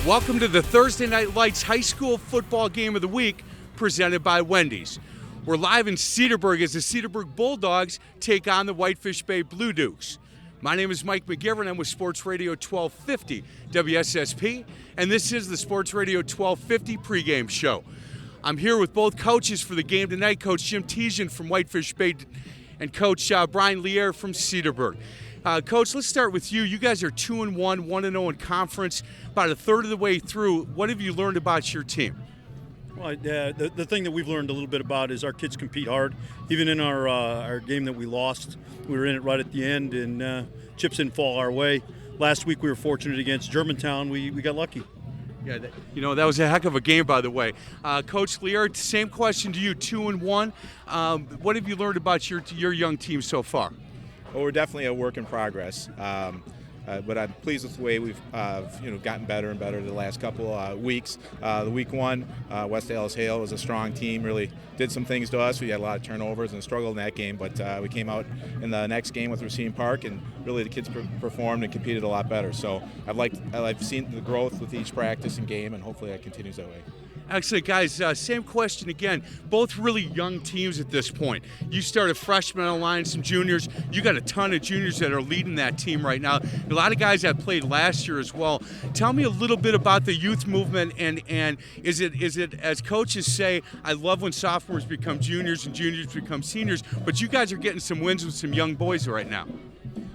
Welcome to the Thursday Night Lights High School Football Game of the Week, presented by Wendy's. We're live in Cedarburg as the Cedarburg Bulldogs take on the Whitefish Bay Blue Dukes. My name is Mike McGivern. I'm with Sports Radio 1250 WSSP, and this is the Sports Radio 1250 pregame show. I'm here with both coaches for the game tonight, Coach Jim Tejan from Whitefish Bay and Coach Brian Lier from Cedarburg. Coach, let's start with you. You guys are 2-1, 1-0 in conference, about a third of the way through. What have you learned about your team? Well, the thing that we've learned a little bit about is our kids compete hard. Even in our game that we lost, we were in it right at the end, and chips didn't fall our way. Last week we were fortunate against Germantown. We got lucky. Yeah, that was a heck of a game, by the way. Coach Lier, same question to you, 2-1. What have you learned about your young team so far? Well, we're definitely a work in progress, but I'm pleased with the way we've gotten better and better the last couple weeks. The week one, West Dallas Hale was a strong team, really did some things to us. We had a lot of turnovers and struggled in that game, but we came out in the next game with Racine Park, and really the kids performed and competed a lot better. So I've seen the growth with each practice and game, and hopefully that continues that way. Excellent, guys. Same question again. Both really young teams at this point. You started freshmen on the line, some juniors. You got a ton of juniors that are leading that team right now. A lot of guys that played last year as well. Tell me a little bit about the youth movement, and is it as coaches say, I love when sophomores become juniors and juniors become seniors, but you guys are getting some wins with some young boys right now.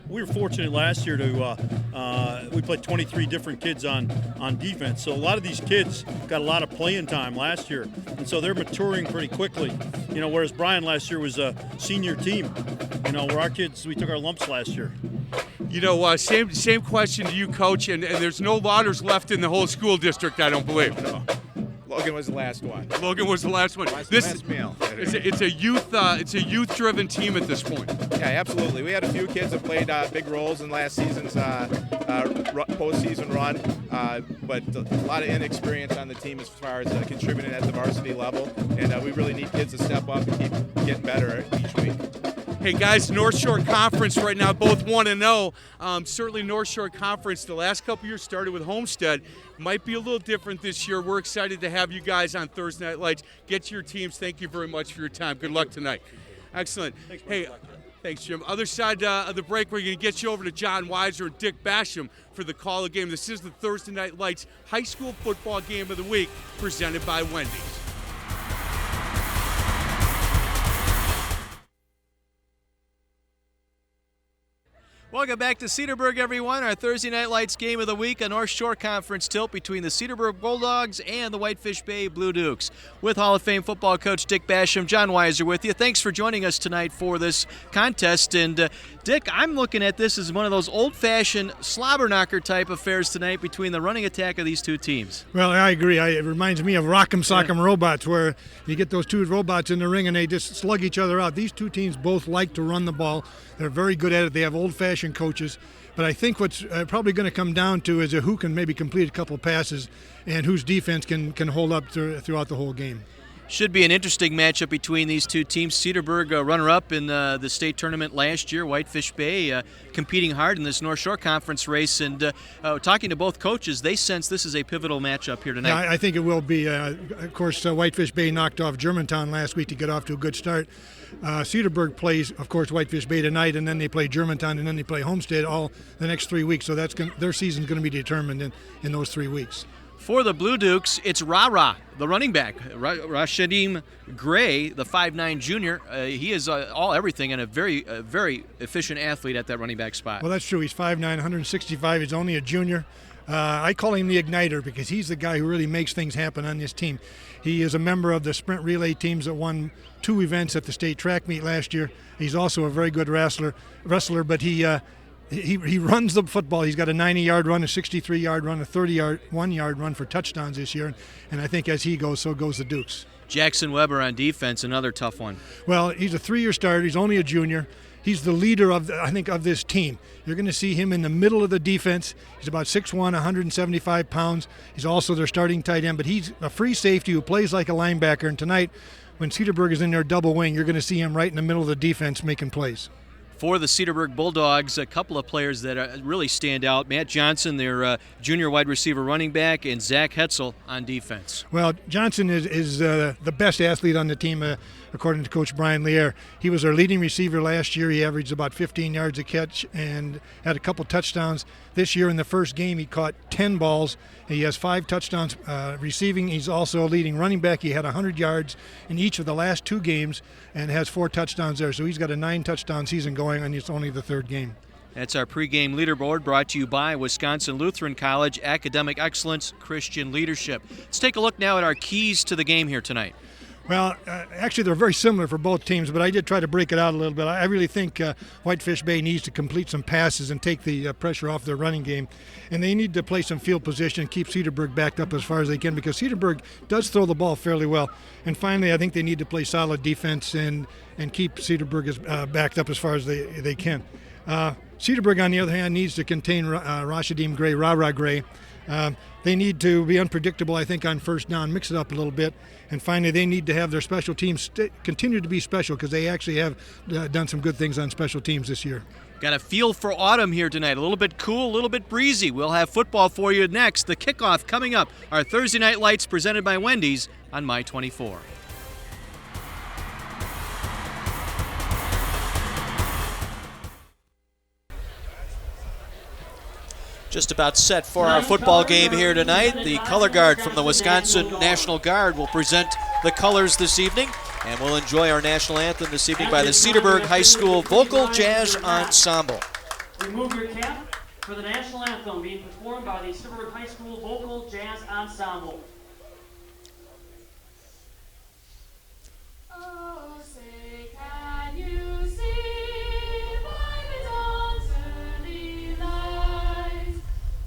We were fortunate last year we played 23 different kids on defense. So a lot of these kids got a lot of playing time last year, and so they're maturing pretty quickly. Whereas Brian last year was a senior team. Where our kids, we took our lumps last year. Same question to you, Coach. And there's no Lauders left in the whole school district, I don't believe. No. Logan was the last one. Last meal. It's a youth-driven team at this point. Yeah, absolutely. We had a few kids that played big roles in last season's postseason run, but a lot of inexperience on the team as far as contributing at the varsity level, and we really need kids to step up and keep getting better each week. Hey guys, North Shore Conference right now, both 1-0. Certainly North Shore Conference, the last couple years started with Homestead. Might be a little different this year. We're excited to have you guys on Thursday Night Lights. Get to your teams. Thank you very much for your time. Good luck tonight. Excellent. Thanks, Jim. Other side of the break, we're going to get you over to John Weiser and Dick Basham for the call of the game. This is the Thursday Night Lights High School Football Game of the Week, presented by Wendy's. Welcome back to Cedarburg, everyone. Our Thursday Night Lights game of the week, a North Shore Conference tilt between the Cedarburg Bulldogs and the Whitefish Bay Blue Dukes. With Hall of Fame football coach Dick Basham, John Weiser with you. Thanks for joining us tonight for this contest. And Dick, I'm looking at this as one of those old-fashioned slobber knocker type affairs tonight between the running attack of these two teams. Well, I agree. It reminds me of Rock'em Sock'em Robots, where you get those two robots in the ring and they just slug each other out. These two teams both like to run the ball. They're very good at it. They have old-fashioned coaches. But I think what's probably going to come down to is who can maybe complete a couple passes and whose defense can hold up throughout the whole game. Should be an interesting matchup between these two teams. Cedarburg, runner-up in the state tournament last year. Whitefish Bay competing hard in this North Shore Conference race. And talking to both coaches, they sense this is a pivotal matchup here tonight. Yeah, I think it will be. Of course, Whitefish Bay knocked off Germantown last week to get off to a good start. Cedarburg plays, of course, Whitefish Bay tonight, and then they play Germantown, and then they play Homestead all the next 3 weeks. So their season's going to be determined in those 3 weeks. For the Blue Dukes, it's Ra, the running back. Rashadim Gray, the 5'9 junior. He is everything and a very efficient athlete at that running back spot. Well, that's true. He's 5'9", 165. He's only a junior. I call him the igniter because he's the guy who really makes things happen on this team. He is a member of the sprint relay teams that won 2 events at the state track meet last year. He's also a very good wrestler, but he runs the football. He's got a 90-yard run, a 63-yard run, a 31-yard run for touchdowns this year. And I think as he goes, so goes the Dukes. Jackson Weber on defense, another tough one. Well, he's a 3-year starter. He's only a junior. He's the leader of this team. You're going to see him in the middle of the defense. He's about 6'1", 175 pounds. He's also their starting tight end, but he's a free safety who plays like a linebacker. And tonight, when Cedarburg is in their double wing, you're going to see him right in the middle of the defense making plays. For the Cedarburg Bulldogs, a couple of players that really stand out. Matt Johnson, their junior wide receiver running back, and Zach Hetzel on defense. Well, Johnson is the best athlete on the team, according to Coach Brian Lear. He was our leading receiver last year. He averaged about 15 yards a catch and had a couple touchdowns. This year in the first game, he caught 10 balls. He has 5 touchdowns receiving. He's also a leading running back. He had 100 yards in each of the last 2 games and has 4 touchdowns there. So he's got a 9-touchdown season going, and it's only the 3rd game. That's our pregame leaderboard brought to you by Wisconsin Lutheran College, Academic Excellence, Christian Leadership. Let's take a look now at our keys to the game here tonight. Well, actually, they're very similar for both teams, but I did try to break it out a little bit. I really think Whitefish Bay needs to complete some passes and take the pressure off their running game. And they need to play some field position and keep Cedarburg backed up as far as they can, because Cedarburg does throw the ball fairly well. And finally, I think they need to play solid defense and keep Cedarburg backed up as far as they can. Cedarburg, on the other hand, needs to contain Rashadim Gray, Rara Gray. They need to be unpredictable, I think, on first down, mix it up a little bit. And finally, they need to have their special teams continue to be special, because they actually have done some good things on special teams this year. Got a feel for autumn here tonight. A little bit cool, a little bit breezy. We'll have football for you next. The kickoff coming up. Our Thursday Night Lights presented by Wendy's on My 24. Just about set for our football game here tonight. The color guard from the Wisconsin National Guard will present the colors this evening, and we'll enjoy our national anthem this evening by the Cedarburg High School Vocal Jazz Ensemble. Remove your cap for the national anthem being performed by the Cedarburg High School Vocal Jazz Ensemble. Oh, say, can you see by the dawn's early light,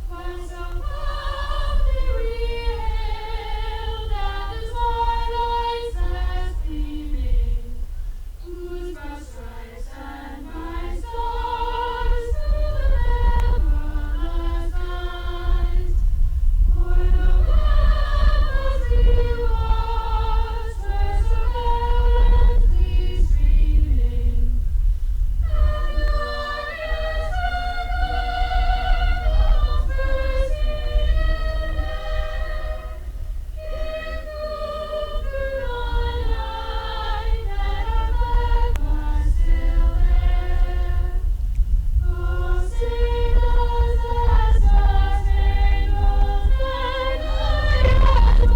when so proudly we hailed at the twilight's last gleaming, whose broad stripes and bright stars through the perilous skies, for the ramparts we watched were so gallantly streaming, and glorious triumphs proceeded. It proved through all night that our flag was still there. Oh, sing us the star-spangled banner and wave, for the light of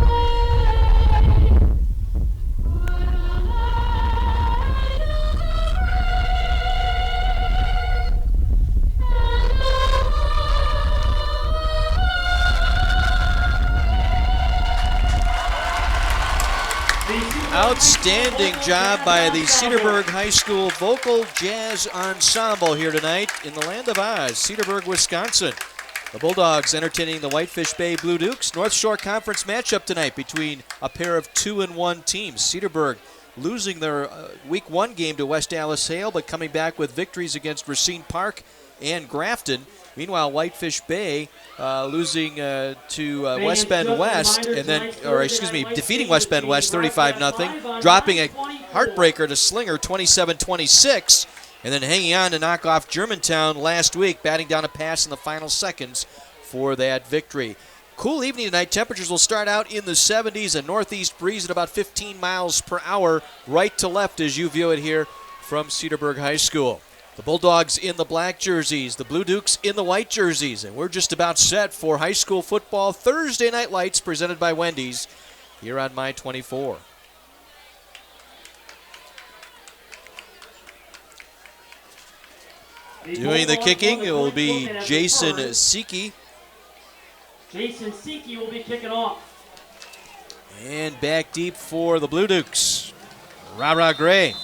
Outstanding job by the Cedarburg High School Vocal Jazz Ensemble here tonight in the land of Oz, Cedarburg, Wisconsin. The Bulldogs entertaining the Whitefish Bay Blue Dukes. North Shore Conference matchup tonight between a pair of 2-1 teams. Cedarburg losing their Week 1 game to West Allis Hale, but coming back with victories against Racine Park and Grafton. Meanwhile, Whitefish Bay losing to West Bend West, and then, defeating West Bend West 35-0, dropping a heartbreaker to Slinger 27-26, and then hanging on to knock off Germantown last week, batting down a pass in the final seconds for that victory. Cool evening tonight. Temperatures will start out in the 70s, a northeast breeze at about 15 miles per hour, right to left as you view it here from Cedarburg High School. The Bulldogs in the black jerseys, the Blue Dukes in the white jerseys, and we're just about set for high school football Thursday Night Lights presented by Wendy's here on My 24. Doing the kicking, it will be Jason Siki. Jason Siki will be kicking off. And back deep for the Blue Dukes, Rara Gray.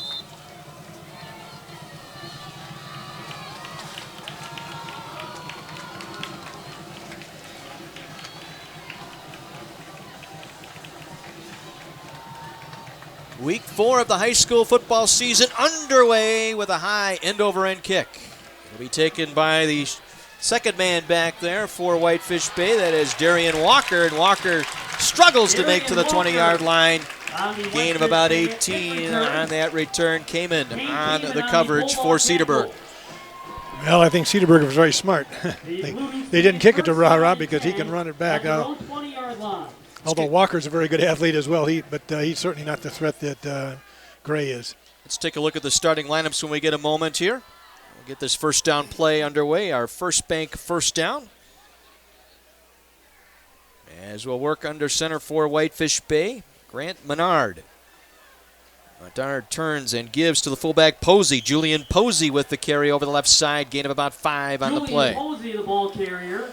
Week 4 of the high school football season underway with a high end-over-end kick. It'll be taken by the second man back there for Whitefish Bay. That is Darian Walker, and Walker struggles to make to the 20-yard line Gain of about 18 on that return. Kamen on the coverage for Cedarburg. Well, I think Cedarburg was very smart. they didn't kick it to Ra because he can run it back. Although Walker's a very good athlete as well, but he's certainly not the threat that Gray is. Let's take a look at the starting lineups when we get a moment here. We'll get this first down play underway, our first bank first down. As we'll work under center for Whitefish Bay, Grant Menard. Menard turns and gives to the fullback Posey. Julian Posey with the carry over the left side, gain of about 5 on the play. Posey, the ball carrier.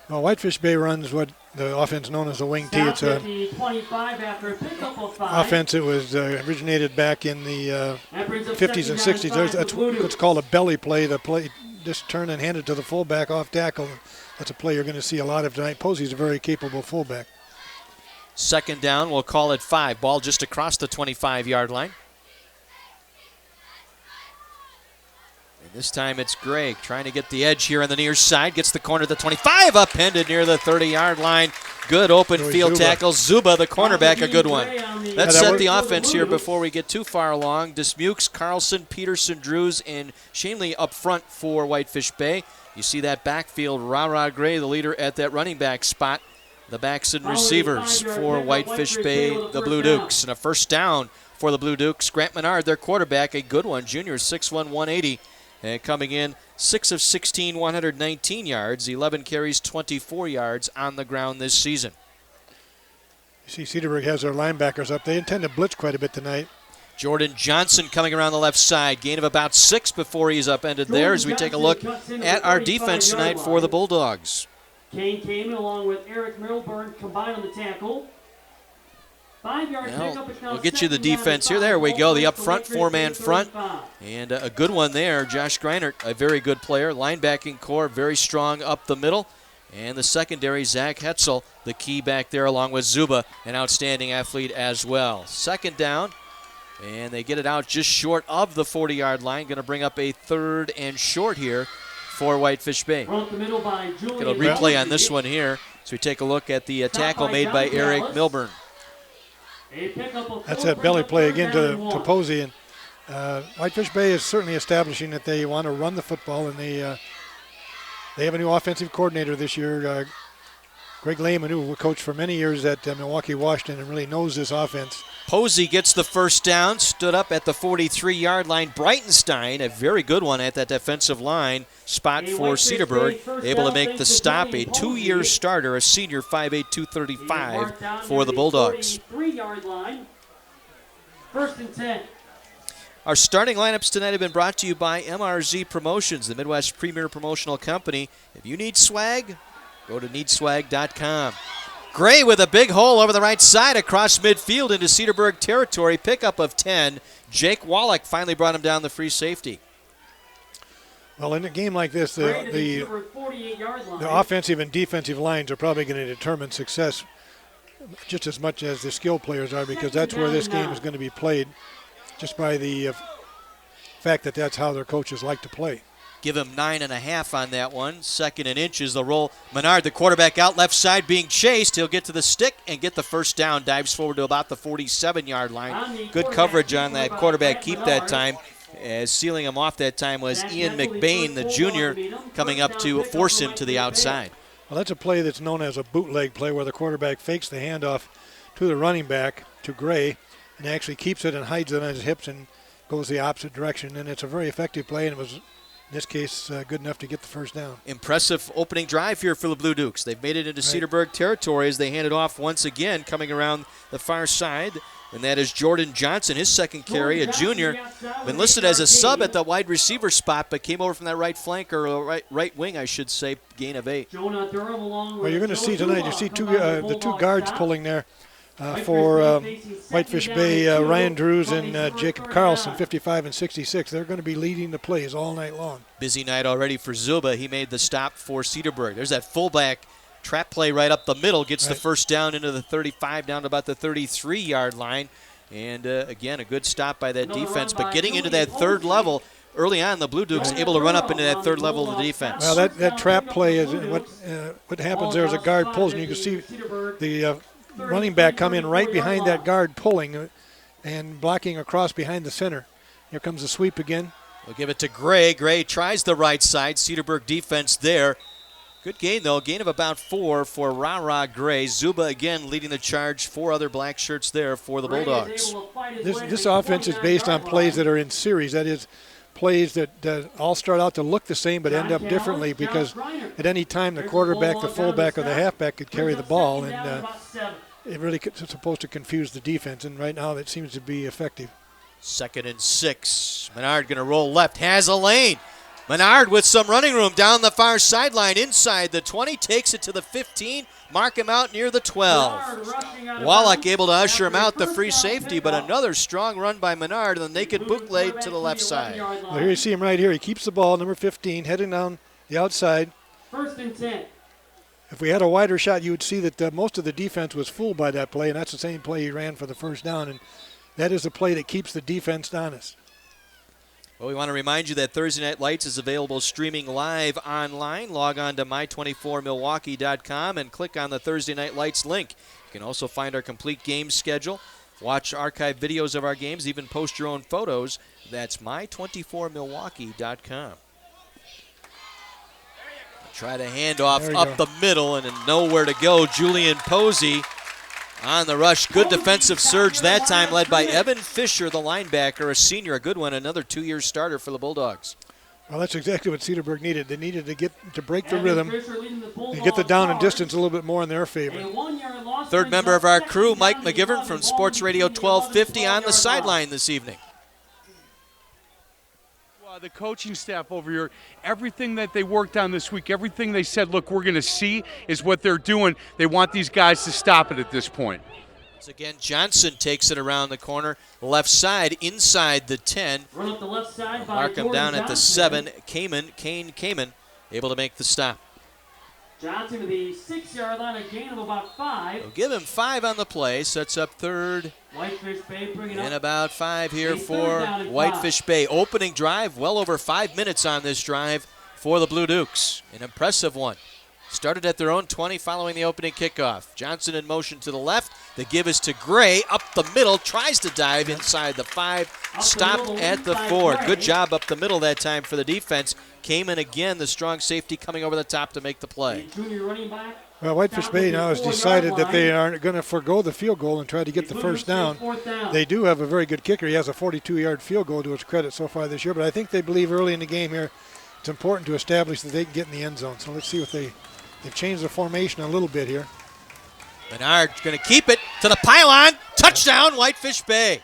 Well, Whitefish Bay runs what the offense known as the wing T. It's a 25 after a pickup of 5. offense that was originated back in the 50s and 60s. That's what's called a belly play. The play just turn and hand it to the fullback off tackle. That's a play you're going to see a lot of tonight. Posey's a very capable fullback. Second down, we'll call it 5. Ball just across the 25-yard line. And this time it's Gray trying to get the edge here on the near side. Gets the corner of the 25, upended near the 30-yard line. Good open field tackle. Zuba, the cornerback, a good one. Let's set the offense here before we get too far along. Dismukes, Carlson, Peterson, Drews, and Shanley up front for Whitefish Bay. You see that backfield, Ra Gray, the leader at that running back spot. The backs and receivers for Whitefish Bay, the Blue Dukes. And a first down for the Blue Dukes. Grant Menard, their quarterback, a good one. Junior, 6'1", 180. And coming in, 6 of 16, 119 yards, 11 carries, 24 yards on the ground this season. You see Cedarburg has their linebackers up. They intend to blitz quite a bit tonight. Jordan Johnson coming around the left side. Gain of about 6 before he's upended there as we take a look at our defense tonight for the Bulldogs. Kane came in along with Eric Milburn combined on the tackle. 5-yard pickup. We'll get you the defense here. There we go. The up front, 4-man front. And a good one there. Josh Greinert, a very good player. Linebacking core, very strong up the middle. And the secondary, Zach Hetzel, the key back there along with Zuba, an outstanding athlete as well. Second down. And they get it out just short of the 40-yard line. Going to bring up a 3rd and short here for Whitefish Bay. Get a replay on this one here. So we take a look at the tackle made by Eric Milburn. That's that belly play again to Posey. And Whitefish Bay is certainly establishing that they want to run the football, and they have a new offensive coordinator this year, Greg Lehman, who coached for many years at Milwaukee, Washington, and really knows this offense. Posey gets the first down, stood up at the 43-yard line. Breitenstein, a very good one at that defensive line spot for Cedarburg, able to make the stop. A 2-year starter, a senior, 5'8", 235 for the Bulldogs. 43-yard line. 1st and 10. Our starting lineups tonight have been brought to you by MRZ Promotions, the Midwest premier promotional company. If you need swag, go to needswag.com. Gray with a big hole over the right side across midfield into Cedarburg territory. Pickup of 10. Jake Wallach finally brought him down the free safety. Well, in a game like this, the offensive and defensive lines are probably going to determine success just as much as the skill players are, because that's where this game is going to be played, just by the fact that that's how their coaches like to play. Give him 9.5 on that one. 2nd and inches. The roll. Menard, the quarterback, out left side being chased. He'll get to the stick and get the first down. Dives forward to about the 47-yard line. Good coverage on that quarterback keep that time. As sealing him off that time was Ian McBain, the junior, coming up to force him to the outside. Well, that's a play that's known as a bootleg play, where the quarterback fakes the handoff to the running back, to Gray, and actually keeps it and hides it on his hips and goes the opposite direction. And it's a very effective play, and it was, in this case, good enough to get the first down. Impressive opening drive here for the Blue Dukes. They've made it into Cedarburg territory as they hand it off once again, coming around the far side. And that is Jordan Johnson, his second carry, a junior. Been listed as a sub at the wide receiver spot, but came over from that right flank, or right wing, I should say, gain of 8. Well, you're going to see tonight, you see the two guards pulling there for Whitefish Bay, Ryan Drews and Jacob Carlson, 55 and 66. They're going to be leading the plays all night long. Busy night already for Zuba. He made the stop for Cedarburg. There's that fullback trap play right up the middle, gets the first down into the 35, down to about the 33-yard line. And again, a good stop by that defense. But getting into that third level, early on, the Blue Dukes able to run up into that third level of the defense. Well, that trap play is what happens there is a guard pulls, and you can see the running back come in right behind that guard pulling and blocking across behind the center. Here comes the sweep again. We'll give it to Gray. Gray tries the right side. Cedarburg defense there. Good gain, though. Gain of about 4 for Ra Gray. Zuba again leading the charge. 4 other black shirts there for the Bulldogs. This offense is based on plays that are in series. That is, plays that all start out to look the same but end up differently, because at any time the quarterback, the fullback, or the halfback could carry the ball, and it really is supposed to confuse the defense, and right now that seems to be effective. 2nd and 6. Menard going to roll left. Has a lane. Menard with some running room down the far sideline inside the 20. Takes it to the 15. Mark him out near the 12. Wallach able to usher him out the free safety, but another strong run by Menard, and the naked bootleg to the left side. Well, here you see him right here. He keeps the ball, number 15, heading down the outside. 1st and 10. If we had a wider shot, you would see that most of the defense was fooled by that play, and that's the same play he ran for the first down, and that is the play that keeps the defense honest. Well, we want to remind you that Thursday Night Lights is available streaming live online. Log on to my24milwaukee.com and click on the Thursday Night Lights link. You can also find our complete game schedule, watch archive videos of our games, even post your own photos. That's my24milwaukee.com. Try to hand off up the middle and nowhere to go. Julian Posey on the rush. Good defensive surge that time, led by Evan Fisher, the linebacker, a senior, a good one, another 2-year starter for the Bulldogs. Well, that's exactly what Cedarburg needed. They needed to break the rhythm and get the down and distance a little bit more in their favor. 3rd member of our crew, Mike McGivern from Sports Radio 1250, on the sideline this evening. The coaching staff over here, everything that they worked on this week, everything they said, look, we're going to see is what they're doing. They want these guys to stop it at this point. Once again, Johnson takes it around the corner, left side, inside the 10. Run up the left side by Mark him down at the 7. Kane able to make the stop. Johnson to the 6-yard line, a gain of about 5. We'll give him 5 on the play, sets up 3rd. Whitefish Bay bringing up. And about 5 here for Whitefish Bay. Opening drive, well over 5 minutes on this drive for the Blue Dukes. An impressive one. Started at their own 20 following the opening kickoff. Johnson in motion to the left. The give is to Gray. Up the middle. Tries to dive inside the 5. Stopped at the 4. Good job up the middle that time for the defense. Came in again, the strong safety coming over the top to make the play. Well, Whitefish Bay now has decided that they aren't going to forego the field goal and try to get the first down. They do have a very good kicker. He has a 42-yard field goal to his credit so far this year, but I think they believe early in the game here it's important to establish that they can get in the end zone. So let's see what they've changed the formation a little bit here. Menard's going to keep it to the pylon. Touchdown, Whitefish Bay.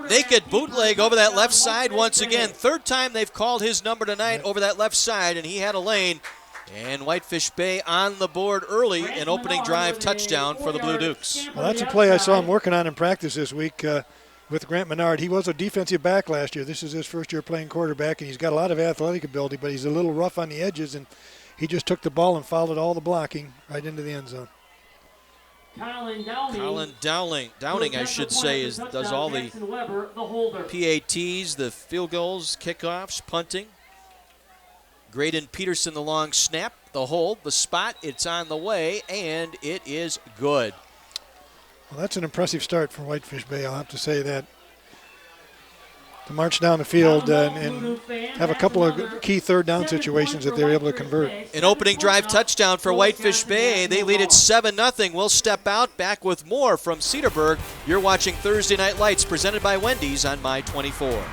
Naked bootleg over that left side once again. 3rd time they've called his number tonight over that left side, and he had a lane. And Whitefish Bay on the board early, an opening drive touchdown for the Blue Dukes. Well, that's a play I saw him working on in practice this week with Grant Menard. He was a defensive back last year. This is his first year playing quarterback, and he's got a lot of athletic ability, but he's a little rough on the edges, and he just took the ball and followed all the blocking right into the end zone. Colin Downing, I should say, does all the PATs, the field goals, kickoffs, punting. Graydon Peterson, the long snap, the hold, the spot, it's on the way, and it is good. Well, that's an impressive start for Whitefish Bay, I'll have to say that. To march down the field and have a couple of key 3rd down situations that they were able to convert. An opening drive touchdown for Whitefish Bay. They lead it 7-0. We'll step out, back with more from Cedarburg. You're watching Thursday Night Lights presented by Wendy's on My24.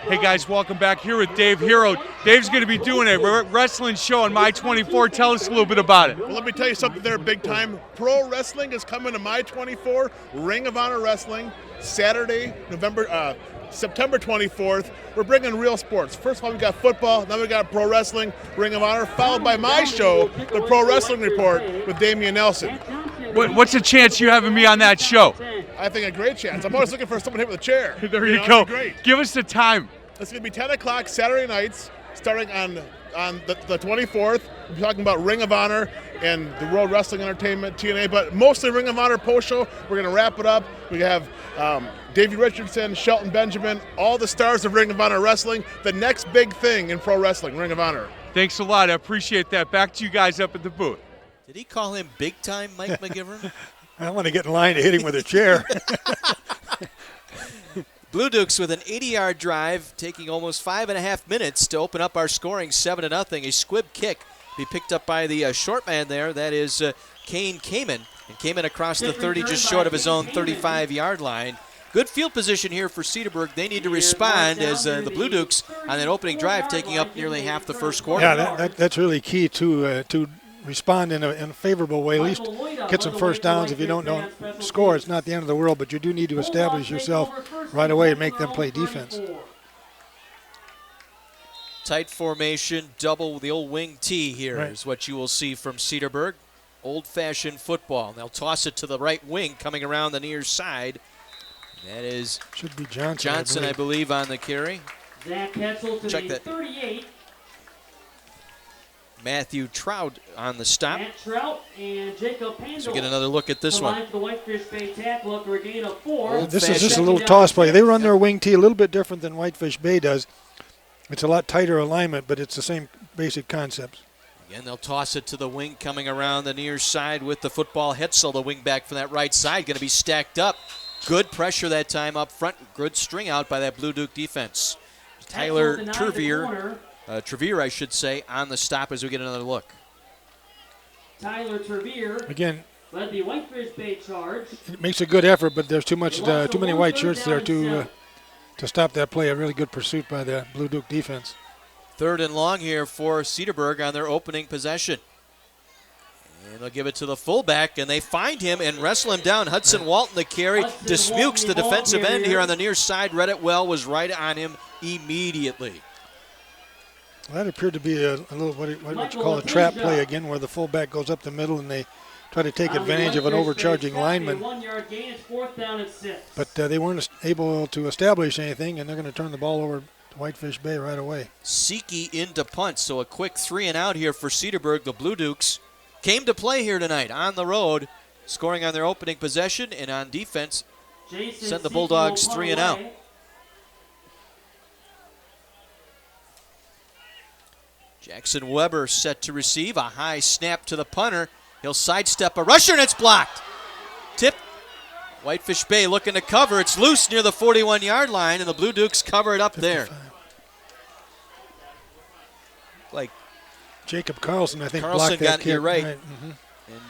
Hey guys, welcome back here with Dave Hero. Dave's going to be doing a wrestling show on My24. Tell us a little bit about it. Well, let me tell you something there big time. Pro wrestling is coming to My24, Ring of Honor Wrestling, Saturday, September 24th. We're bringing real sports. First of all, we got football, then we got pro wrestling, Ring of Honor, followed by my show, the Pro Wrestling Report with Damian Nelson. What's the chance you having me on that show? I think a great chance. I'm always looking for someone to hit with a chair. There you go. Great. Give us the time. It's going to be 10 o'clock Saturday nights, starting on the 24th. We're talking about Ring of Honor and the World Wrestling Entertainment, TNA, but mostly Ring of Honor post show. We're going to wrap it up. We have Davey Richardson, Shelton Benjamin, all the stars of Ring of Honor Wrestling, the next big thing in pro wrestling, Ring of Honor. Thanks a lot. I appreciate that. Back to you guys up at the booth. Did he call him big time, Mike McGivern? I want to get in line to hit him with a chair. Blue Dukes with an 80-yard drive, taking almost 5.5 minutes to open up our scoring 7-0. A squib kick be picked up by the short man there. That is Kane Kamen. And Kamen across the 30, just short of his own 35-yard line. Good field position here for Cedarburg. They need to respond as the Blue Dukes on that opening drive taking up nearly half the first quarter. Yeah, that's really key to respond in a favorable way. At least get some first downs. If you don't score, it's not the end of the world, but you do need to establish yourself right away and make them play defense. Tight formation, double the old wing T here is what you will see from Cedarburg. Old-fashioned football. They'll toss it to the right wing coming around the near side. That is should be Johnson, I believe on the carry. Zach Ketzel to Check the that. 38. Matthew Trout on the stop. Matt Trout and Jacob Pandel. So get another look at this one. For the Whitefish Bay tackle after a gain of 4. This is just a little toss play. They run their wing tee a little bit different than Whitefish Bay does. It's a lot tighter alignment, but it's the same basic concepts. Again, they'll toss it to the wing coming around the near side with the football. Hetzel, the wing back from that right side, going to be stacked up. Good pressure that time up front. Good string out by that Blue Duke defense. Tyler Trevere, I should say, on the stop as we get another look. Tyler Trevere again led the Whitefish Bay charge. It makes a good effort, but there's too many white shirts there to stop that play. A really good pursuit by the Blue Duke defense. 3rd and long here for Cedarburg on their opening possession. And they'll give it to the fullback, and they find him and wrestle him down. Hudson Walton, the carry, disputes the defensive end here on the near side. Read it well, was right on him immediately. Well, that appeared to be a little what you call a trap play again, where the fullback goes up the middle and they try to take advantage of an overcharging lineman. 1 yard gain, it's 4th down and 6. But they weren't able to establish anything, and they're going to turn the ball over to Whitefish Bay right away. Siki into punt, so a quick 3 and out here for Cedarburg. The Blue Dukes came to play here tonight on the road, scoring on their opening possession, and on defense sent the Bulldogs 3 and out. Jackson Weber set to receive. A high snap to the punter. He'll sidestep a rusher, and it's blocked. Tip. Whitefish Bay looking to cover. It's loose near the 41-yard line, and the Blue Dukes cover it up 55. There. Like Jacob Carlson, I think, Carlson blocked that got kick. You're right. Mm-hmm.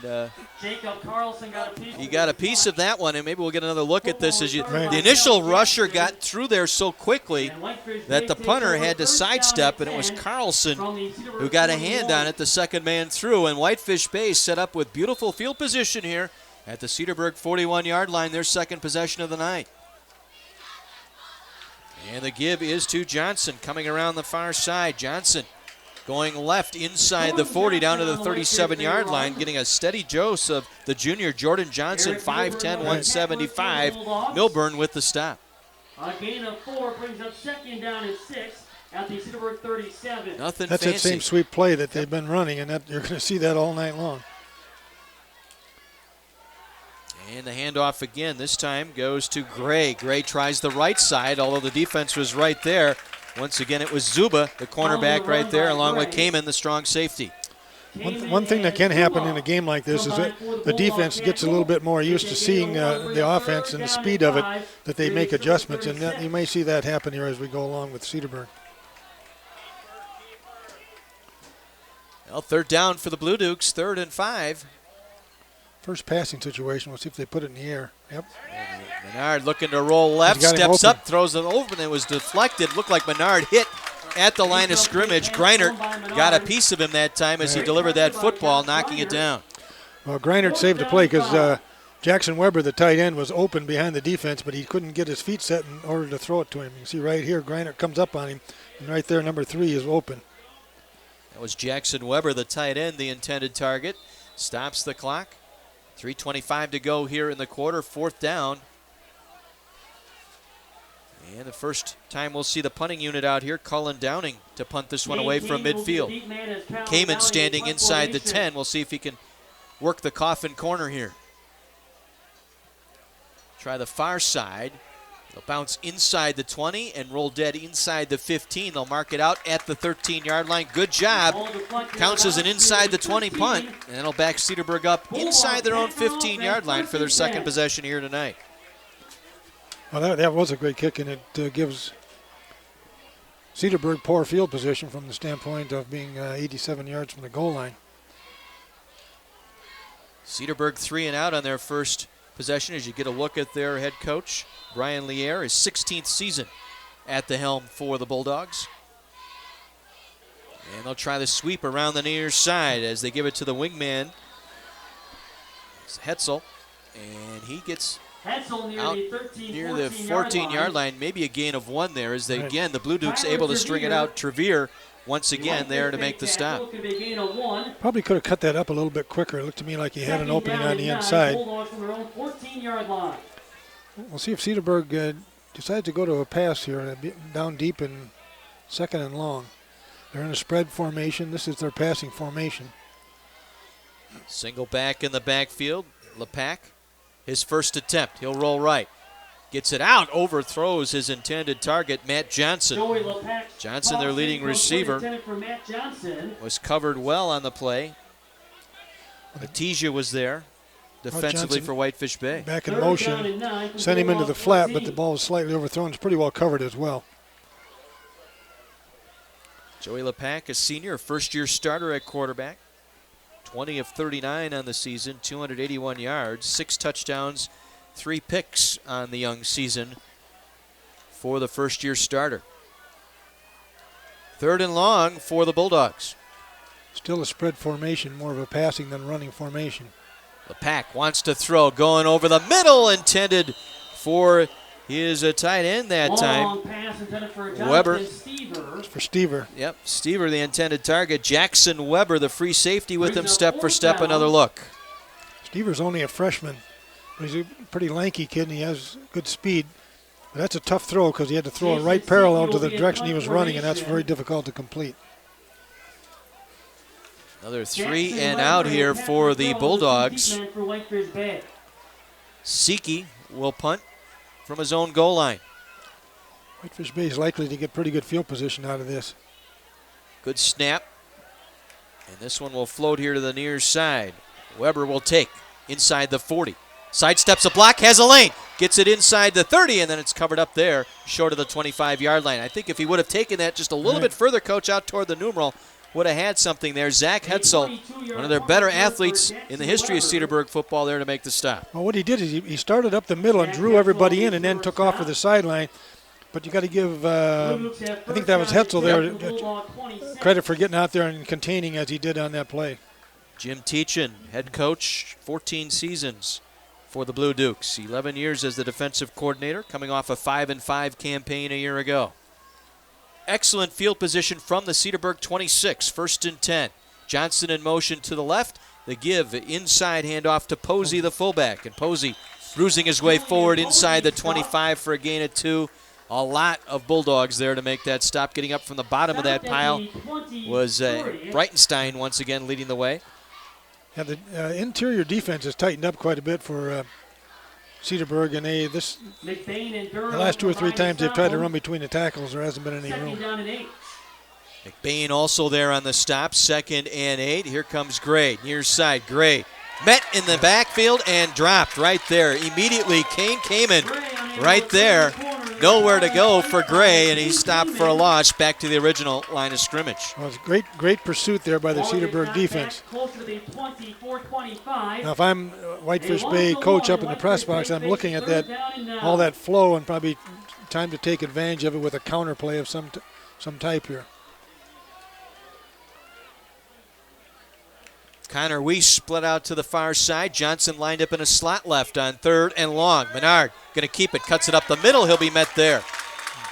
And Jacob Carlson got a piece. He got a piece of that one, and maybe we'll get another look at this as the initial rusher got through there so quickly that the punter had to sidestep, and it was Carlson who got a hand on it, the second man through. And Whitefish Bay set up with beautiful field position here at the Cedarburg 41-yard line, their second possession of the night. And the give is to Johnson coming around the far side. Johnson going left inside the 40 down to the 37-yard line, getting a steady dose of the junior Jordan Johnson, 5'10", 175. Milburn with the stop. A gain of 4 brings up 2nd down and 6 at the Cedarburg 37. Nothing That's fancy. that same sweep play that they've been running, and you're going to see that all night long. And the handoff again, this time goes to Gray. Gray tries the right side, although the defense was right there. Once again, it was Zuba, the cornerback right there, along with Kamen, the strong safety. One thing that can happen in a game like this is that the defense gets a little bit more used to seeing the offense and the speed of it, that they make adjustments, and that, you may see that happen here as we go along with Cedarburg. Well, 3rd down for the Blue Dukes, 3rd and 5. First passing situation, we'll see if they put it in the air. Yep. Menard looking to roll left, steps up, throws it over, and it was deflected. Looked like Menard hit at the line of scrimmage. Greinert got a piece of him that time as he delivered that football, knocking it down. Well, Greinert saved the play because Jackson Weber, the tight end, was open behind the defense, but he couldn't get his feet set in order to throw it to him. You can see right here, Greinert comes up on him, and right there, number 3 is open. That was Jackson Weber, the tight end, the intended target. Stops the clock. 3:25 to go here in the quarter, 4th down. And the first time we'll see the punting unit out here, Cullen Downing to punt this one away from midfield. Kamen standing inside the 10. We'll see if he can work the coffin corner here. Try the far side. They'll bounce inside the 20 and roll dead inside the 15. They'll mark it out at the 13-yard line. Good job. Counts as an inside the 20 punt, and it'll back Cedarburg up inside their own 15-yard line for their second possession here tonight. Well, that was a great kick, and it gives Cedarburg poor field position from the standpoint of being 87 yards from the goal line. Cedarburg 3 and out on their first possession as you get a look at their head coach, Brian Lier, his 16th season at the helm for the Bulldogs. And they'll try the sweep around the near side as they give it to the wingman. It's Hetzel, and he gets out near the 14-yard line, maybe a gain of 1 there as they, again, the Blue Dukes able to string it out. Trevere once again there to make the stop. Probably could have cut that up a little bit quicker. It looked to me like he had an opening on the inside. We'll see if Cedarburg decides to go to a pass here, down deep and second and long. They're in a spread formation. This is their passing formation. Single back in the backfield. Lepak, his first attempt. He'll roll right. Gets it out, overthrows his intended target, Matt Johnson. Johnson, their leading receiver, was covered well on the play. Batija was there defensively for Whitefish Bay. Back in motion, sent him into the flat, but the ball was slightly overthrown. It's pretty well covered as well. Joey Lepak, a senior, first-year starter at quarterback. 20 of 39 on the season, 281 yards, 6 touchdowns, 3 picks on the young season for the first-year starter. 3rd and long for the Bulldogs. Still a spread formation, more of a passing than running formation. Lepak wants to throw, going over the middle, intended for his tight end that time. Weber. It's for Stever. Yep, Stever, the intended target. Jackson Weber, the free safety, with him step for step. Another look. Stever's only a freshman. He's a pretty lanky kid, and he has good speed. But that's a tough throw because he had to throw it right parallel to the direction he was running, and that's very difficult to complete. Another 3 and out here for the Bulldogs. Siki will punt from his own goal line. Whitefish Bay is likely to get pretty good field position out of this. Good snap. And this one will float here to the near side. Weber will take inside the 40. Sidesteps a block, has a lane. Gets it inside the 30, and then it's covered up there, short of the 25-yard line. I think if he would have taken that just a little bit further, Coach, out toward the numeral, would have had something there. Zach Hetzel, one of their better athletes in the history of Cedarburg football, there to make the stop. Well, what he did is he started up the middle and drew everybody in and then took off for the sideline. But you got to give, I think that was Hetzel there, credit for getting out there and containing as he did on that play. Jim Teachin, head coach, 14 seasons for the Blue Dukes. 11 years as the defensive coordinator, coming off a 5-5 campaign a year ago. Excellent field position from the Cedarburg 26, 1st and 10. Johnson in motion to the left. The give, inside handoff to Posey, the fullback. And Posey bruising his way forward inside the 25 for a gain of 2. A lot of Bulldogs there to make that stop. Getting up from the bottom of that pile was Breitenstein once again leading the way. Yeah, the interior defense has tightened up quite a bit for Cedarburg, and the last 2 or 3 times they've tried to run between the tackles, there hasn't been any room. McBain also there on the stop, 2nd and 8. Here comes Gray, near side. Gray met in the backfield and dropped right there. Immediately, Kane Kamen right there. Nowhere to go for Gray, and he stopped for a loss back to the original line of scrimmage. Well, it's great pursuit there by the Cedarburg defense. Now, if I'm Whitefish Bay coach up in the press box, I'm looking at all that flow, and probably time to take advantage of it with a counter play of some type here. Connor Weiss split out to the far side. Johnson lined up in a slot left on 3rd and long. Menard going to keep it, cuts it up the middle. He'll be met there.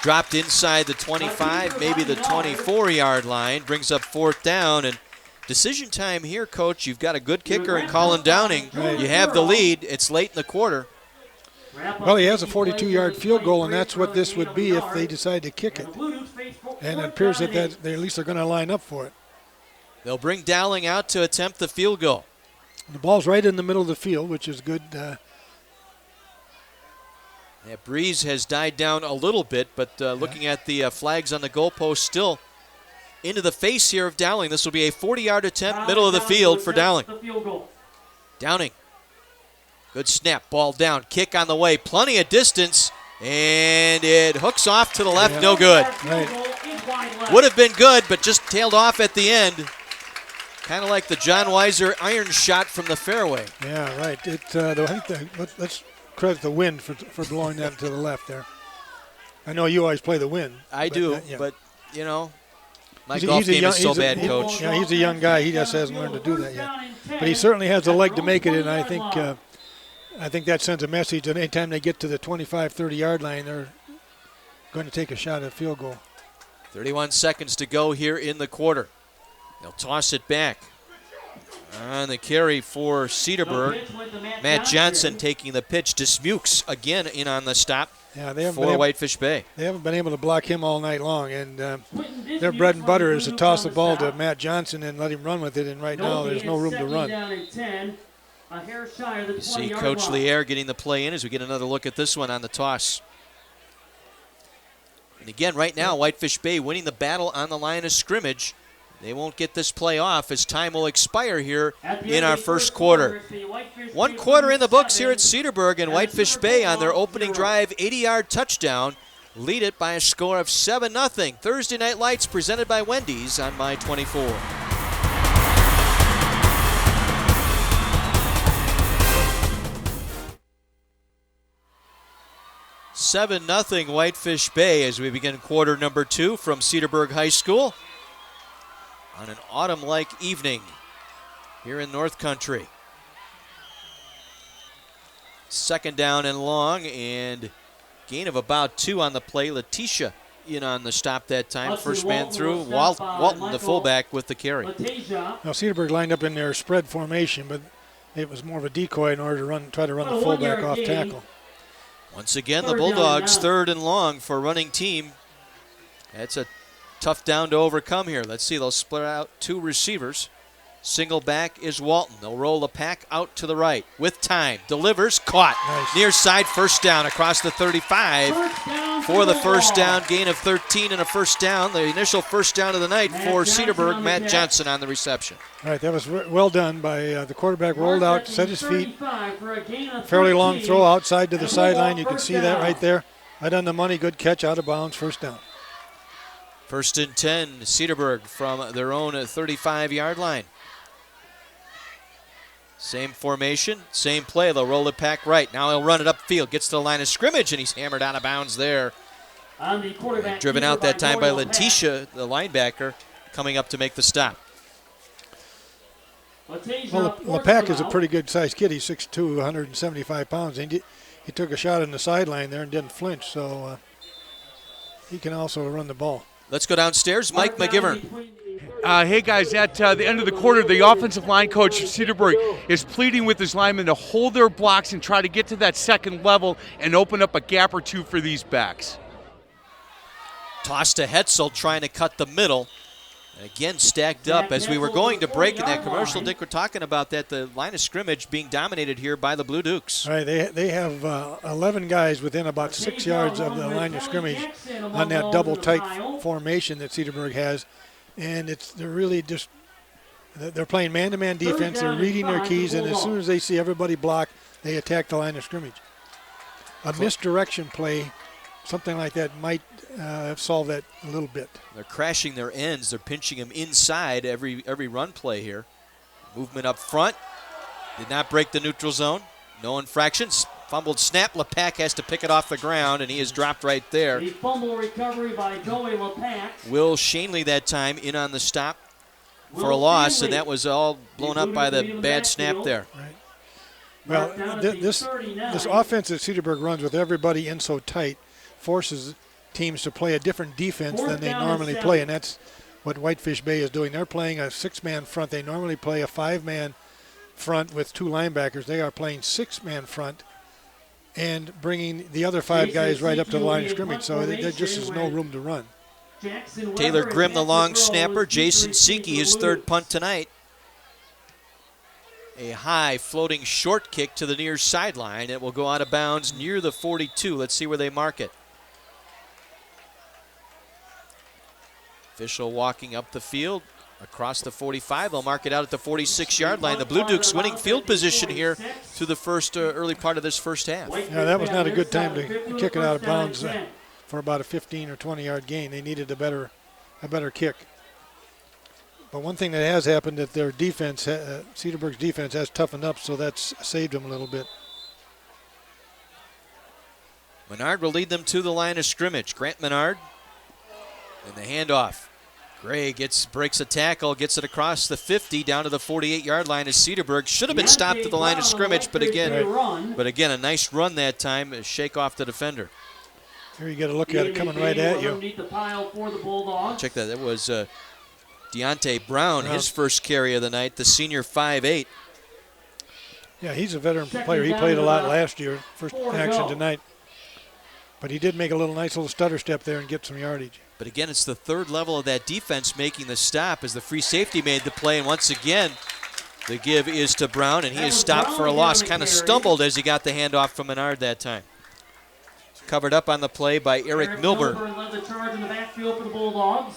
Dropped inside the 25, maybe the 24-yard line. Brings up 4th down. And decision time here, Coach. You've got a good kicker in Colin Downing. Right. You have the lead. It's late in the quarter. Well, he has a 42-yard field goal, and that's what this would be if they decide to kick it. And it appears that they at least are going to line up for it. They'll bring Dowling out to attempt the field goal. The ball's right in the middle of the field, which is good. That breeze has died down a little bit, but looking at the flags on the goalpost, still into the face here of Dowling. This will be a 40-yard attempt, middle of the field for Dowling. Downing. Good snap, ball down, kick on the way, plenty of distance, and it hooks off to the left, no good. Right. Would have been good, but just tailed off at the end. Kind of like the John Weiser iron shot from the fairway. Yeah, right. Let's credit the wind for blowing that to the left there. I know you always play the wind. I do, yeah. but, you know, my golf game is so bad, Coach. Yeah, he's a young guy. He just hasn't learned to do that yet. But he certainly has the leg to make it, and I think that sends a message that anytime they get to the 25, 30-yard line, they're going to take a shot at a field goal. 31 seconds to go here in the quarter. They'll toss it back. On the carry for Cedarburg. Matt Johnson taking the pitch. Dismukes again in on the stop for Whitefish Bay. They haven't been able to block him all night long, and their bread and butter is to toss the ball to Matt Johnson and let him run with it, and right now there's no room to run. You see Coach Lier getting the play in as we get another look at this one on the toss. And again, right now, Whitefish Bay winning the battle on the line of scrimmage. They won't get this play off as time will expire here in our first quarter. 1 quarter in the books here at Cedarburg, and Whitefish Bay on their opening drive, 80-yard touchdown, lead it by a score of 7-0. Thursday Night Lights presented by Wendy's on My 24. (7-0) Whitefish Bay as we begin quarter number 2 from Cedarburg High School on an autumn-like evening here in North Country. Second down and long, and gain of about 2 on the play. Letitia in on the stop that time. First man through. Walton, the fullback, with the carry. Now Cedarburg lined up in their spread formation, but it was more of a decoy in order to try to run the fullback off tackle. Once again, the Bulldogs third and long for running team. That's a tough down to overcome here. Let's see, they'll split out 2 receivers. Single back is Walton. They'll roll the pack out to the right with time. Delivers, caught. Nice. Near side, first down across the 35 for the first down. Gain of 13 and a first down. The initial first down of the night for Cedarburg. Matt Johnson on the reception. All right, that was well done by the quarterback. Rolled out, set his feet. Fairly long throw outside to the sideline. You can see that right there. Right on the money, good catch, out of bounds, first down. First and 10, Cedarburg from their own 35-yard line. Same formation, same play. They'll roll it back right. Now he'll run it upfield. Gets to the line of scrimmage, and he's hammered out of bounds there. Driven out that time by Letitia, the linebacker, coming up to make the stop. Well, LePack is a pretty good-sized kid. He's 6'2", 175 pounds. He took a shot in the sideline there and didn't flinch, so he can also run the ball. Let's go downstairs. Mike McGivern. Hey, guys, at the end of the quarter, the offensive line coach of Cedarburg is pleading with his linemen to hold their blocks and try to get to that second level and open up a gap or 2 for these backs. Toss to Hetzel, trying to cut the middle. Again, stacked up as we were going to break in that commercial. Dick, we're talking about that, the line of scrimmage being dominated here by the Blue Dukes. All right, they have 11 guys within about 6 yards of the line of scrimmage on that double tight formation that Cedarburg has. And they're really just they're playing man-to-man defense. They're reading their keys, and as soon as they see everybody block, they attack the line of scrimmage. A misdirection play, something like that, might solve that a little bit. They're crashing their ends. They're pinching them inside every run play here. Movement up front. Did not break the neutral zone. No infractions. Fumbled snap. LePack has to pick it off the ground, and he is dropped right there. A fumble recovery by Joey LePack. Will Shanley that time in on the stop for a loss, and that was all blown up by the bad snap there. Right. Well, this offense that Cedarburg runs with everybody in so tight forces teams to play a different defense than they normally play, and that's what Whitefish Bay is doing. They're playing a 6-man front. They normally play a 5-man front with 2 linebackers. They are playing 6-man front and bringing the other 5 guys right up to the line of scrimmage, so there just is no room to run. Taylor Grimm, the long snapper. Jason Seeke, his 3rd punt tonight. a high floating short kick to the near sideline. It will go out of bounds near the 42. Let's see where they mark it. Official walking up the field across the 45. They'll mark it out at the 46-yard line. The Blue Dukes winning field position here through the first early part of this first half. Yeah, that was not a good time to kick it out of bounds for about a 15 or 20-yard gain. They needed a better kick. But one thing that has happened that their defense, Cedarburg's defense, has toughened up, so that's saved them a little bit. Menard will lead them to the line of scrimmage. Grant Menard and the handoff. Gray breaks a tackle, gets it across the 50 down to the 48-yard line as Cedarburg should have been stopped at the line of scrimmage, but again, a nice run that time to shake off the defender. Here you get a look at it coming right at you. Check that. That was Deontay Brown, his first carry of the night, the senior 5'8". Yeah, he's a veteran player. He played a lot last year, first action tonight. But he did make a nice little stutter step there and get some yardage. But again, it's the third level of that defense making the stop as the free safety made the play. And once again, the give is to Brown, and he is stopped for a loss. Kind of stumbled as he got the handoff from Menard that time. Covered up on the play by Eric Milburn. Led the charge in the backfield for the Bulldogs.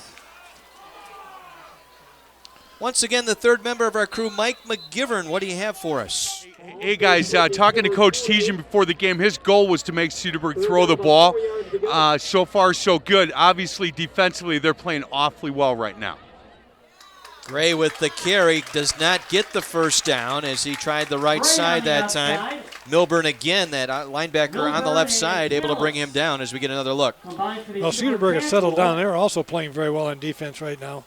Once again, the third member of our crew, Mike McGivern. What do you have for us? Hey guys, talking to Coach Tejan before the game, his goal was to make Cedarburg throw the ball. So far, so good. Obviously, defensively, they're playing awfully well right now. Gray with the carry does not get the first down as he tried the right side that time. Milburn again, that linebacker on the left side, able to bring him down as we get another look. Well, Cedarburg has settled down. They're also playing very well on defense right now.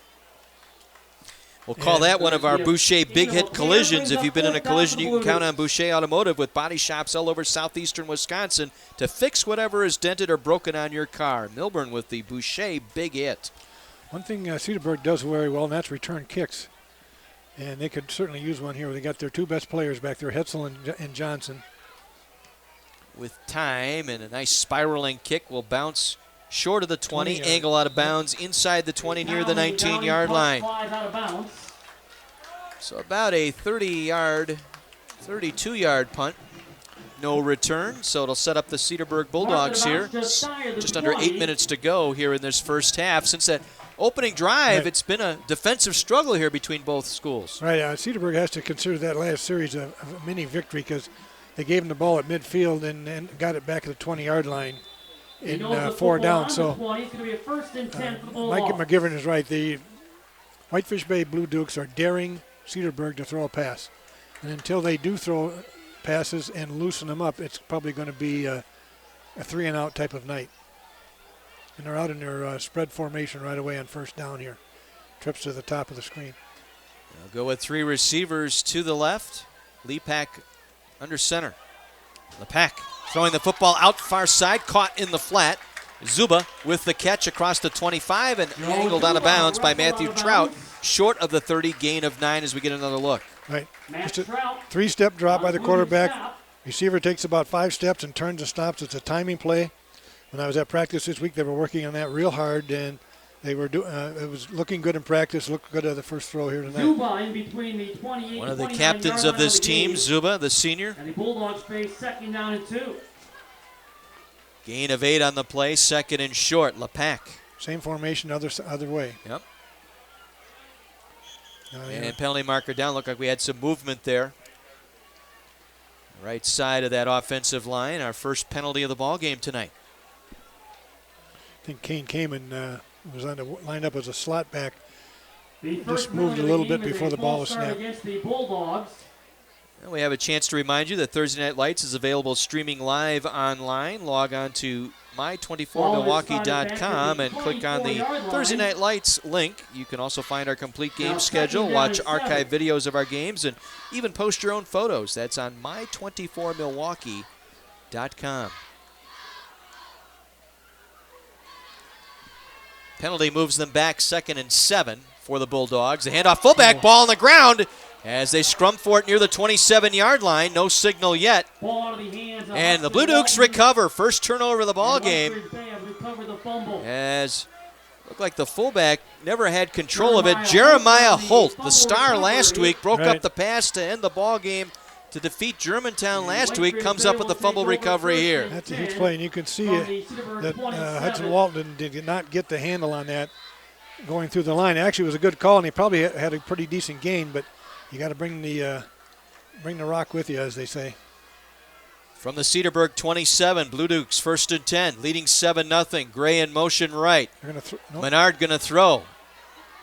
We'll call that one of our Boucher big hit collisions. If you've been in a collision, you can count on Boucher Automotive with body shops all over southeastern Wisconsin to fix whatever is dented or broken on your car. Milburn with the Boucher big hit. One thing Cedarburg does very well, and that's return kicks. And they could certainly use one here. They got their two best players back there, Hetzel and Johnson. With time and a nice spiraling kick will bounce short of the 20, angle out of bounds inside the 20 near the 19-yard line. So about a 30-yard, 32-yard punt. No return, so it'll set up the Cedarburg Bulldogs here. Just under 8 minutes to go here in this first half. Since that opening drive, it's been a defensive struggle here between both schools. Right, Cedarburg has to consider that last series a mini victory because they gave them the ball at midfield and got it back at the 20-yard line in 4 down. So Mike McGivern is right. The Whitefish Bay Blue Dukes are daring Cedarburg to throw a pass. And until they do throw passes and loosen them up, it's probably going to be a 3-and-out type of night. And they're out in their spread formation right away on first down here. Trips to the top of the screen. They'll go with 3 receivers to the left. Lepak under center. Lepak throwing the football out far side, caught in the flat. Zuba with the catch across the 25 and angled out of bounds by Matthew Trout, short of the 30, gain of 9 as we get another look. Right. Just a 3-step drop by the quarterback. Receiver takes about 5 steps and turns and stops. It's a timing play. When I was at practice this week, they were working on that real hard, and they were it was looking good in practice. Looked good at the first throw here tonight. Zuba in between the 28 one of the captains of this team, Zuba, the senior. And the Bulldogs face 2nd down and 2. Gain of 8 on the play, 2nd and short. Lepak. Same formation, other way. Yep. And penalty marker down. Looked like we had some movement there. Right side of that offensive line. Our first penalty of the ball game tonight. I think Kane Kamen was lined up as a slot back. Just moved a little bit before the ball was snapped. And we have a chance to remind you that Thursday Night Lights is available streaming live online. Log on to my24milwaukee.com and click on the Thursday Night Lights link. You can also find our complete game schedule, watch archive videos of our games, and even post your own photos. That's on my24milwaukee.com. Penalty moves them back 2nd and 7 for the Bulldogs. The handoff, fullback, ball on the ground as they scrum for it near the 27-yard line. No signal yet. And the Blue Dukes recover. First turnover of the ball game as Looked like the fullback never had control of it. Jeremiah Holt, the star last week, broke up the pass to end the ball game to defeat Germantown last week, comes up with the fumble recovery here. That's a huge play, and you can see that Hudson Walton did not get the handle on that going through the line. Actually, it was a good call, and he probably had a pretty decent gain, but you got to bring the rock with you, as they say. From the Cedarburg 27, Blue Dukes 1st and 10, leading 7-0. Gray in motion right. Menard going to throw.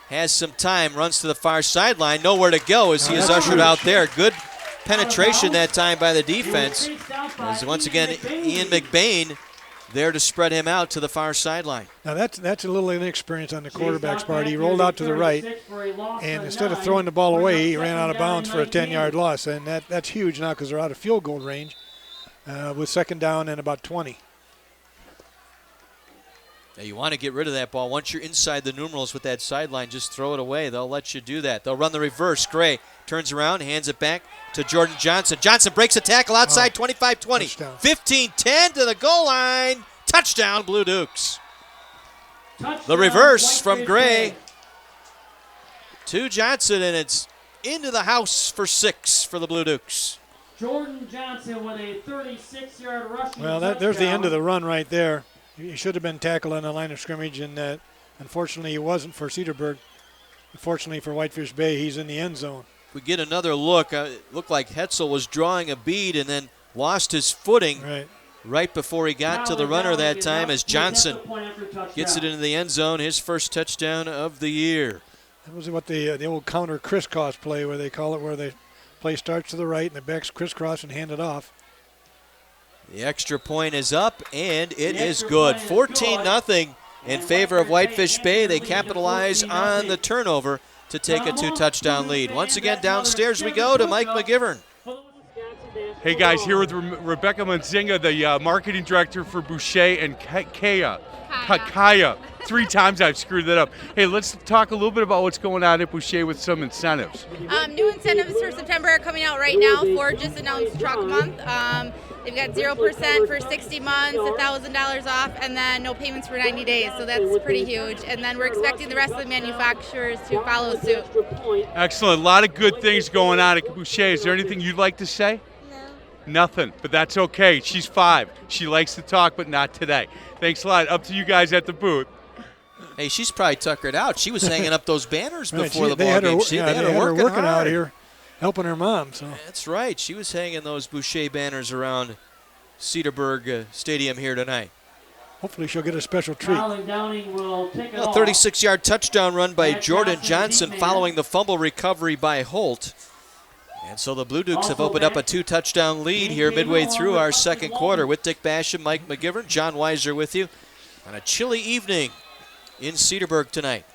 Has some time, runs to the far sideline. Nowhere to go as he is ushered out there. Good penetration that time by the defense. As once again, Ian McBain there to spread him out to the far sideline. Now that's a little inexperience on the quarterback's part. He rolled out to the right, and instead of throwing the ball away, he ran out of bounds for a 10-yard loss. And that's huge now because they're out of field goal range with 2nd down and about 20. Now you want to get rid of that ball. Once you're inside the numerals with that sideline, just throw it away. They'll let you do that. They'll run the reverse. Gray turns around, hands it back to Jordan Johnson. Johnson breaks a tackle outside, 25-20. 15-10 to the goal line. Touchdown, Blue Dukes. The reverse from Gray to Johnson, and it's into the house for 6 for the Blue Dukes. Jordan Johnson with a 36-yard rushing Well, there's the end of the run right there. He should have been tackled on the line of scrimmage, and unfortunately he wasn't for Cedarburg. Unfortunately for Whitefish Bay, he's in the end zone. If we get another look, it looked like Hetzel was drawing a bead and then lost his footing right before he got to the runner that time as Johnson gets it into the end zone, his first touchdown of the year. That was what the old counter crisscross play, where they call it, where the play starts to the right and the backs crisscross and hand it off. The extra point is up, and it is good. 14-0 in favor of Whitefish Bay. They capitalize on the turnover to take a 2-touchdown lead. Once again, downstairs we go to Mike McGivern. Hey guys, here with Rebecca Manzinga, the marketing director for Boucher and Kaya. 3 times I've screwed that up. Hey, let's talk a little bit about what's going on at Boucher with some incentives. New incentives for September are coming out right now. Ford just announced Truck Month. They've got 0% for 60 months, $1,000 off, and then no payments for 90 days. So that's pretty huge. And then we're expecting the rest of the manufacturers to follow suit. Excellent. A lot of good things going on at Boucher. Is there anything you'd like to say? Nothing, but that's okay. She's 5. She likes to talk, but not today. Thanks a lot. Up to you guys at the booth. Hey, she's probably tuckered out. She was hanging up those banners before the ball game. They had her working out here, helping her mom. So that's right. She was hanging those Boucher banners around Cedarburg Stadium here tonight. Hopefully she'll get a special treat. A 36-yard touchdown run by Jordan Johnson following the fumble recovery by Holt. And so the Blue Dukes have opened up a 2-touchdown lead here midway through our second quarter. With Dick Basham, Mike McGivern, John Weiser with you on a chilly evening in Cedarburg tonight.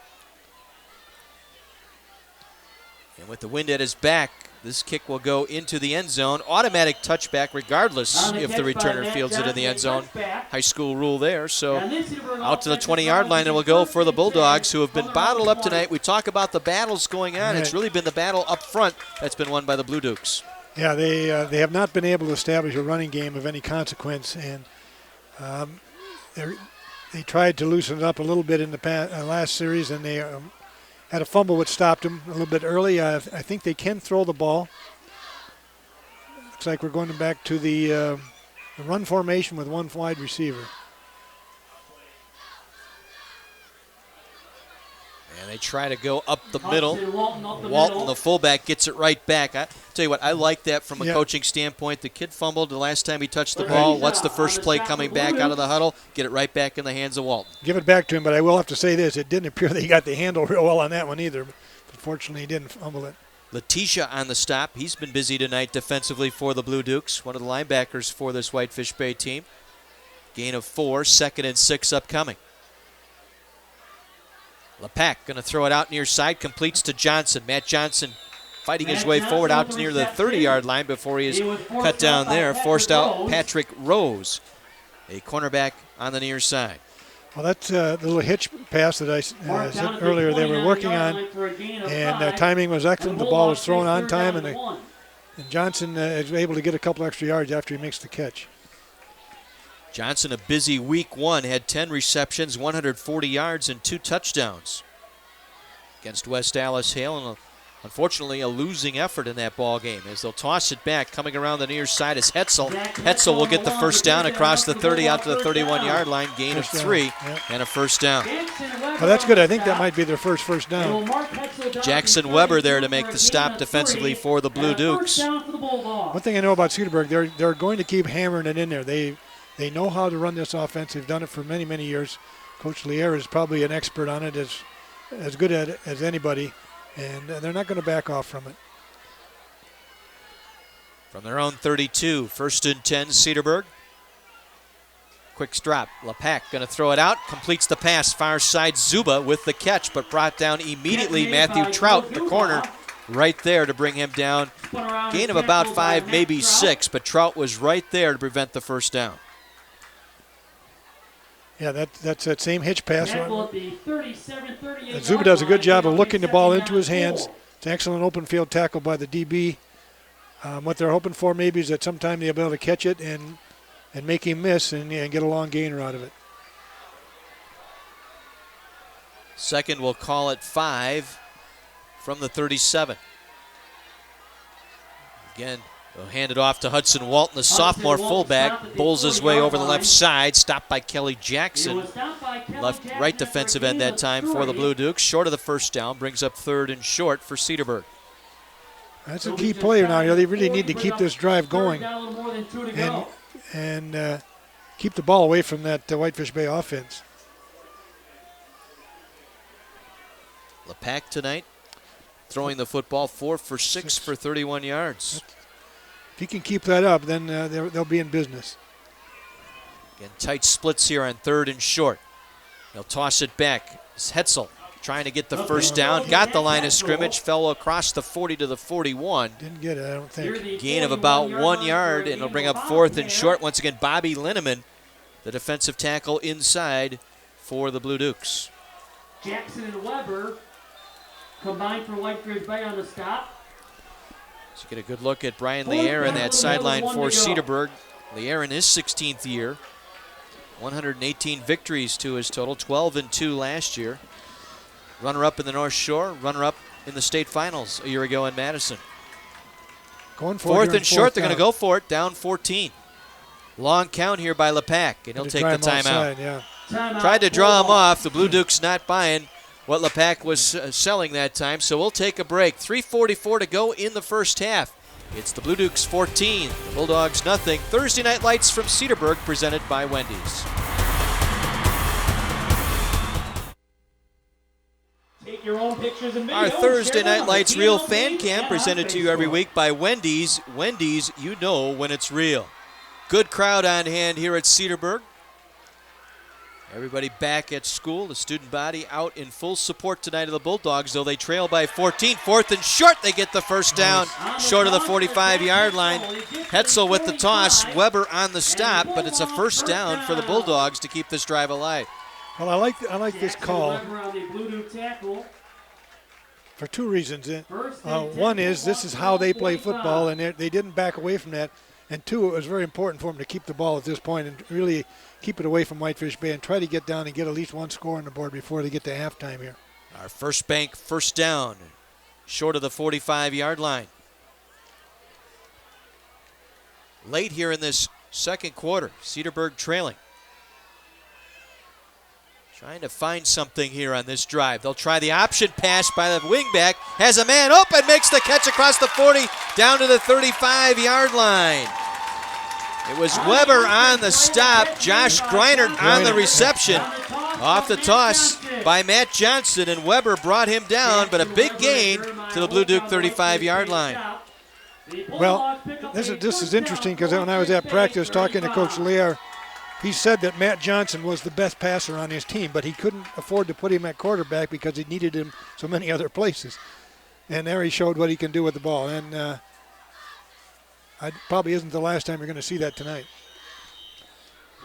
And with the wind at his back, this kick will go into the end zone. Automatic touchback regardless if the returner fields it in the end zone. High school rule there. So out to the 20-yard line it will go for the Bulldogs, who have been bottled up tonight. We talk about the battles going on. It's really been the battle up front that's been won by the Blue Dukes. Yeah, they have not been able to establish a running game of any consequence, and they tried to loosen it up a little bit in the last series, and they had a fumble which stopped them a little bit early. I think they can throw the ball. Looks like we're going back to the run formation with one wide receiver. And they try to go up the middle. Walton, the fullback, gets it right back. I tell you what, I like that from a coaching standpoint. The kid fumbled the last time he touched the ball. What's the first play coming back out of the huddle? Get it right back in the hands of Walton. Give it back to him, but I will have to say this. It didn't appear that he got the handle real well on that one either. But fortunately, he didn't fumble it. Letitia on the stop. He's been busy tonight defensively for the Blue Dukes, one of the linebackers for this Whitefish Bay team. Gain of 4, 2nd and 6 upcoming. LePack going to throw it out near side, completes to Johnson. Matt Johnson fighting his way forward out to near the 30-yard line before he is cut down there. Forced out Patrick Rose, a cornerback on the near side. Well, that's the little hitch pass that I said earlier they were working on, and timing was excellent. The ball was thrown on time, and Johnson is able to get a couple extra yards after he makes the catch. Johnson, a busy week 1, had 10 receptions, 140 yards, and 2 touchdowns against West Alice Hale, and unfortunately a losing effort in that ball game as they'll toss it back. Coming around the near side is Hetzel. Hetzel will get the first down across the 30 out to the 31-yard line, gain of 3 and a first down. Well, that's good. I think that might be their first down. Jackson Weber there to make the stop defensively for the Blue Dukes. One thing I know about Cedarburg, they're going to keep hammering it in there. They know how to run this offense. They've done it for many, many years. Coach Lier is probably an expert on it, as good at it as anybody, and they're not going to back off from it. From their own 32, 1st and 10, Cedarburg. Quick drop. Lepak going to throw it out. Completes the pass. Far side Zuba with the catch, but brought down immediately. Matthew Trout, the corner, right there to bring him down. Gain of about 5, maybe 6, but Trout was right there to prevent the first down. Yeah, that's that same hitch pass. Zuba does a good job of looking the ball into his hands. It's an excellent open field tackle by the DB. What they're hoping for maybe is that sometime they'll be able to catch it and make him miss and get a long gainer out of it. Second, we'll call it 5 from the 37. Again, they'll hand it off to Hudson Walton, the sophomore fullback. Bowls his way over the left side, stopped by Kelly Jackson. Right defensive end that time for the Blue Dukes. Short of the first down, brings up 3rd and short for Cedarburg. That's a key player now. They really need to keep this drive going and keep the ball away from that Whitefish Bay offense. Lepak tonight throwing the football 4 for 6 for 31 yards. If he can keep that up, then they'll be in business. Again, tight splits here on 3rd and short. They'll toss it back. It's Hetzel trying to get the first down. Got the line of scrimmage, fell across the 40 to the 41. Didn't get it, I don't think. Gain of about 1 yard, and it'll bring up 4th and short. Once again, Bobby Linneman, the defensive tackle inside for the Blue Dukes. Jackson and Weber combined for Whitefish Bay on the stop. So get a good look at Brian Lier in that sideline for Cedarburg. Lier in his 16th year. 118 victories to his total, 12-2 last year. Runner-up in the North Shore, runner-up in the state finals a year ago in Madison. Going for 4th and short, they're going to go for it, down 14. Long count here by Lepak, and he'll take the timeout. Yeah. Tried to draw him off. The Blue Dukes not buying what Lepak was selling that time, so we'll take a break. 3:44 to go in the first half. It's the Blue Dukes 14, the Bulldogs nothing. Thursday Night Lights from Cedarburg, presented by Wendy's. Take your own pictures and videos. Our Thursday Night Lights Real Fan Cam presented to you every week by Wendy's. Wendy's, you know when it's real. Good crowd on hand here at Cedarburg. Everybody back at school. The student body out in full support tonight of the Bulldogs, though they trail by 14. 4th and short, they get the first down, short of the 45-yard line. Hetzel with the toss, Weber on the stop, but it's a first down for the Bulldogs to keep this drive alive. Well, I like this call for 2 reasons. One is this is how they play football, and they didn't back away from that. And 2, it was very important for them to keep the ball at this point and really keep it away from Whitefish Bay and try to get down and get at least 1 score on the board before they get to halftime here. Our first bank, first down, short of the 45-yard line. Late here in this second quarter, Cedarburg trailing. Trying to find something here on this drive. They'll try the option pass by the wingback. Has a man open, makes the catch across the 40, down to the 35-yard line. It was Weber on the stop, Josh Greinert on the reception. Off the toss by Matt Johnson, and Weber brought him down, but a big gain to the Blue Duke 35-yard line. Well, this is interesting because when I was at practice talking to Coach Lier, he said that Matt Johnson was the best passer on his team, but he couldn't afford to put him at quarterback because he needed him so many other places. And there he showed what he can do with the ball. And probably isn't the last time you're going to see that tonight.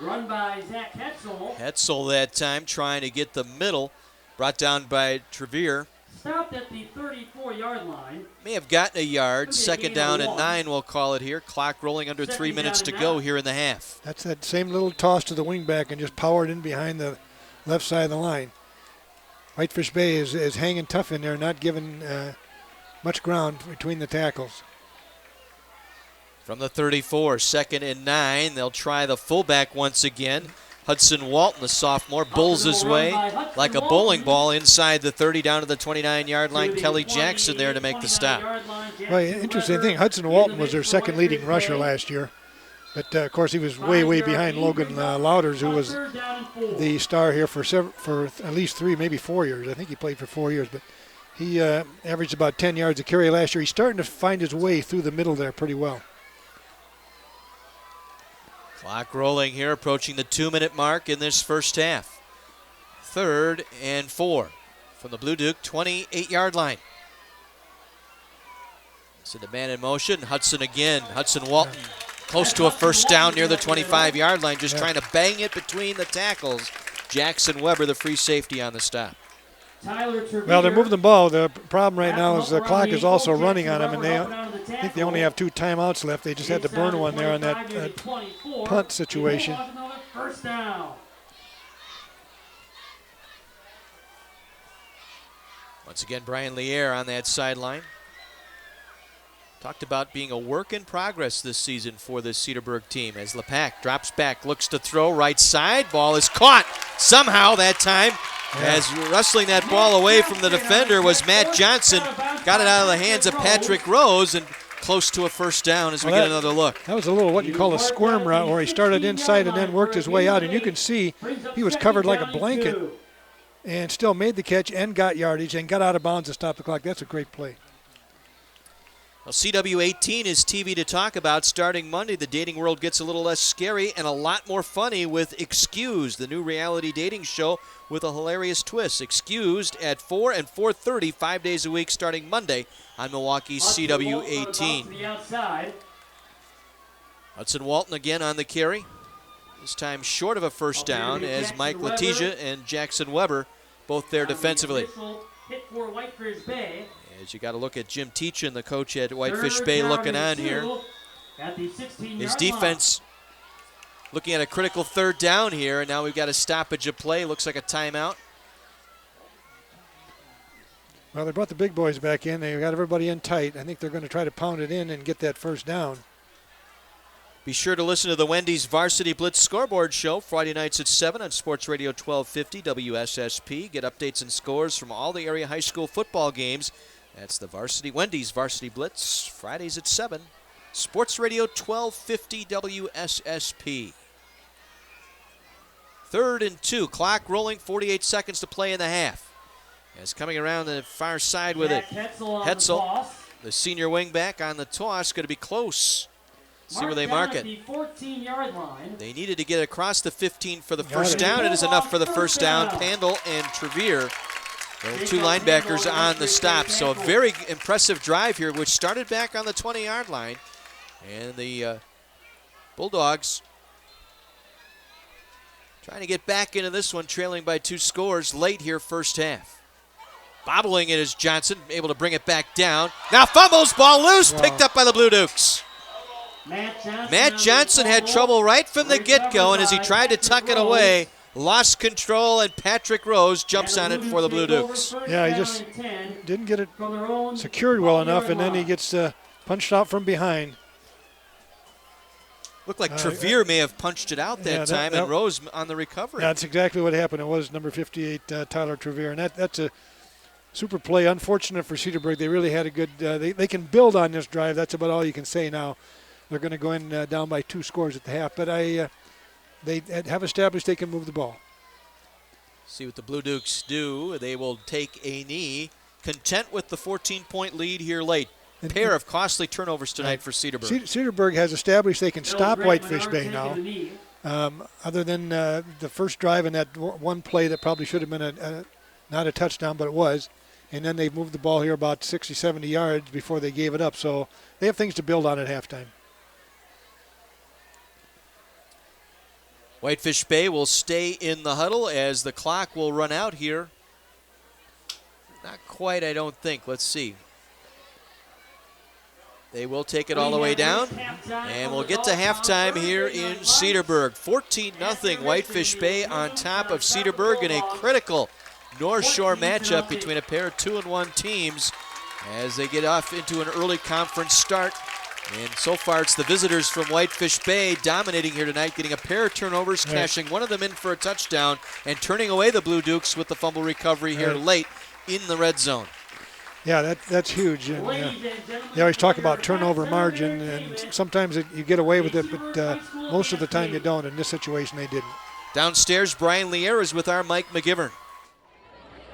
Run by Zach Hetzel. Hetzel that time trying to get the middle. Brought down by Trevere. stopped at the 34-yard line. May have gotten a yard. Second down and 9, we'll call it here. Clock rolling under 3 minutes to go here in the half. That's that same little toss to the wingback and just powered in behind the left side of the line. Whitefish Bay is hanging tough in there, not giving much ground between the tackles. From the 34, second and 9. They'll try the fullback once again. Hudson Walton, the sophomore, bulls his way like a bowling ball inside the 30 down to the 29-yard line. Kelly Jackson there to make the stop. Well, interesting thing, Hudson Walton was their second leading rusher last year. But, of course, he was way, way behind Logan Louders, who was the star here for at least 3, maybe 4 years. I think he played for 4 years. But he averaged about 10 yards a carry last year. He's starting to find his way through the middle there pretty well. Clock rolling here, approaching the 2-minute mark in this first half. 3rd and 4 from the Blue Duke 28-yard line. So the man in motion, Hudson again. Hudson Walton close to a first down near the 25-yard line, just trying to bang it between the tackles. Jackson Weber, the free safety on the stop. Well, they're moving the ball. The problem right now is the clock is also running on them, and I think they only have 2 timeouts left. They just had to burn one there on that punt situation. Once again, Brian Lier on that sideline. Talked about being a work in progress this season for this Cedarburg team as Lepak drops back, looks to throw right side. Ball is caught somehow that time. As wrestling that ball away from the defender was Matt Johnson. Got it out of the hands of Patrick Rose and close to a first down as we get another look. That was a little what you call a squirm route where he started inside and then worked his way out. And you can see he was covered like a blanket and still made the catch and got yardage and got out of bounds to stop the clock. That's a great play. Well, CW18 is TV to talk about starting Monday. The dating world gets a little less scary and a lot more funny with Excused, the new reality dating show with a hilarious twist. Excused at 4 and 4:30, 5 days a week starting Monday on Milwaukee's CW18. Hudson Walton again on the carry. This time short of a first down as Mike Letizia and Jackson Weber both there defensively. Hit for Whitefish Bay. As you got to look at Jim Teachin, the coach at Whitefish Bay, looking on here. His defense looking at a critical 3rd down here, and now we've got a stoppage of play. Looks like a timeout. Well, they brought the big boys back in. They got everybody in tight. I think they're going to try to pound it in and get that first down. Be sure to listen to the Wendy's Varsity Blitz Scoreboard Show Friday nights at 7 on Sports Radio 1250 WSSP. Get updates and scores from all the area high school football games. That's the Wendy's Varsity Blitz, Fridays at 7. Sports Radio 1250 WSSP. 3rd and 2, clock rolling, 48 seconds to play in the half. As coming around the far side with it, Hetzel, the senior wingback on the toss, going to be close. See where they mark it. They needed to get across the 15 for the first down. It is enough for the first down. Pandel and Trevere, the 2 linebackers on the stop. So a very impressive drive here, which started back on the 20-yard line. And the Bulldogs trying to get back into this one, trailing by 2 scores late here first half. Bobbling it is Johnson, able to bring it back down. Now fumbles, ball loose, picked up by the Blue Dukes. Matt Johnson had trouble right from the get-go, and as he tried to tuck it away, lost control, and Patrick Rose jumps on it for the Blue Dukes. Yeah, he just didn't get it secured well enough, and then he gets punched out from behind. Looked like Trevere may have punched it out that time, and Rose on the recovery. That's exactly what happened. It was number 58, Tyler Trevere, and that's a super play. Unfortunate for Cedarburg. They really had a good they can build on this drive. That's about all you can say now. They're going to go in down by 2 scores at the half, but they have established they can move the ball. See what the Blue Dukes do. They will take a knee, content with the 14-point lead here late. Pair of costly turnovers tonight for Cedarburg. Cedarburg has established they can stop Whitefish Bay now. Other than the first drive and that one play that probably should have been not a touchdown, but it was. And then they moved the ball here about 60, 70 yards before they gave it up. So they have things to build on at halftime. Whitefish Bay will stay in the huddle as the clock will run out here Not quite, I don't think. Let's see. They will take it all the way down, and we'll get to halftime here in Cedarburg. 14-0 Whitefish Bay on top of Cedarburg in a critical North Shore matchup between a pair of 2-1 teams as they get off into an early conference start. And so far it's the visitors from Whitefish Bay dominating here tonight, getting a pair of turnovers, cashing one of them in for a touchdown, and turning away the Blue Dukes with the fumble recovery here late in the red zone. Yeah, that's huge. And, they always talk about turnover margin, and sometimes you get away with it, but most of the time you don't. In this situation, they didn't. Downstairs, Brian Lier is with our Mike McGivern.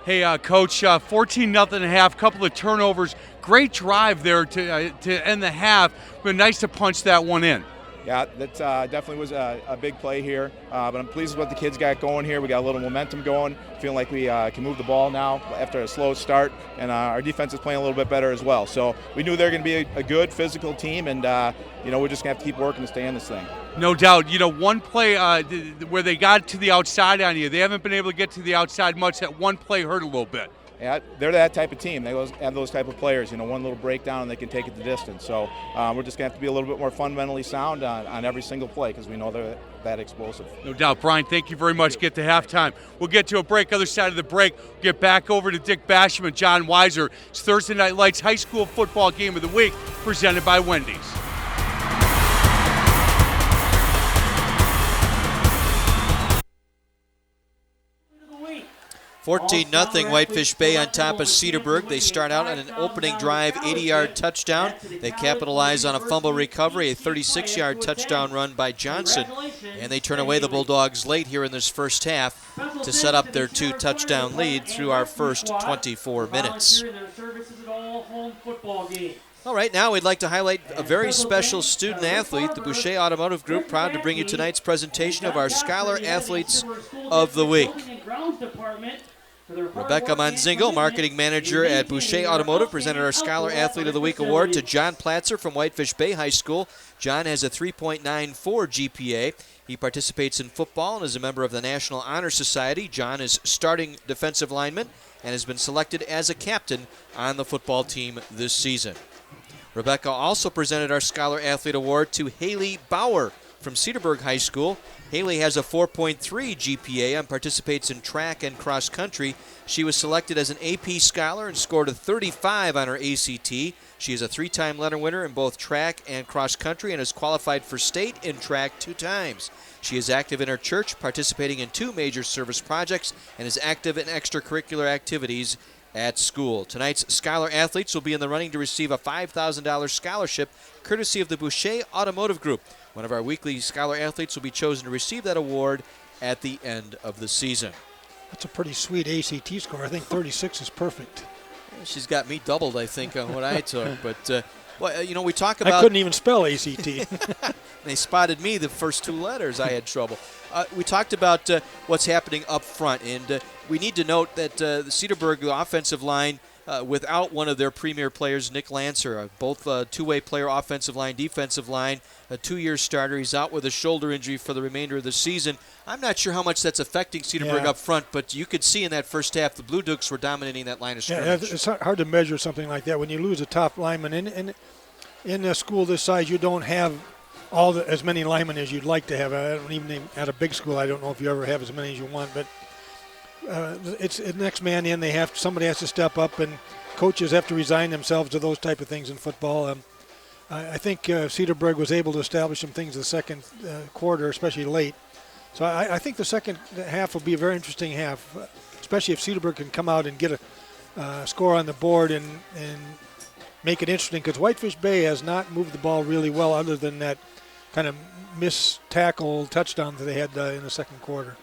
Hey, Coach, 14-0 at half, couple of turnovers. Great drive there to end the half, but nice to punch that one in. Yeah, that definitely was a big play here, but I'm pleased with what the kids got going here. We got a little momentum going, feeling like we can move the ball now after a slow start, and our defense is playing a little bit better as well. So we knew they were going to be a good physical team, and we're just going to have to keep working to stay in this thing. No doubt. One play where they got to the outside on you, they haven't been able to get to the outside much. That one play hurt a little bit. Yeah, they're that type of team. They have those type of players. One little breakdown and they can take it the distance. So we're just going to have to be a little bit more fundamentally sound on every single play because we know they're that explosive. No doubt. Brian, thank you very much. Get to halftime. We'll get to a break. Other side of the break, we'll get back over to Dick Basham and John Weiser. It's Thursday Night Lights High School Football Game of the Week presented by Wendy's. 14-0 Whitefish Bay on top of Cedarburg. They start out on an opening drive, 80-yard touchdown. They capitalize on a fumble recovery, a 36-yard touchdown run by Johnson. And they turn away the Bulldogs late here in this first half to set up their 2-touchdown lead through our first 24 minutes. All right, now we'd like to highlight a very special student athlete, the Boucher Automotive Group, proud to bring you tonight's presentation of our Scholar Athletes of the Week. Rebecca Monzingo, marketing manager at Boucher Automotive, presented our Scholar Athlete of the Week award to John Platzer from Whitefish Bay High School. John has a 3.94 GPA. He participates in football and is a member of the National Honor Society. John is starting defensive lineman and has been selected as a captain on the football team this season. Rebecca also presented our Scholar Athlete Award to Haley Bauer from Cedarburg High School. Haley has a 4.3 GPA and participates in track and cross country. She was selected as an AP Scholar and scored a 35 on her ACT. She is a 3-time letter winner in both track and cross country and has qualified for state in track 2 times. She is active in her church, participating in 2 major service projects, and is active in extracurricular activities at school. Tonight's Scholar Athletes will be in the running to receive a $5,000 scholarship courtesy of the Boucher Automotive Group. One of our weekly Scholar Athletes will be chosen to receive that award at the end of the season. That's a pretty sweet ACT score. I think 36 is perfect. She's got me doubled, I think, on what I took. But, we talk about... I couldn't even spell ACT. They spotted me the first 2 letters. I had trouble. We talked about what's happening up front, and we need to note that the Cedarburg offensive line, without one of their premier players, Nick Lancer, both two-way player, offensive line, defensive line, a 2-year starter. He's out with a shoulder injury for the remainder of the season. I'm not sure how much that's affecting Cedarburg up front, but you could see in that first half the Blue Dukes were dominating that line of scrimmage. Yeah, it's hard to measure something like that when you lose a top lineman. In a school this size, you don't have as many linemen as you'd like to have. I don't even at a big school. I don't know if you ever have as many as you want, but it's the next man in. Somebody has to step up, and coaches have to resign themselves to those type of things in football. I think Cedarburg was able to establish some things in the second quarter, especially late. So I think the second half will be a very interesting half, especially if Cedarburg can come out and get a score on the board and make it interesting, because Whitefish Bay has not moved the ball really well other than that kind of missed tackle touchdown that they had in the second quarter.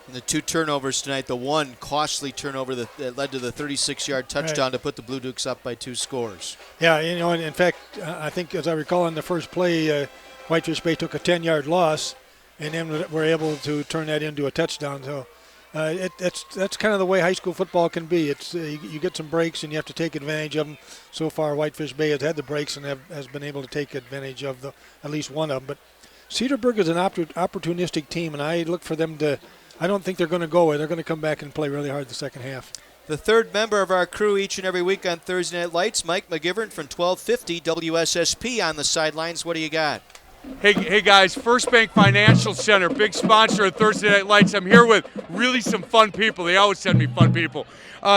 And the 2 turnovers tonight, the one costly turnover that led to the 36-yard touchdown to put the Blue Dukes up by 2 scores. Yeah, and in fact, I think as I recall in the first play, Whitefish Bay took a 10-yard loss and then were able to turn that into a touchdown. So that's kind of the way high school football can be. It's you get some breaks and you have to take advantage of them. So far, Whitefish Bay has had the breaks and has been able to take advantage of at least one of them. But Cedarburg is an opportunistic team, and I look for them to – I don't think they're going to go away. They're going to come back and play really hard the second half. The third member of our crew each and every week on Thursday Night Lights, Mike McGivern from 1250 WSSP on the sidelines. What do you got? Hey guys, First Bank Financial Center, big sponsor of Thursday Night Lights. I'm here with really some fun people. They always send me fun people.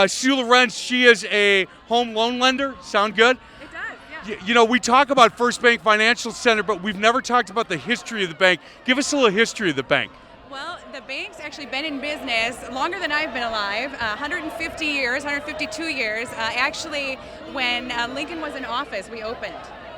Sue Lorenz, she is a home loan lender. Sound good? It does, yeah. You know, we talk about First Bank Financial Center, but we've never talked about the history of the bank. Give us a little history of the bank. Well, the bank's actually been in business longer than I've been alive, 150 years, 152 years. Actually, when Lincoln was in office, we opened,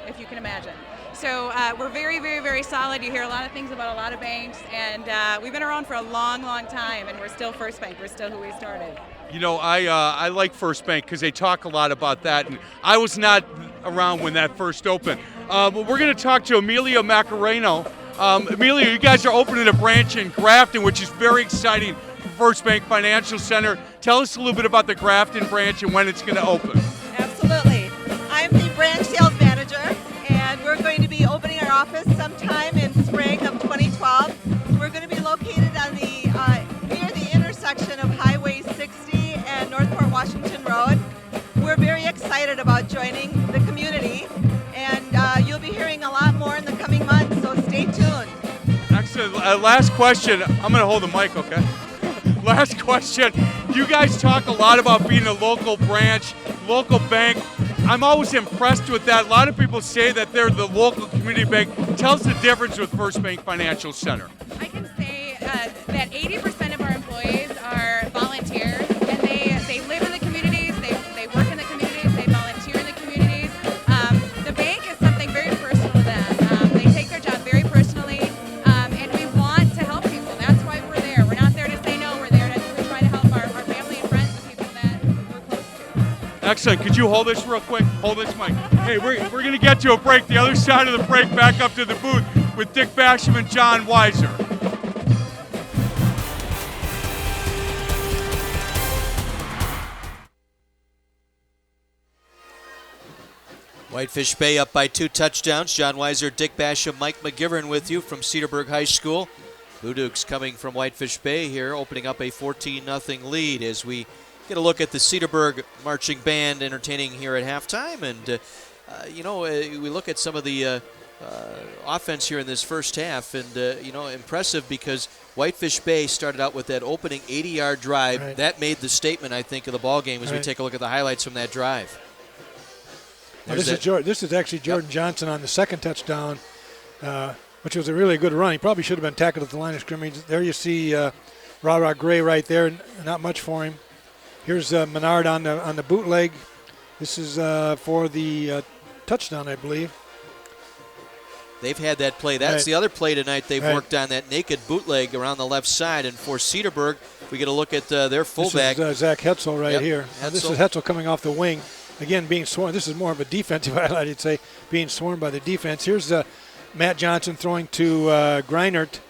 if you can imagine. So we're very, very, very solid. You hear a lot of things about a lot of banks, and we've been around for a long, long time, and we're still First Bank. We're still who we started. You know, I like First Bank because they talk a lot about that, and I was not around when that first opened. But we're going to talk to Emilio Macareno. Emilio, you guys are opening a branch in Grafton, which is very exciting for First Bank Financial Center. Tell us a little bit about the Grafton branch and when it's going to open. Absolutely. I'm the branch sales manager, and we're going to be opening our office sometime in spring of 2012. We're going to be located on the near the intersection of Highway 60 and Northport Washington Road. We're very excited about joining the community, and you'll be hearing a lot more in the coming months, so stay tuned. Excellent. Last question. I'm going to hold the mic, okay? Last question. You guys talk a lot about being a local branch, local bank. I'm always impressed with that. A lot of people say that they're the local community bank. Tell us the difference with First Bank Financial Center. I can say that 80% of our employees are volunteers, and they live in the communities, they work in the communities, they volunteer in the communities. The bank is something very personal to them. They take their job very personally, and we want to help people. That's why we're there. We're not there to say no. We're there to try to help our family and friends, the people that we're close to. Excellent. Could you hold this real quick? Hold this mic. Hey, we're going to get to a break. The other side of the break, back up to the booth with Dick Basham and John Weiser. Whitefish Bay up by 2 touchdowns. John Weiser, Dick Basham, Mike McGivern with you from Cedarburg High School. Blue Dukes coming from Whitefish Bay here, opening up a 14-0 lead as we get a look at the Cedarburg Marching Band entertaining here at halftime. And, we look at some of the offense here in this first half, and, impressive because Whitefish Bay started out with that opening 80-yard drive. Right. That made the statement, I think, of the ball game as we Right. take a look at the highlights from that drive. Well, this is actually Jordan Johnson on the second touchdown, which was a really good run. He probably should have been tackled at the line of scrimmage. There you see Ra Gray right there. Not much for him. Here's Menard on the bootleg. This is for the touchdown, I believe. They've had that play. That's the other play tonight. They've Right. worked on that naked bootleg around the left side. And for Cedarburg, we get a look at their fullback. This is Zach Hetzel right Yep, here. This is Hetzel coming off the wing. Again, being swarmed. This is more of a defensive highlight, I'd say, being swarmed by the defense. Here's Matt Johnson throwing to Greinert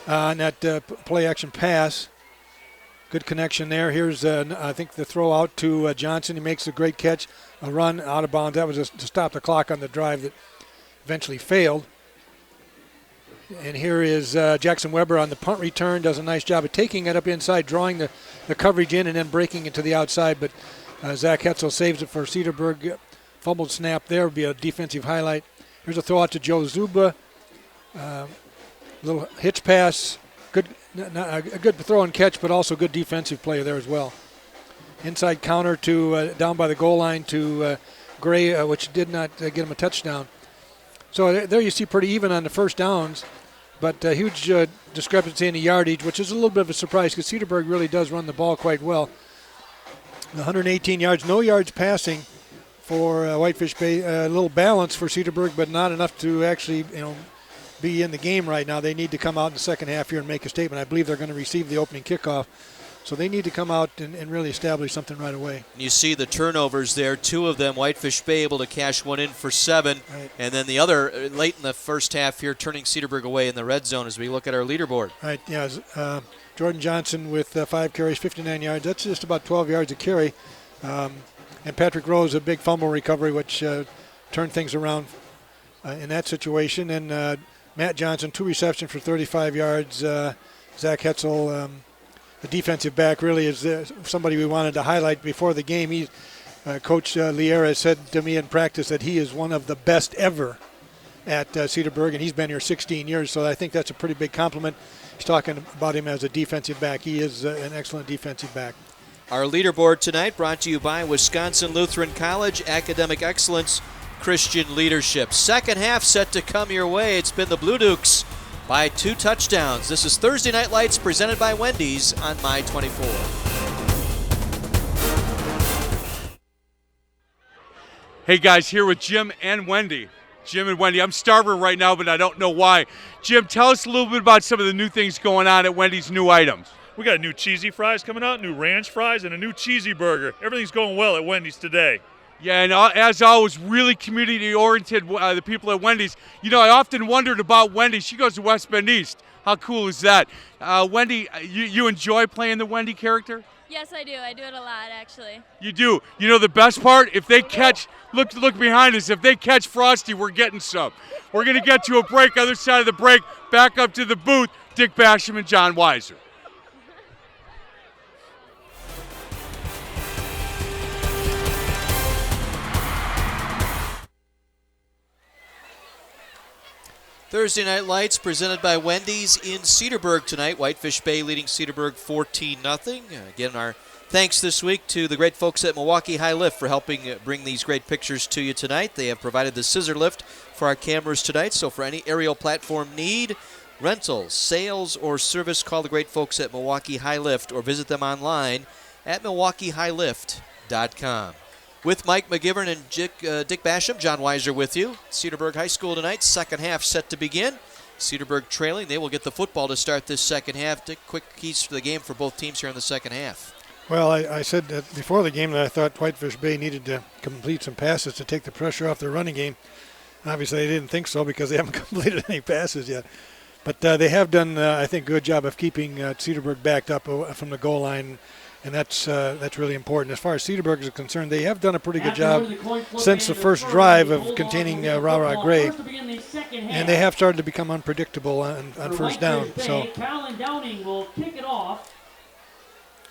on that play-action pass. Good connection there. Here's, I think, the throw out to Johnson. He makes a great catch, a run out of bounds. That was to stop the clock on the drive that eventually failed. And here is Jackson Weber on the punt return. Does a nice job of taking it up inside, drawing the coverage in, and then breaking it to the outside. But Zach Hetzel saves it for Cedarburg. Fumbled snap there would be a defensive highlight. Here's a throw out to Joe Zuba. Little hitch pass. A good throw and catch, but also good defensive play there as well. Inside counter to down by the goal line to Gray, which did not get him a touchdown. So there you see pretty even on the first downs, but a huge discrepancy in the yardage, which is a little bit of a surprise because Cedarburg really does run the ball quite well. 118 yards, no yards passing for Whitefish Bay. A little balance for Cedarburg, but not enough to actually, be in the game right now. They need to come out in the second half here and make a statement. I believe they're going to receive the opening kickoff. So they need to come out and really establish something right away. You see the turnovers there. 2 of them, Whitefish Bay able to cash one in for 7. Right. And then the other late in the first half here, turning Cedarburg away in the red zone as we look at our leaderboard. Right, yeah. Jordan Johnson with 5 carries, 59 yards. That's just about 12 yards a carry. And Patrick Rose, a big fumble recovery, which turned things around in that situation. And Matt Johnson, 2 receptions for 35 yards. Zach Hetzel, defensive back really is somebody we wanted to highlight before the game. Coach Liera said to me in practice that he is one of the best ever at Cedarburg, and he's been here 16 years, so I think that's a pretty big compliment. He's talking about him as a defensive back. He is an excellent defensive back. Our leaderboard tonight brought to you by Wisconsin Lutheran College, Academic Excellence, Christian Leadership. Second half set to come your way. It's been the Blue Dukes by 2 touchdowns. This is Thursday Night Lights presented by Wendy's on My 24. Hey guys, here with Jim and Wendy. Jim and Wendy, I'm starving right now, but I don't know why. Jim, tell us a little bit about some of the new things going on at Wendy's, new items. We got new cheesy fries coming out, new ranch fries, and a new cheesy burger. Everything's going well at Wendy's today. Yeah, and as always, really community-oriented, the people at Wendy's. You know, I often wondered about Wendy. She goes to West Bend East. How cool is that? Wendy, you enjoy playing the Wendy character? Yes, I do. I do it a lot, actually. You do. You know the best part? If they catch, look behind us, if they catch Frosty, we're getting some. We're going to get to a break, other side of the break, back up to the booth, Dick Basham and John Weiser. Thursday Night Lights presented by Wendy's in Cedarburg tonight. Whitefish Bay leading Cedarburg 14-0. Again, our thanks this week to the great folks at Milwaukee High Lift for helping bring these great pictures to you tonight. They have provided the scissor lift for our cameras tonight, so for any aerial platform need, rentals, sales, or service, call the great folks at Milwaukee High Lift or visit them online at milwaukeehighlift.com. With Mike McGivern and Dick Basham, John Weiser with you. Cedarburg High School tonight, second half set to begin. Cedarburg trailing. They will get the football to start this second half. Dick, quick keys for the game for both teams here in the second half. Well, I said that before the game that I thought Whitefish Bay needed to complete some passes to take the pressure off their running game. Obviously, they didn't think so because they haven't completed any passes yet. But they have done, I think, a good job of keeping Cedarburg backed up from the goal line. And that's really important. As far as Cedarburg is concerned, they have done a pretty good job since the first drive of containing Rara Gray. And they have started to become unpredictable on first down. So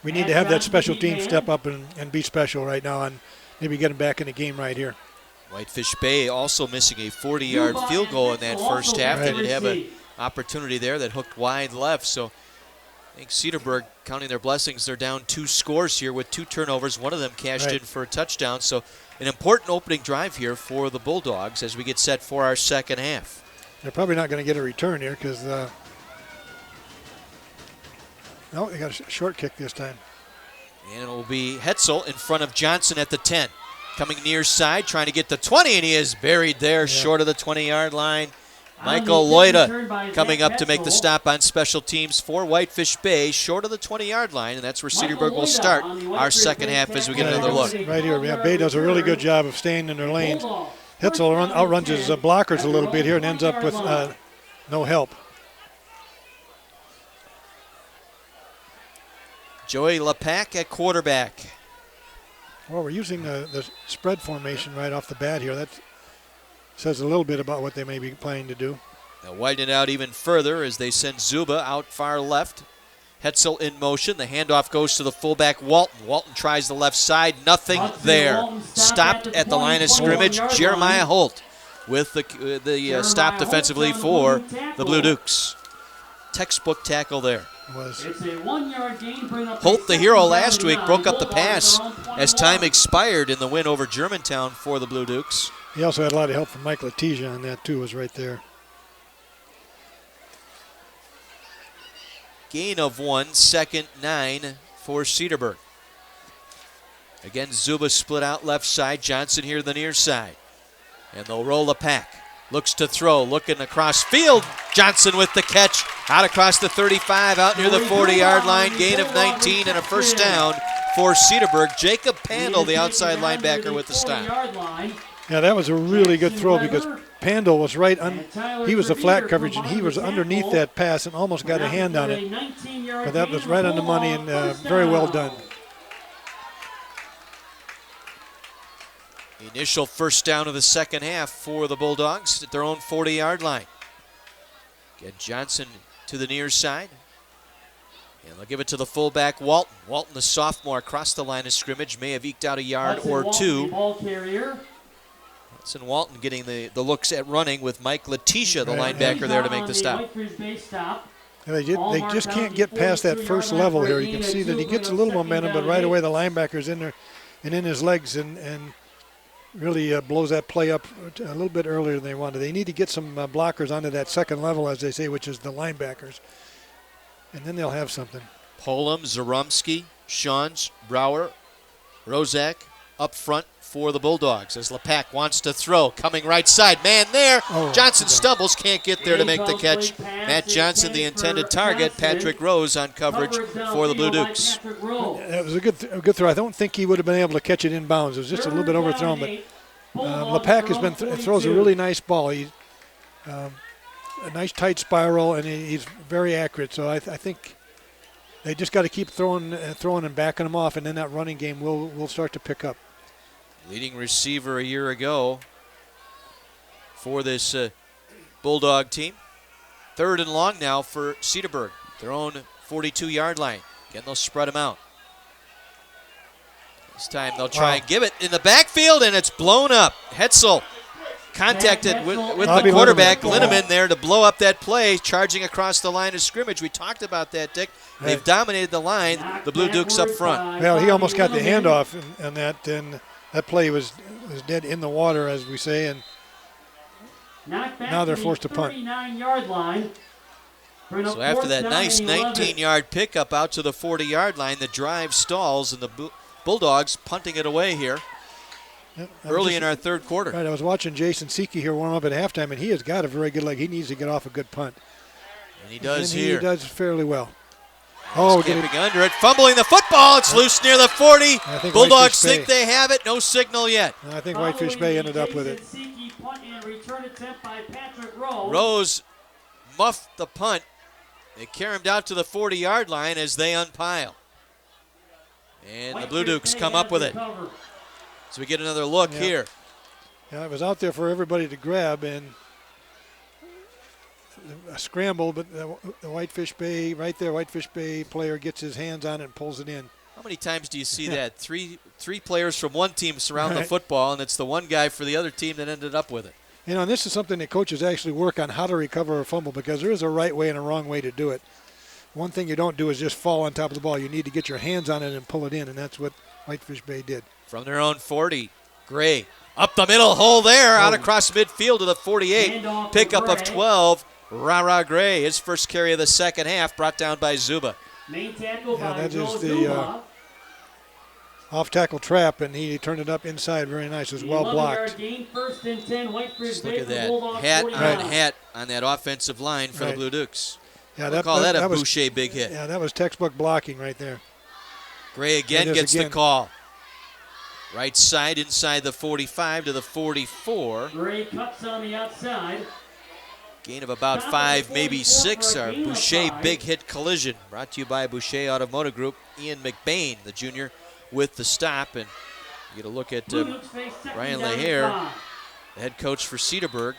we need to have that special team step up and be special right now and maybe get them back in the game right here. Whitefish Bay also missing a 40-yard field goal in that first half. They did have an opportunity there that hooked wide left. So I think Cedarburg, counting their blessings, they're down 2 scores here with 2 turnovers. One of them cashed in for a touchdown. So an important opening drive here for the Bulldogs as we get set for our second half. They're probably not going to get a return here because no, they got a short kick this time. And it will be Hetzel in front of Johnson at the 10. Coming near side, trying to get the 20, and he is buried there short of the 20-yard line. Michael Loida coming up to make the stop on special teams for Whitefish Bay, short of the 20-yard line, and that's where Cedarburg will start our second half as we get another look. Right here, yeah, Bay does a really good job of staying in their lanes. Hetzel outruns his blockers a little bit here and ends up with no help. Joey LePack at quarterback. Well, we're using the spread formation right off the bat here. That says a little bit about what they may be planning to do. They'll widen it out even further as they send Zuba out far left. Hetzel in motion. The handoff goes to the fullback, Walton. Walton tries the left side. Nothing there. Stopped at the line of scrimmage. Jeremiah Holt with the stop defensively for the Blue Dukes. Textbook tackle there. Holt, the hero last week, broke up the pass as time expired in the win over Germantown for the Blue Dukes. He also had a lot of help from Mike Letizia on that, too, was right there. Gain of 1, second 9 for Cedarburg. Again, Zuba split out left side. Johnson here the near side. And they'll roll the pack. Looks to throw, looking across field. Johnson with the catch. Out across the 35, out near the 40-yard line. Gain of 19 and a first down for Cedarburg. Jacob Pandel, the outside linebacker, with the stop. Yeah, that was a really good throw because Pandel was he was the flat coverage, and he was underneath that pass and almost got a hand on it. But that was right on the money and very well done. Initial first down of the second half for the Bulldogs at their own 40-yard line. Again, Johnson to the near side. And they'll give it to the fullback, Walton. Walton, the sophomore, across the line of scrimmage, may have eked out a yard Hudson or Walton, two. the ball carrier. Hudson Walton getting the looks at running with Mike Letitia, the Right. linebacker, there to make the stop. Whitefish Bay stop. They just can't get past that first level here. You can see that he gets a little momentum, but right away the linebacker's in there and in his legs and really blows that play up a little bit earlier than they wanted. They need to get some blockers onto that second level, as they say, which is the linebackers, and then they'll have something. Polam, Zarumsky, Shawns, Brower, Rozak up front for the Bulldogs as Lepak wants to throw. Coming right side, man there. Johnson stumbles, can't get there to make the catch. Matt Johnson, the intended target. Patrick Rose on coverage for the Blue Dukes. It was a good throw. I don't think he would have been able to catch it in bounds. It was just a little bit overthrown, but Lepak has been throws a really nice ball. He's a nice tight spiral, and he's very accurate. So I think they just got to keep throwing and backing him off, and then that running game will start to pick up. Leading receiver a year ago for this Bulldog team. 3rd and long now for Cedarburg, their own 42-yard line. Again, they'll spread them out. This time they'll try and give it in the backfield, and it's blown up. Hetzel contacted with the quarterback, Linneman, there to blow up that play, charging across the line of scrimmage. We talked about that, Dick. They've dominated the line, the Blue Dukes up front. Well, he almost got the handoff on that, and that play was dead in the water, as we say, and now they're forced to punt. 39-yard line. So after that nice 19-yard pickup out to the 40-yard line, the drive stalls, and the Bulldogs punting it away here early in our third quarter. Right, I was watching Jason Siki here warm up at halftime, and he has got a very good leg. He needs to get off a good punt. And he does and here. He does fairly well. Skipping under it, fumbling the football. It's loose near the 40. Bulldogs think they have it. No signal yet. I think Whitefish Bay ended up with it. Rose muffed the punt. They carry him out to the 40-yard line as they unpile. And the Blue Dukes come up with it. So we get another look here. Yeah, it was out there for everybody to grab, and a scramble, but the Whitefish Bay, right there, Whitefish Bay player gets his hands on it and pulls it in. How many times do you see that? Three players from one team surround the football, and it's the one guy for the other team that ended up with it. You know, and this is something that coaches actually work on, how to recover a fumble, because there is a right way and a wrong way to do it. One thing you don't do is just fall on top of the ball. You need to get your hands on it and pull it in, and that's what Whitefish Bay did. From their own 40, Gray up the middle hole there, out across midfield to the 48. Pickup of 12. Rara Gray, his first carry of the second half, brought down by Zuba. That is the off-tackle trap, and he turned it up inside very nice. It was well blocked. Just look at that hat on that offensive line for the Blue Dukes. Yeah, we'll call that a Boucher big hit. Yeah, that was textbook blocking right there. Gray again gets the call. Right side inside the 45 to the 44. Gray cuts on the outside. Gain of about 5, maybe 6. Our Boucher big hit collision. Brought to you by Boucher Automotive Group. Ian McBain, the junior, with the stop. And you get a look at Ryan Lehair, the head coach for Cedarburg.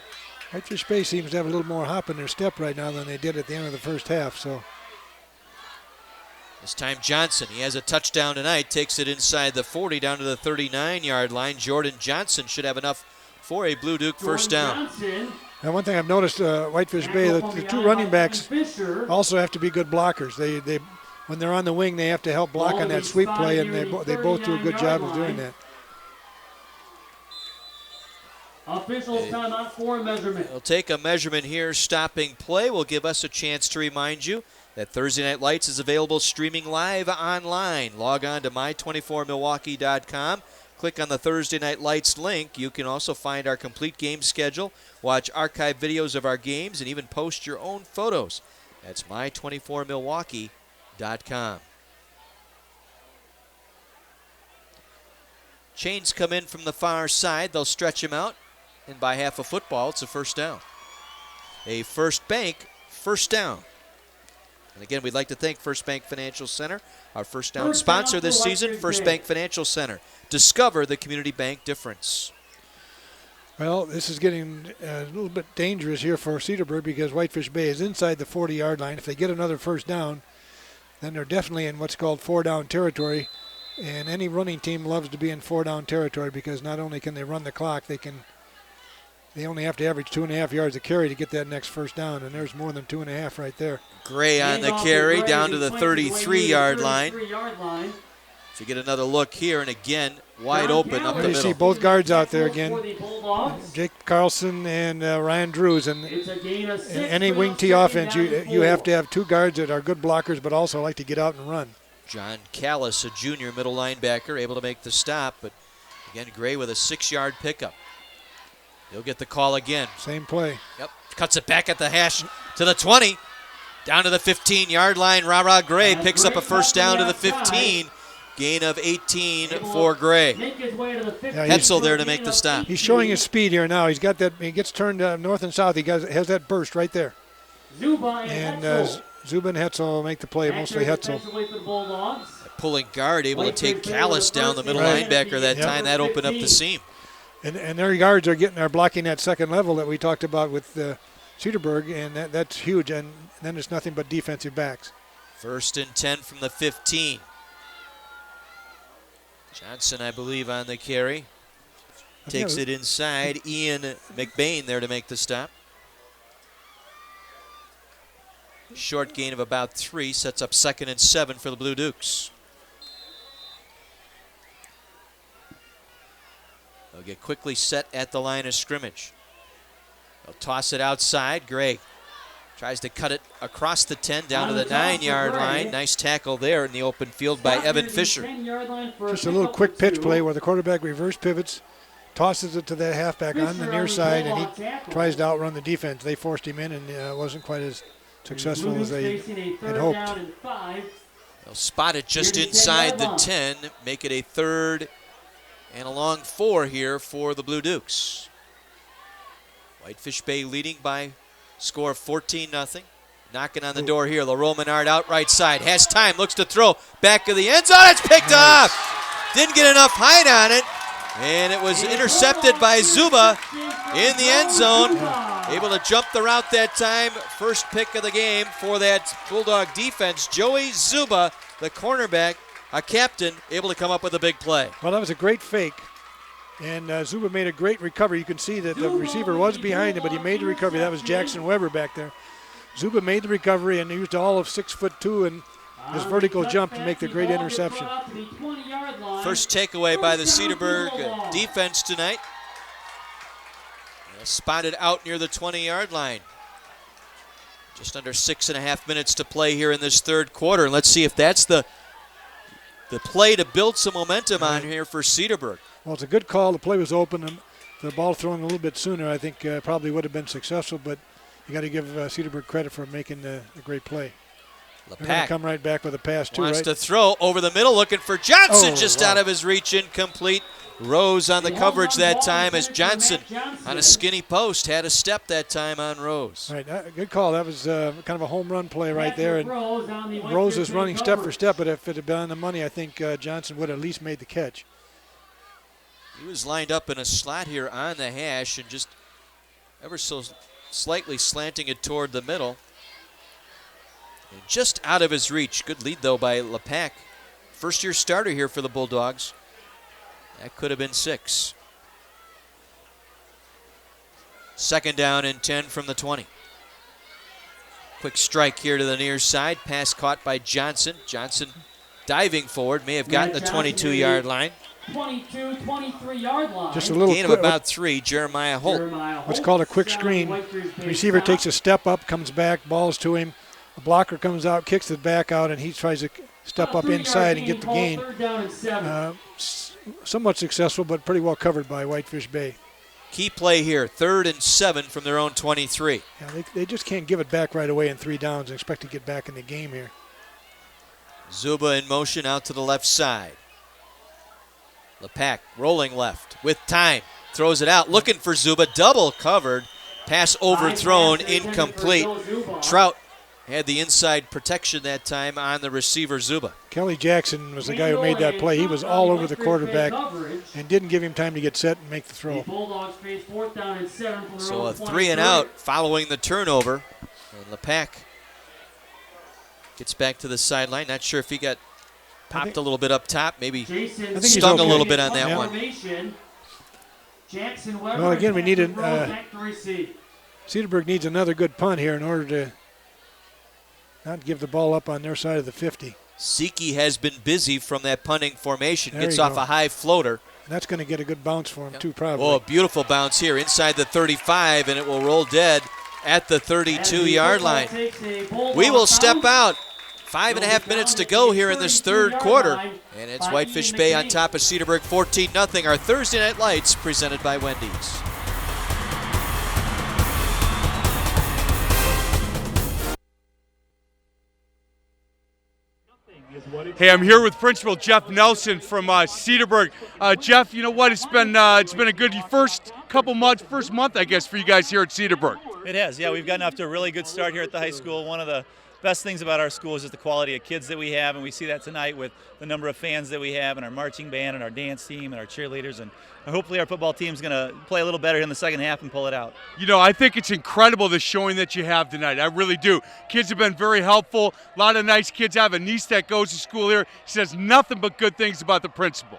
Whitefish Bay seems to have a little more hop in their step right now than they did at the end of the first half. So this time Johnson, he has a touchdown tonight, takes it inside the 40 down to the 39-yard line. Jordan Johnson should have enough for a Blue Duke first down. Now, one thing I've noticed, Whitefish Bay, the two running backs also have to be good blockers. They when they're on the wing, they have to help block on that sweep play, and they both do a good job of doing that. Officials timeout for measurement. We'll take a measurement here. Stopping play will give us a chance to remind you that Thursday Night Lights is available streaming live online. Log on to my24milwaukee.com. Click on the Thursday Night Lights link. You can also find our complete game schedule, watch archive videos of our games, and even post your own photos. That's my24milwaukee.com. Chains come in from the far side. They'll stretch him out. And by half a football, it's a first down. A First Bank first down. And again, we'd like to thank First Bank Financial Center, our first down sponsor this season, First Bank Financial Center. Discover the community bank difference. Well, this is getting a little bit dangerous here for Cedarburg because Whitefish Bay is inside the 40-yard line. If they get another first down, then they're definitely in what's called 4-down territory. And any running team loves to be in 4-down territory because not only can they run the clock, they only have to average 2.5 yards a carry to get that next first down, and there's more than 2.5 right there. Gray on the carry down to the 33-yard line. So you get another look here, and again, wide open up the You middle. see both guards out there again, Jake Carlson and Ryan Drews. And in any wing T offense, you have to have two guards that are good blockers but also like to get out and run. John Callis, a junior middle linebacker, able to make the stop, but again, Gray with a 6-yard pickup. He'll get the call again. Same play. Yep, cuts it back at the hash to the 20, down to the 15-yard line. Gray picks up a first down to the 15. Gain of 18 for Gray. Hetzel there to make the stop. He's showing his speed here now. He's got that. He gets turned north and south. Has that burst right there. And Zuba and Hetzel make the play, mostly Hetzel. Pulling guard, able to take Callis down the middle linebacker that time. That opened up the seam. And their guards are blocking that second level that we talked about with Cedarburg, and that's huge. And then there's nothing but defensive backs. 1st and 10 from the 15. Johnson, I believe, on the carry. Takes it inside. Ian McBain there to make the stop. Short gain of about 3. Sets up 2nd and 7 for the Blue Dukes. They'll get quickly set at the line of scrimmage. They'll toss it outside. Gray tries to cut it across the 10 down to the 9-yard line. Nice tackle there in the open field by Evan Fisher. Just a little quick pitch play where the quarterback reverse pivots, tosses it to that halfback on the near side, and he tries to outrun the defense. They forced him in, and it wasn't quite as successful as they had hoped. They'll spot it just inside the 10, make it a 3rd and a long 4 here for the Blue Dukes. Whitefish Bay leading by score of 14-0. Knocking on the door here. Leroy Menard out right side. Has time. Looks to throw. Back of the end zone. It's picked off. Didn't get enough height on it. And it was intercepted by Zuba in the end zone. Able to jump the route that time. First pick of the game for that Bulldog defense. Joey Zuba, the cornerback, a captain, able to come up with a big play. Well, that was a great fake. And Zuba made a great recovery. You can see that the receiver was behind him, but he made the recovery. That was Jackson Weber back there. Zuba made the recovery and used all of 6'2" and his vertical jump to make the great interception. First takeaway by the Cedarburg defense tonight. Spotted out near the 20-yard line. Just under 6.5 minutes to play here in this third quarter. And let's see if that's the play to build some momentum on here for Cedarburg. Well, it's a good call. The play was open. And the ball thrown a little bit sooner, I think, probably would have been successful. But you got to give Cedarburg credit for making the great play. They're going to come right back with a pass, too, wants to throw over the middle, looking for Johnson, just out of his reach, incomplete. Rose on the coverage that time as Johnson on a skinny post had a step that time on Rose. Right, good call. That was kind of a home run play right there. And Rose is running step for step, but if it had been on the money, I think Johnson would have at least made the catch. He was lined up in a slot here on the hash and just ever so slightly slanting it toward the middle. And just out of his reach. Good lead, though, by Lepak. First-year starter here for the Bulldogs. That could have been 6. 2nd down and 10 from the 20. Quick strike here to the near side. Pass caught by Johnson. Johnson diving forward. May have gotten the 22-yard line. 23-yard line. Just a little gain of about 3. Jeremiah Holt. What's called a quick screen. The receiver takes a step up, comes back, balls to him. The blocker comes out, kicks it back out, and he tries to step up inside and get the gain. Somewhat successful, but pretty well covered by Whitefish Bay. Key play here, 3rd and 7 from their own 23. Yeah, they just can't give it back right away in 3 downs and expect to get back in the game here. Zuba in motion out to the left side. Lepak rolling left with time. Throws it out, looking for Zuba, double covered. Pass overthrown, incomplete. Trout had the inside protection that time on the receiver, Zuba. Kelly Jackson was the guy who made that play. He was all over the quarterback and didn't give him time to get set and make the throw. So a 3 and out following the turnover. And Lepak Gets back to the sideline. Not sure if he got popped a little bit up top. Maybe Jason stung okay. a little bit on that Yeah. one. Jackson Weber Well, again, we need Jackson an, Grove back to receive. Cedarburg needs another good punt here in order to not give the ball up on their side of the 50. Siki has been busy from that punting formation. There Gets you off go. a high floater. And that's going to get a good bounce for him, too, probably. Oh, a beautiful bounce here inside the 35, and it will roll dead at the 32-yard line. We will step out. 5.5 minutes to go here in this third quarter. And it's Whitefish Bay on top of Cedarburg 14-0. Our Thursday Night Lights presented by Wendy's. Hey, I'm here with Principal Jeff Nelson from Cedarburg. Jeff, you know what? It's been a good first month, I guess, for you guys here at Cedarburg. It has, yeah. We've gotten off to a really good start here at the high school. One of the best things about our school is just the quality of kids that we have, and we see that tonight with the number of fans that we have and our marching band and our dance team and our cheerleaders, and hopefully our football team's going to play a little better in the second half and pull it out. You know, I think it's incredible the showing that you have tonight. I really do. Kids have been very helpful. A lot of nice kids. I have a niece that goes to school here. She says nothing but good things about the principal.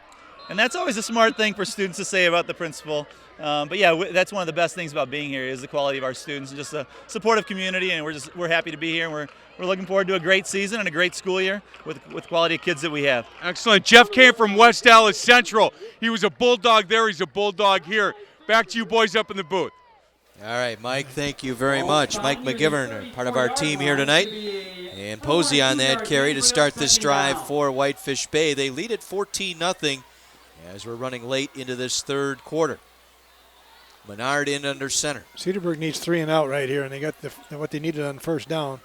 And that's always a smart thing for students to say about the principal. But yeah, that's one of the best things about being here is the quality of our students and just a supportive community. And we're happy to be here. And we're looking forward to a great season and a great school year with quality of kids that we have. Excellent. Jeff came from West Dallas Central. He was a Bulldog there. He's a Bulldog here. Back to you boys up in the booth. All right, Mike, thank you very much. Mike McGivern, part of our team here tonight. And Posey on that carry to start this drive for Whitefish Bay. They lead at 14-0 as we're running late into this third quarter. Menard in under center. Cedarburg needs 3 and out right here, and they got what they needed on first down.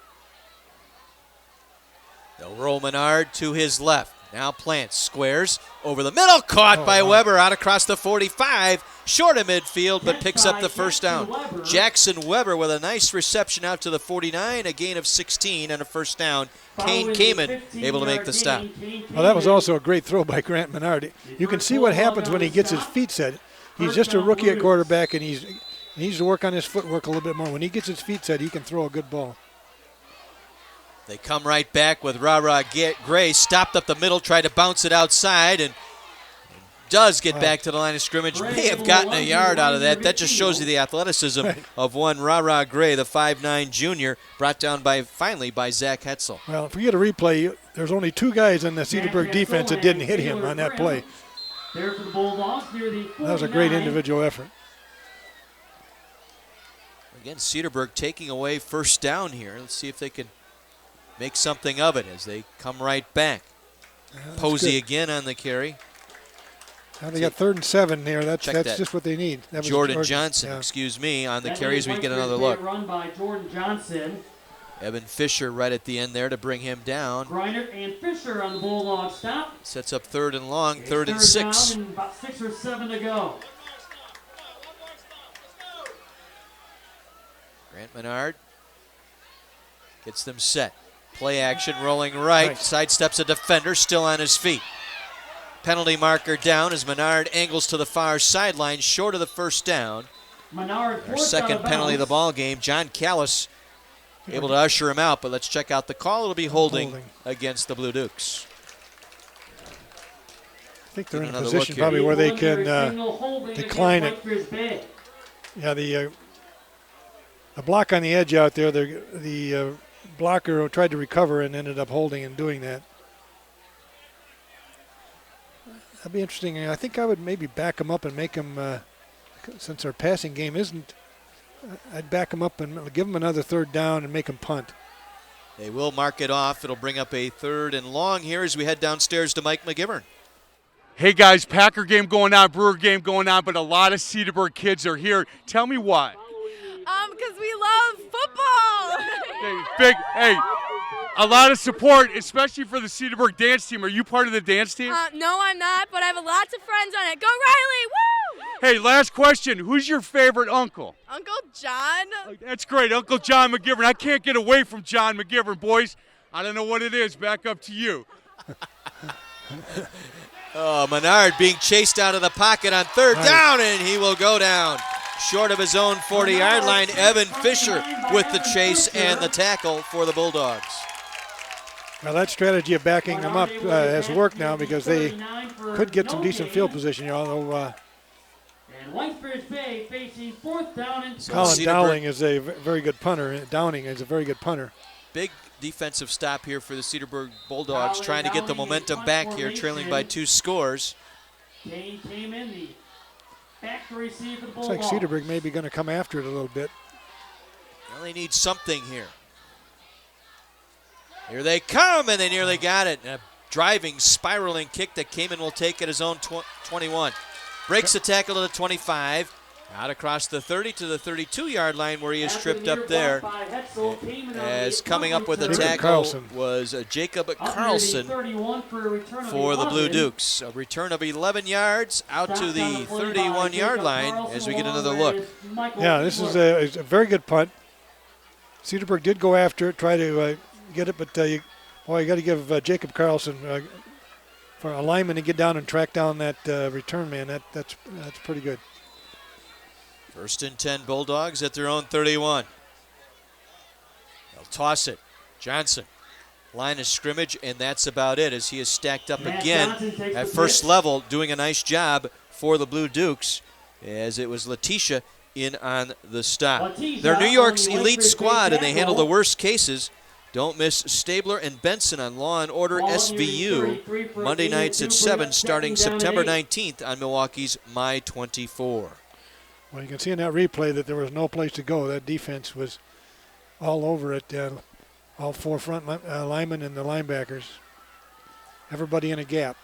They'll roll Menard to his left. Now Plants squares over the middle, caught by Weber out across the 45, short of midfield, but picks up the first down. Jackson Weber with a nice reception out to the 49, a gain of 16 and a first down. Kane Kamen able to make the stop. Well, that was also a great throw by Grant Menard. You can see what happens when he gets his feet set. He's just a rookie at quarterback, and he needs to work on his footwork a little bit more. When he gets his feet set, he can throw a good ball. They come right back with Ra Gray, stopped up the middle, tried to bounce it outside, and does get back to the line of scrimmage. May have gotten a yard out of that. That just shows you the athleticism of one Ra Gray, the 5'9 junior, brought down finally by Zach Hetzel. Well, if we get a replay, there's only 2 guys in the Cedarburg defense that didn't hit him on that play. There for the Bulldogs near the 49. That was a great individual effort. Again, Cedarburg taking away first down here. Let's see if they can make something of it as they come right back. Posey again on the carry. Now they got 3rd and 7 here. That's that. just what they need. That was Jordan Johnson, excuse me, on the carries. We get another look. Run by Jordan Johnson. Evan Fisher right at the end there to bring him down. Griner and Fisher on the Bulldog stop. Sets up 3rd and long, 3rd and 6. Down and about 6 or 7 to go. Grant Menard gets them set. Play action rolling right. Sidesteps a defender, still on his feet. Penalty marker down as Menard angles to the far sideline, short of the first down. Our second penalty of the ball game. John Callis able to usher him out, but let's check out the call. It'll be holding against the Blue Dukes. I think they're in a position probably where they can decline it. Yeah, the block on the edge out there, the blocker tried to recover and ended up holding and doing that. That'd be interesting. I think I would maybe back them up and make them, since our passing game isn't, I'd back them up and give them another 3rd down and make them punt. They will mark it off. It'll bring up a 3rd and long here as we head downstairs to Mike McGivern. Hey guys, Packer game going on, Brewer game going on, but a lot of Cedarburg kids are here. Tell me why. Because we love football. Hey, a lot of support, especially for the Cedarburg dance team. Are you part of the dance team? No, I'm not, but I have lots of friends on it. Go Riley! Woo! Hey, last question. Who's your favorite uncle? Uncle John. That's great, Uncle John McGivern. I can't get away from John McGivern, boys. I don't know what it is. Back up to you. Menard being chased out of the pocket on 3rd down, and he will go down. Short of his own 40-yard line, Evan Fisher with the chase and the tackle for the Bulldogs. Well, that strategy of backing them up has worked now because they could get some decent field position, although And Whitefish Bay facing 4th down and Colin Dowling is a very good punter. Downing is a very good punter. Big defensive stop here for the Cedarburg Bulldogs, trying to get the momentum back here, trailing by 2 scores. Kane came in the back to receive for the Looks like Cedarburg may be going to come after it a little bit. Well, they need something here. Here they come, and they nearly got it. A driving, spiraling kick that Kamen will take at his own 21. Breaks the tackle to the 25. Out across the 30 to the 32-yard line where he is tripped up there. As coming up with a tackle was Jacob Carlson for the Blue Dukes. A return of 11 yards out to the 31-yard line as we get another look. Yeah, this is a very good punt. Cedarburg did go after it, try to get it, but you got to give Jacob Carlson for a lineman to get down and track down that return man. That's pretty good. 1st and 10 Bulldogs at their own 31. They'll toss it. Johnson, line of scrimmage, and that's about it as he is stacked up again at first level, doing a nice job for the Blue Dukes as it was Letitia in on the stop. They're New York's elite squad, and they handle the worst cases. Don't miss Stabler and Benson on Law & Order SVU, Monday nights at 7, starting September 19th on Milwaukee's My 24. Well, you can see in that replay that there was no place to go. That defense was all over it, all 4 front linemen and the linebackers. Everybody in a gap.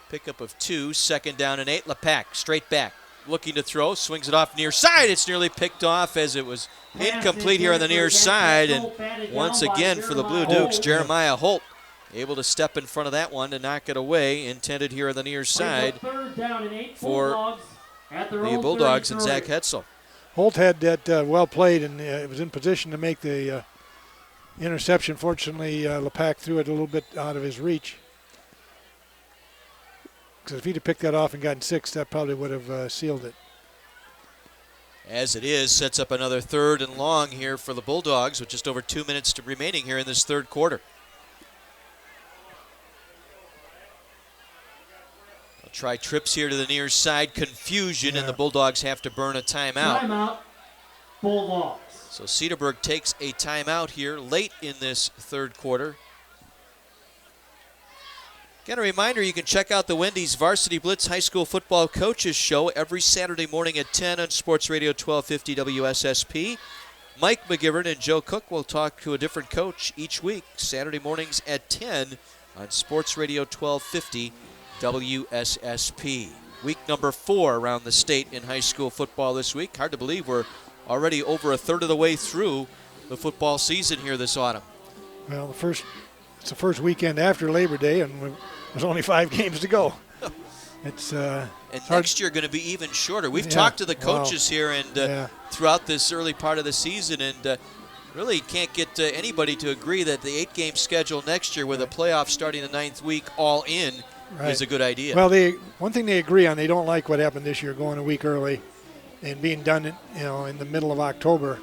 Pickup of 2, 2nd down and 8. LePac, straight back, looking to throw, swings it off near side. It's nearly picked off as it was incomplete here on the near side. And once again for the Blue Dukes, Jeremiah Holt able to step in front of that one to knock it away. Intended here on the near side for the Bulldogs and Zach Hetzel. Holt had that well played and was in position to make the interception. Fortunately, LePac threw it a little bit out of his reach. Because if he'd have picked that off and gotten 6, that probably would have sealed it. As it is, sets up another 3rd and long here for the Bulldogs with just over 2 minutes remaining here in this 3rd quarter. They'll try trips here to the near side, confusion, and the Bulldogs have to burn a timeout. Timeout, Bulldogs. So Cedarburg takes a timeout here late in this 3rd quarter. Again, a reminder, you can check out the Wendy's Varsity Blitz High School Football Coaches Show every Saturday morning at 10 on Sports Radio 1250 WSSP. Mike McGivern and Joe Cook will talk to a different coach each week, Saturday mornings at 10 on Sports Radio 1250 WSSP. Week number 4 around the state in high school football this week. Hard to believe we're already over a third of the way through the football season here this autumn. Well, it's the first weekend after Labor Day, and there's only 5 games to go. It's and next year going to be even shorter. We've talked to the coaches here and throughout this early part of the season, and really can't get anybody to agree that the 8-game schedule next year with a playoff starting the 9th week all in is a good idea. Well, one thing they agree on, they don't like what happened this year, going a week early and being done in the middle of October.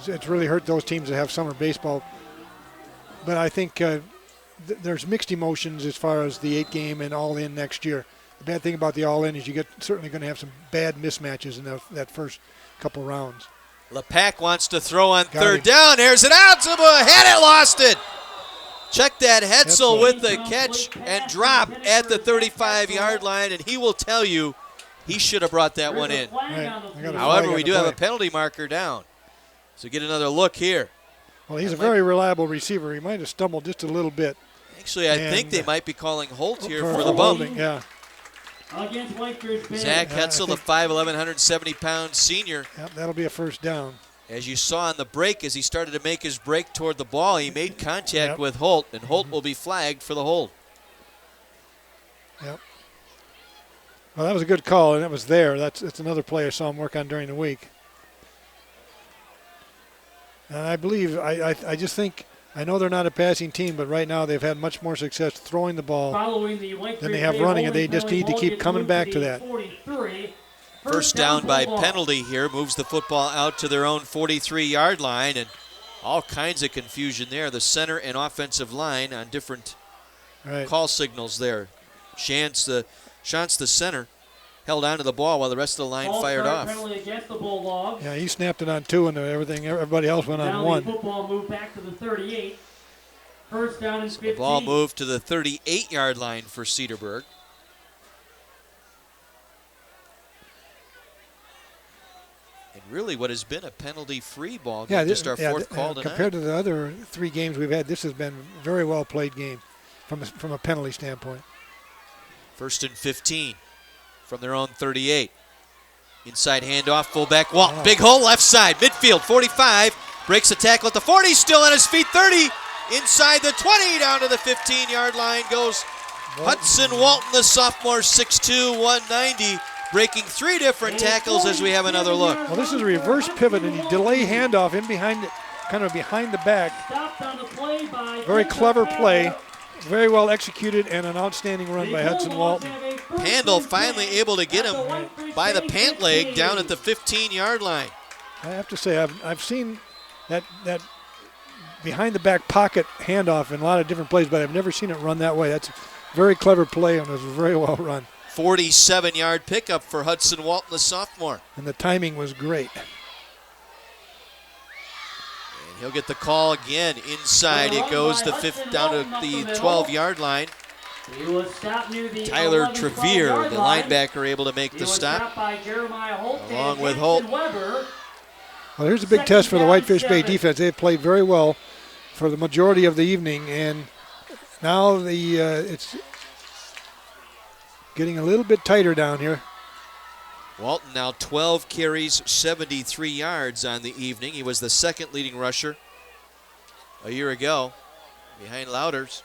It's really hurt those teams that have summer baseball. But I think there's mixed emotions as far as the 8-game and all-in next year. The bad thing about the all-in is you certainly going to have some bad mismatches in that first couple rounds. LePac wants to throw on 3rd down. There's it out. Had it, lost it. Check that. Hetzel with the catch and drop at the 35-yard line, and he will tell you he should have brought that one in. However, we do have a penalty marker down. So get another look here. Well, he's a very reliable receiver. He might have stumbled just a little bit. Actually, I think they might be calling Holt here for the bump. Yeah. Zach Hetzel, the 5'11", 170-pound senior. Yep, that'll be a 1st down. As you saw on the break, as he started to make his break toward the ball, he made contact with Holt, and Holt will be flagged for the hold. Yep. Well, that was a good call, and it was there. That's another play I saw him work on during the week. And I believe, I just think, I know they're not a passing team, but right now they've had much more success throwing the ball than they have running, and they just need to keep coming back to that. 1st down by penalty here, moves the football out to their own 43-yard line, and All kinds of confusion there. The center and offensive line on different call signals there. Shantz, the center, held on to the ball while the rest of the line fired off. Yeah, he snapped it on 2 and everybody else went on 1. Football moved back to the 38. First down and 15. The ball moved to the 38-yard line for Cedarburg. And really what has been a penalty-free ball game, just our fourth call tonight. Compared to the other 3 games we've had, this has been a very well played game from a penalty standpoint. First and 15 from their own 38. Inside handoff, fullback Walton. Big hole left side, midfield, 45. Breaks the tackle at the 40, still on his feet, 30. Inside the 20, down to the 15-yard line goes Hudson Walton, the sophomore, 6'2", 190. Breaking 3 different tackles as we have another look. Well, this is a reverse pivot and he delay handoff in behind, kind of behind the back. Very clever play, very well executed, and an outstanding run by Hudson Walton. Pandle finally able to get him by the pant leg down at the 15-yard line. I have to say, I've seen that behind the back pocket handoff in a lot of different plays, but I've never seen it run that way. That's a very clever play and it was very well run. 47-yard pickup for Hudson Walton, the sophomore. And the timing was great. And he'll get the call again. Inside it goes down to the 12-yard line. Tyler Trevere, the linebacker, able to make the stop, along with Holt. Well, here's a big test for the Whitefish Bay defense. They've played very well for the majority of the evening, and now it's getting a little bit tighter down here. Walton now 12 carries, 73 yards on the evening. He was the second leading rusher a year ago behind Louders,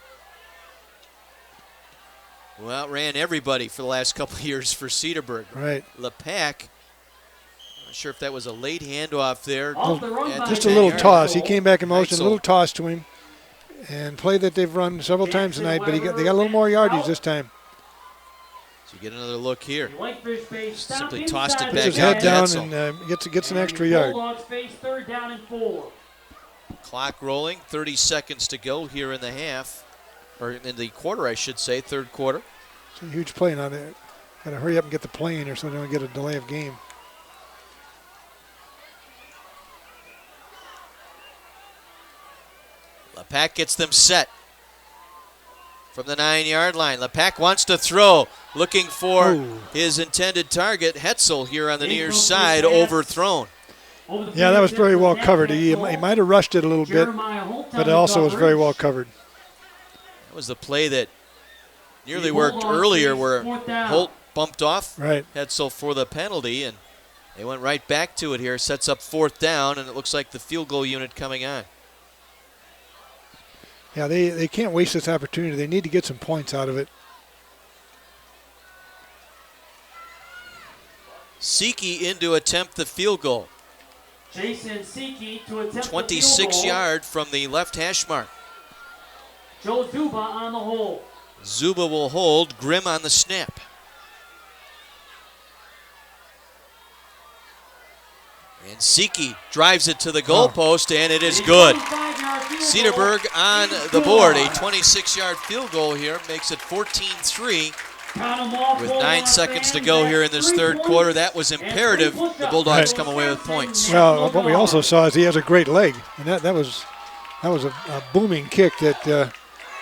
who outran everybody for the last couple of years for Cedarburg. Right. LePack, not sure if that was a late handoff there. Just a little toss. He came back in motion, a little toss to him, and play that they've run several times tonight, but they got a little more yardage this time. So you get another look here. Simply tossed it Puts back his head down Hetzel. and gets an extra yard. Third down and 4. Clock rolling, 30 seconds to go here in the half, or in the quarter, I should say, third quarter. It's a huge play now. Got to hurry up and get the play in here so they don't get a delay of game. LePack gets them set from the 9-yard line. LePack wants to throw, looking for his intended target, Hetzel, here on the near side, overthrown. Yeah, that was very well covered. He might have rushed it a little bit, but it also was very well covered. That was the play that nearly worked earlier where Holt bumped off Hetzel for the penalty, and they went right back to it here. Sets up 4th down, and it looks like the field goal unit coming on. Yeah, they can't waste this opportunity. They need to get some points out of it. Siki in to attempt the field goal. Jason Siki to attempt 26 yard from the left hash mark. Joe Zuba on the hold. Zuba will hold. Grimm on the snap. And Siki drives it to the goalpost, and it is good. Cedarburg on the board. A 26-yard field goal here makes it 14-3. With 9 seconds to go here in this third quarter, that was imperative. The Bulldogs come away with points. Well, what we also saw is he has a great leg, and that was a booming kick that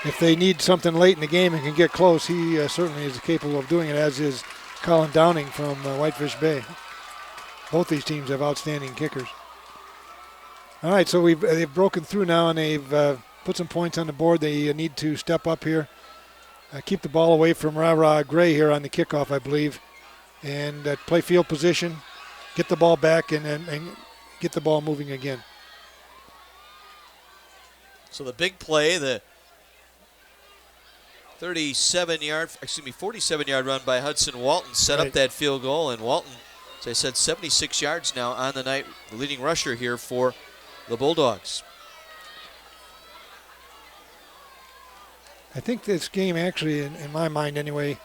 if they need something late in the game and can get close, he certainly is capable of doing it, as is Colin Downing from Whitefish Bay. Both these teams have outstanding kickers. All right, so they've broken through now, and they've put some points on the board. They need to step up here. Keep the ball away from Ra Gray here on the kickoff, I believe, and play field position, get the ball back, and get the ball moving again. So the big play, the 47-yard run by Hudson Walton set up that field goal, and Walton, as I said, 76 yards now on the night, the leading rusher here for the Bulldogs. I think this game actually, in my mind anyway,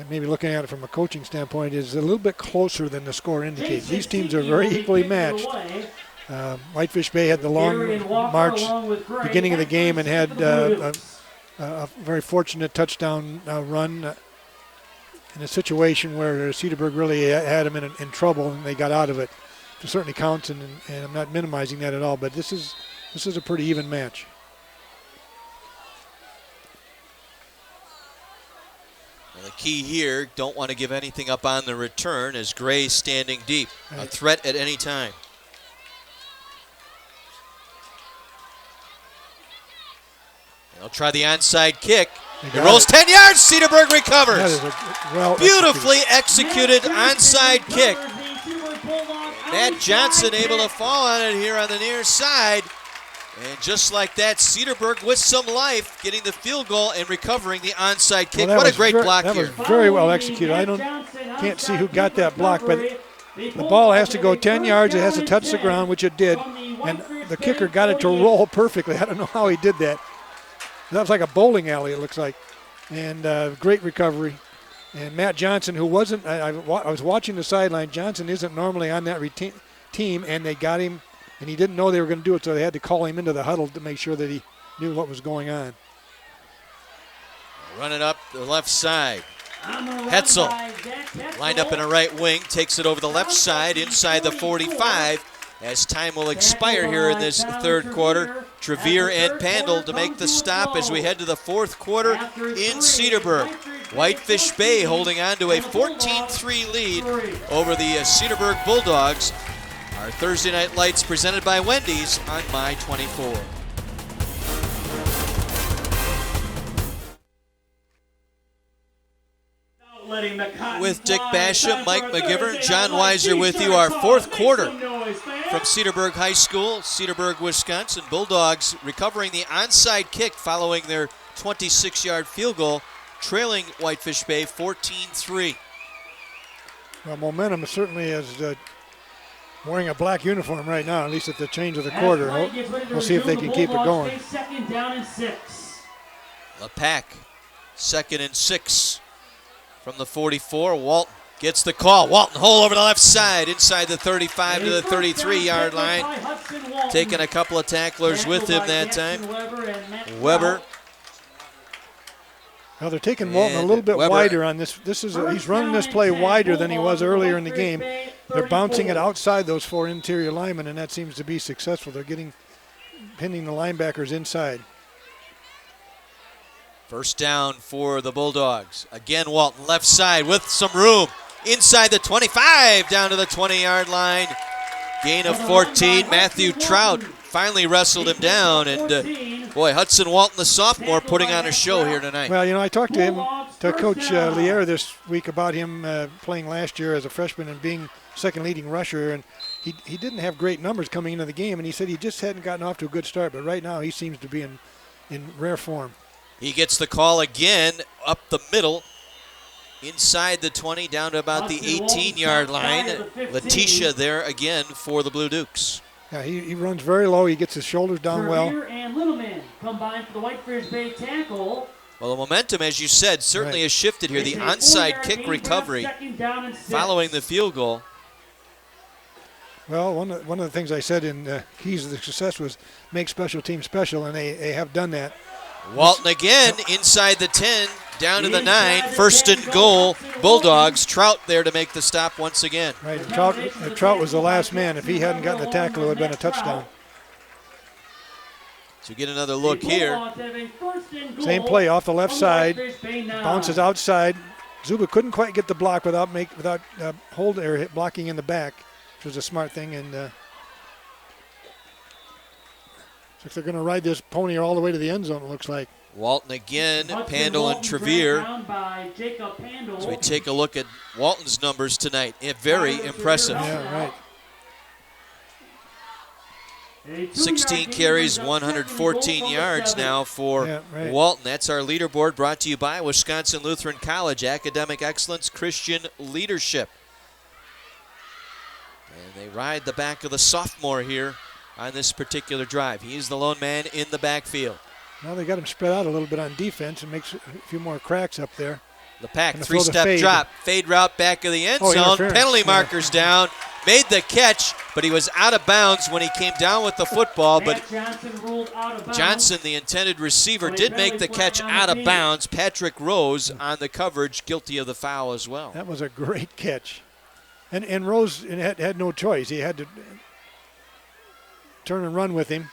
maybe looking at it from a coaching standpoint, is a little bit closer than the score indicates. These teams are very equally matched, Whitefish Bay had the long march beginning of the game and had a very fortunate touchdown run in a situation where Cedarburg really had them in trouble, and they got out of it. It certainly counts, and I'm not minimizing that at all, but this is a pretty even match. Well, the key here, don't want to give anything up on the return as Gray standing deep. A threat at any time. They'll try the onside kick. It rolls 10 yards. Cedarburg recovers. Beautifully executed onside kick. Matt Johnson able to fall on it here on the near side. And just like that, Cedarburg with some life, getting the field goal and recovering the onside kick. What a great block here. That was very well executed. Can't see who got that block, but the ball has to go 10 yards. It has to touch the ground, which it did. And the kicker got it to roll perfectly. I don't know how he did that. That was like a bowling alley, it looks like. And great recovery. And Matt Johnson, who wasn't, I was watching the sideline. Johnson isn't normally on that team, and they got him, and he didn't know they were going to do it, so they had to call him into the huddle to make sure that he knew what was going on. Running up the left side. Hetzel lined up in a right wing, takes it over the left side inside the 45 as time will expire here in this third quarter. Trevere and Pandel to make the stop as we head to the fourth quarter in Cedarburg. Whitefish Bay holding on to a 14-3 lead over the Cedarburg Bulldogs. Our Thursday Night Lights presented by Wendy's on My 24. With Dick Basham, Mike McGivern, John Weiser with you. Our fourth quarter from Cedarburg High School, Cedarburg, Wisconsin. Bulldogs recovering the onside kick following their 26-yard field goal, trailing Whitefish Bay 14-3. Well, momentum certainly is wearing a black uniform right now, at least at the change of the quarter. We'll see if they can keep it going. Second down and 6. LePack, 2nd and 6 from the 44. Walton gets the call. Walton hole over the left side, inside the 35 to the 33-yard line. Taking a couple of tacklers with him that time. Weber. Now they're taking Walton a little bit wider on this. He's running this play wider than he was earlier in the game. They're bouncing it outside those 4 interior linemen, and that seems to be successful. They're pinning the linebackers inside. First down for the Bulldogs. Again, Walton left side with some room. Inside the 25, down to the 20-yard line. Gain of 14. Matthew Trout finally wrestled him down. And, boy, Hudson Walton, the sophomore, putting on a show here tonight. Well, I talked to Coach Lier this week about him playing last year as a freshman and being second leading rusher. And he didn't have great numbers coming into the game, and he said he just hadn't gotten off to a good start. But right now he seems to be in rare form. He gets the call again up the middle, inside the 20, down to about the 18-yard line. Letitia there again for the Blue Dukes. Yeah, he runs very low. He gets his shoulders down well. And Littleman combined for the Whitefish Bay tackle. Well, the momentum, as you said, certainly has shifted here. The onside kick recovery following the field goal. Well, one of the things I said in keys to the success was make special teams special, and they have done that. Walton again inside the 10, down to the 9. First and goal, Bulldogs. Trout there to make the stop once again. Right, Trout was the last man. If he hadn't gotten the tackle, it would have been a touchdown. So get another look here. Same play off the left side, bounces outside. Zuba couldn't quite get the block without blocking in the back, which was a smart thing. And looks like they're going to ride this pony all the way to the end zone, it looks like. Walton again, Pandel and Trevere. So we take a look at Walton's numbers tonight. Very impressive. Yeah, right. 16 carries, 114 yards now for Walton. That's our leaderboard brought to you by Wisconsin Lutheran College. Academic excellence, Christian leadership. And they ride the back of the sophomore here on this particular drive. He's the lone man in the backfield. Now they got him spread out a little bit on defense and makes a few more cracks up there. LePack, 3-step drop, fade route back of the end zone. Penalty markers down. made the catch, but he was out of bounds when he came down with the football. But Matt Johnson ruled out of bounds. Johnson, the intended receiver, did make the catch out of bounds. Patrick Rose on the coverage, guilty of the foul as well. That was a great catch. And Rose had no choice. He had to turn and run with him.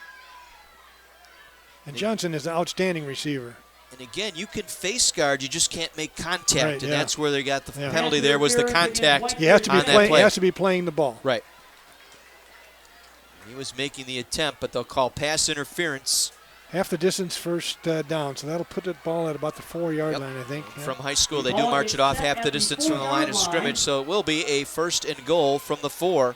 And Johnson is an outstanding receiver. And again, you can face guard, you just can't make contact, Right, and yeah. that's where they got the penalty there was the contact He has to be on that play. He has to be playing the ball. Right. He was making the attempt, but they'll call pass interference. Half the distance first down, so that'll put the ball at about the 4-yard line, I think. Yeah. From high school, they do march it off half the distance from the line of scrimmage, so it will be a 1st and goal from the 4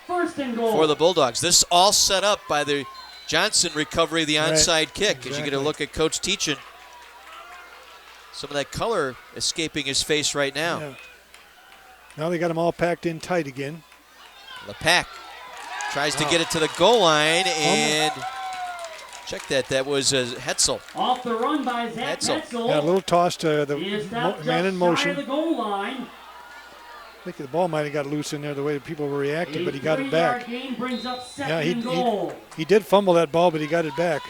for the Bulldogs. This all set up by the Johnson recovery of the onside kick. As you get a look at Coach Teachin, some of that color escaping his face right now. Yeah. Now they got them all packed in tight again. LePack tries to get it to the goal line, and check that. That was Hetzel. Off the run by Zach Hetzel. Yeah, a little toss to the He is now man in just motion. shy of the goal line. I think the ball might have got loose in there the way that people were reacting, but he got it back. 3-yard gain brings up second Yeah, and goal. he did fumble that ball, but he got it back.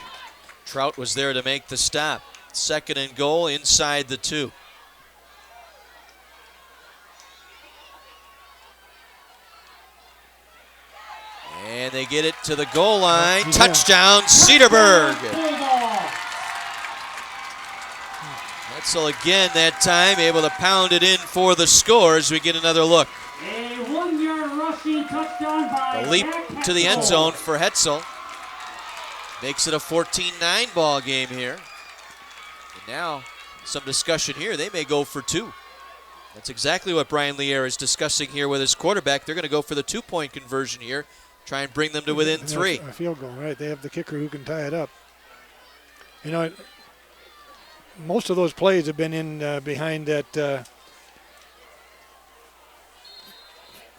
Trout was there to make the stop. 2nd and goal inside the 2. And they get it to the goal line. Touchdown, Cedarburg. Hetzel again that time, able to pound it in for the score as we get another look. A 1-yard rushing touchdown by A leap Zach to the end Hetzel. zone for Hetzel. Makes it a 14-9 ball game here. And now some discussion here. They may go for 2. That's exactly what Brian Lier is discussing here with his quarterback. They're going to go for the 2-point conversion here. Try and bring them to within 3. A field goal, right. They have the kicker who can tie it up. You know, most of those plays have been in behind that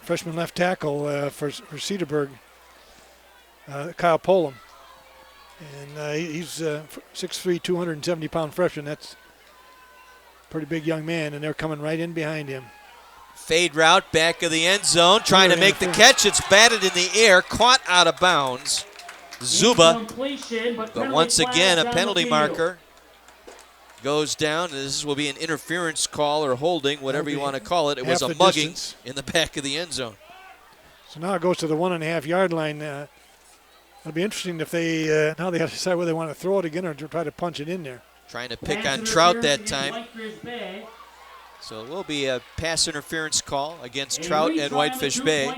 freshman left tackle for Cedarburg, Kyle Polam. And he's 6'3", 270-pound freshman. That's a pretty big young man, and they're coming right in behind him. Fade route, back of the end zone, trying to make the catch. It's batted in the air, caught out of bounds. Zuba, but once again, a penalty marker goes down. This will be an interference call or holding, whatever you want to call it. It was a mugging in the back of the end zone. So now it goes to the 1.5-yard line. It'll be interesting if they now they have to decide whether they want to throw it again or to try to punch it in there. Trying to pick on Trout that time. So it will be a pass interference call against Trout and Whitefish Bay.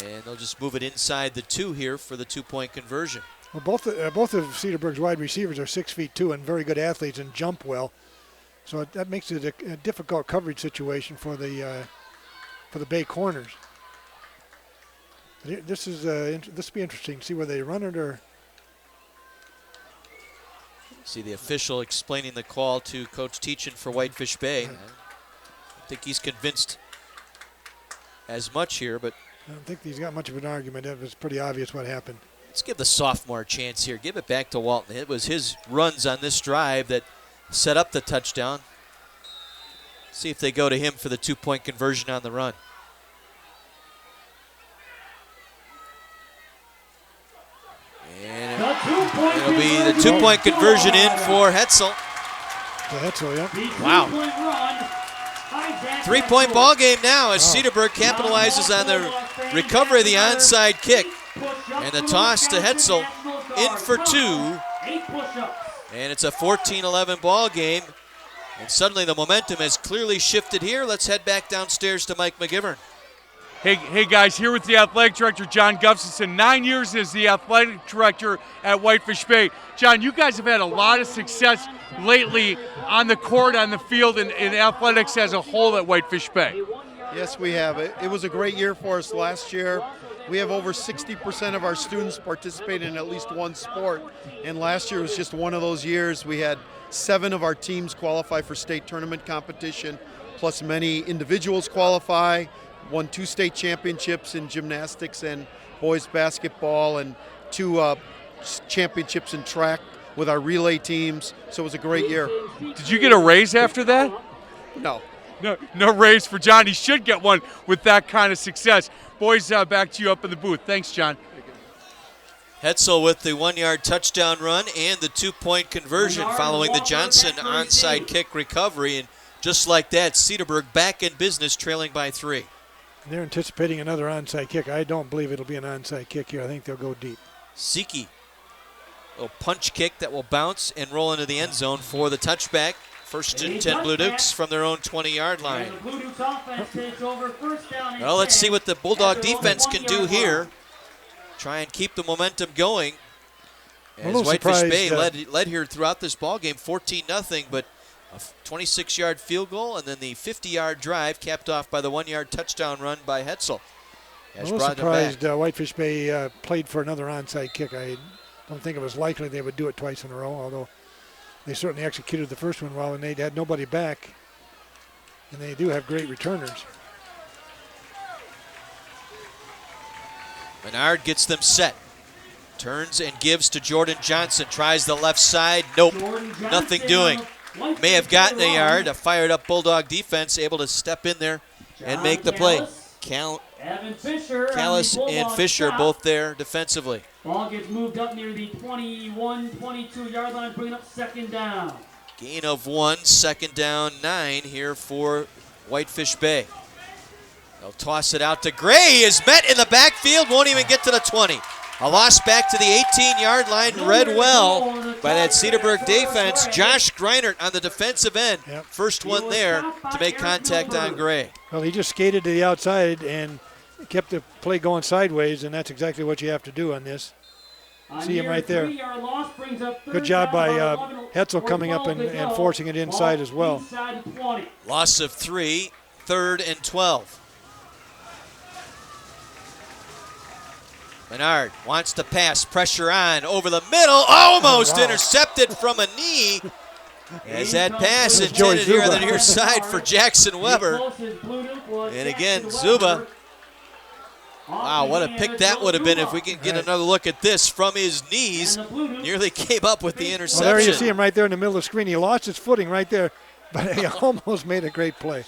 And they'll just move it inside the 2 here for the 2-point conversion. Well, both of Cedarburg's wide receivers are 6'2" and very good athletes and jump well. So that makes it a difficult coverage situation for the Bay corners. This will be interesting to see whether they run it or. See the official explaining the call to Coach Teachin for Whitefish Bay. I think he's convinced as much here, but I don't think he's got much of an argument. It was pretty obvious what happened. let's give the sophomore a chance here. Give it back to Walton. It was his runs on this drive that set up the touchdown. See if they go to him for the 2-point conversion on the run. And it'll be the 2-point conversion in for Hetzel. Hetzel, yeah. Wow. 3-point ball game now as Cedarburg capitalizes on the recovery of the onside kick. And the toss to Hetzel in for 2. And it's a 14-11 ball game. And suddenly the momentum has clearly shifted here. Let's head back downstairs to Mike McGivern. Hey guys, here with the athletic director, John Gustafson. 9 years as the athletic director at Whitefish Bay. John, you guys have had a lot of success lately on the court, on the field, and in athletics as a whole at Whitefish Bay. Yes, we have. It was a great year for us last year. We have over 60% of our students participate in at least one sport, and last year was just one of those years. We had 7 of our teams qualify for state tournament competition, plus many individuals qualify. Won 2 state championships in gymnastics and boys basketball, and 2 championships in track with our relay teams. So it was a great year. Did you get a raise after that? No. No raise for John. He should get one with that kind of success. Boys, back to you up in the booth. Thanks, John. Hetzel with the 1-yard touchdown run and the 2-point conversion following the Johnson onside kick recovery. And just like that, Cedarburg back in business, trailing by 3. They're anticipating another onside kick. I don't believe it'll be an onside kick here. I think they'll go deep. Siki, a punch kick that will bounce and roll into the end zone for the touchback. First and 10 Blue Dukes from their own 20-yard line. Well, let's see what the Bulldog defense can do here. Try and keep the momentum going. As Whitefish Bay led here throughout this ball game, 14-0, but a 26-yard field goal and then the 50-yard drive capped off by the 1-yard touchdown run by Hetzel. I'm a little surprised Whitefish Bay played for another onside kick. I don't think it was likely they would do it twice in a row, although they certainly executed the first one well, and they had nobody back. And they do have great returners. Menard gets them set. Turns and gives to Jordan Johnson. Tries the left side. Nope. Nothing doing. May have gotten a yard. A fired up Bulldog defense able to step in there and make the play. Callis and Fisher both there defensively. Ball gets moved up near the 21, 22-yard line, bringing up second down. Gain of 1, second down 9 here for Whitefish Bay. They'll toss it out to Gray. He is met in the backfield, won't even get to the 20. A loss back to the 18-yard line, read well by that Cedarburg defense. Josh Greinert on the defensive end. Yep. First one there to make contact on Gray. Well, he just skated to the outside and kept the play going sideways, and that's exactly what you have to do on this. See him right there. Good job by Hetzel coming up and forcing it inside as well. Loss of 3, 3rd and 12. Menard wants to pass, pressure on, over the middle, almost intercepted from a knee. As that pass intended here on the near side for Jackson Weber. And again, Zuba. Wow, what a pick that would have been if we can get another look at this from his knees. Nearly came up with the interception. Well, there you see him right there in the middle of the screen. He lost his footing right there, but he almost made a great play.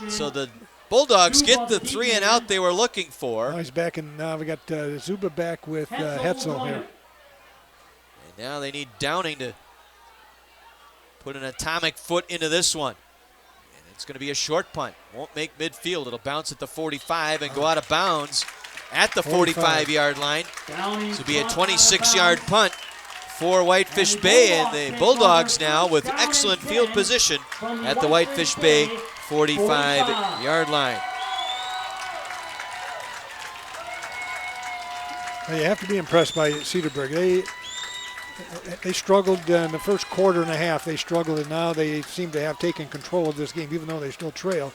So the Bulldogs get the 3 and out they were looking for. Now he's back, and now we got Zuba back with Hetzel here. And now they need Downing to put an atomic foot into this one. And it's going to be a short punt. Won't make midfield. It'll bounce at the 45 and go out of bounds at the 45-yard line. This will be a 26-yard punt for Whitefish Bay, and the Bulldogs now with excellent field position at the Whitefish Bay 45-yard line. Well, you have to be impressed by Cedarburg. They struggled in the first quarter and a half. They struggled, and now they seem to have taken control of this game. Even though they still trail,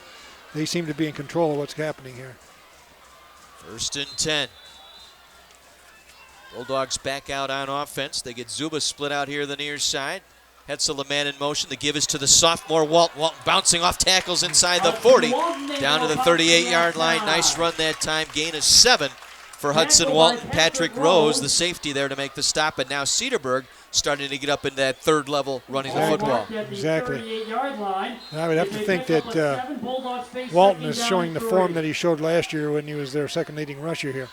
they seem to be in control of what's happening here. 1st and 10. Bulldogs back out on offense. They get Zuba split out here the near side. Hetzel, the man in motion. The give is to the sophomore Walton. Walton bouncing off tackles inside the 40. Down to the 38-yard line. Nice run that time. Gain of 7 for Hudson Walton. Patrick Rose, the safety there to make the stop. And now Cedarburg starting to get up into that third level running the football. Exactly. And I would have to think that Walton is showing the form that he showed last year when he was their second leading rusher here.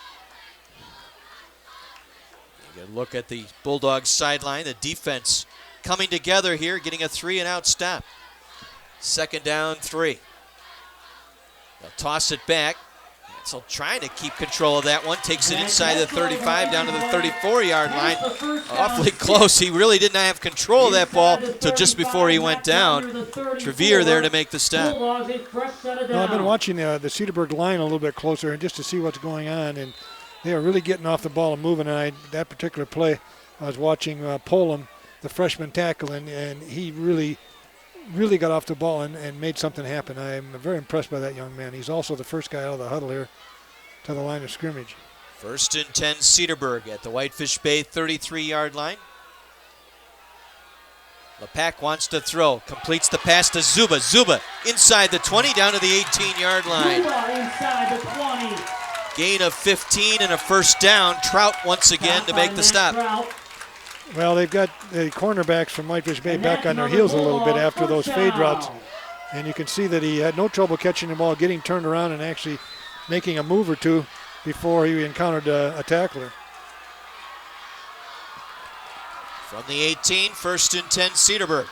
You get a look at the Bulldogs sideline. The defense coming together here, getting a 3 and out stop. 2nd down 3. They'll toss it back. So trying to keep control of that one. Takes it inside the 35 down to the 34-yard line. Awfully close. He really didn't have control of that ball till just before he went down. Trevere there to make the stop. Well, I've been watching the Cedarburg line a little bit closer and just to see what's going on, and they are really getting off the ball and moving. And that particular play, I was watching Polam, the freshman tackle, and he really got off the ball and made something happen. I'm very impressed by that young man. He's also the first guy out of the huddle here to the line of scrimmage. 1st and 10 Cedarburg at the Whitefish Bay 33-yard line. LePack wants to throw, completes the pass to Zuba. Zuba inside the 20 down to the 18-yard line. Inside the 20. Gain of 15 and a 1st down. Trout once again to make the stop. Well, they've got the cornerbacks from Whitefish Bay back on their heels a little bit after those fade routes. And you can see that he had no trouble catching the ball, getting turned around, and actually making a move or two before he encountered a tackler. From the 18, 1st and 10, Cedarburg.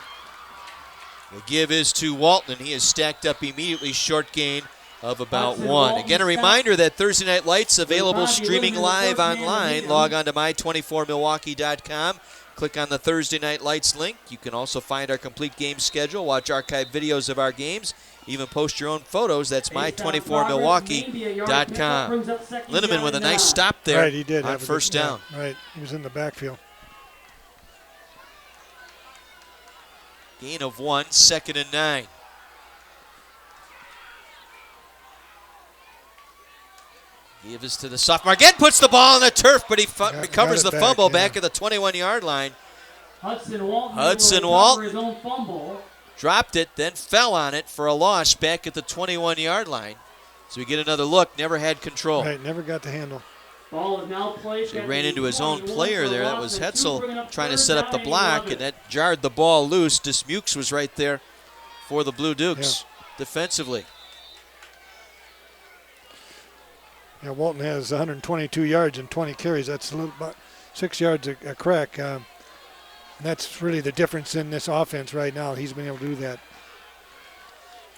The give is to Walton, and he is stacked up immediately, short gain of about 1. Again, a reminder that Thursday Night Lights available streaming live online. Log on to my24milwaukee.com. Click on the Thursday Night Lights link. You can also find our complete game schedule, watch archived videos of our games, even post your own photos. That's my24milwaukee.com. Linneman with a nice stop there. Right, he did. On first down. Right, he was in the backfield. Gain of 1, 2nd and 9. Give is to the sophomore. Again puts the ball on the turf, but he recovers the fumble back at the 21-yard line. Hudson Walton Walton his own fumble. Dropped it, then fell on it for a loss back at the 21-yard line. So we get another look, never had control. Right, never got the handle. Ball is now placed. So he ran into his own player there. That was Hetzel trying to set up the block, and that jarred the ball loose. Dismukes was right there for the Blue Dukes defensively. Yeah, Walton has 122 yards and 20 carries. That's a little about 6 yards a crack. And that's really the difference in this offense right now. He's been able to do that.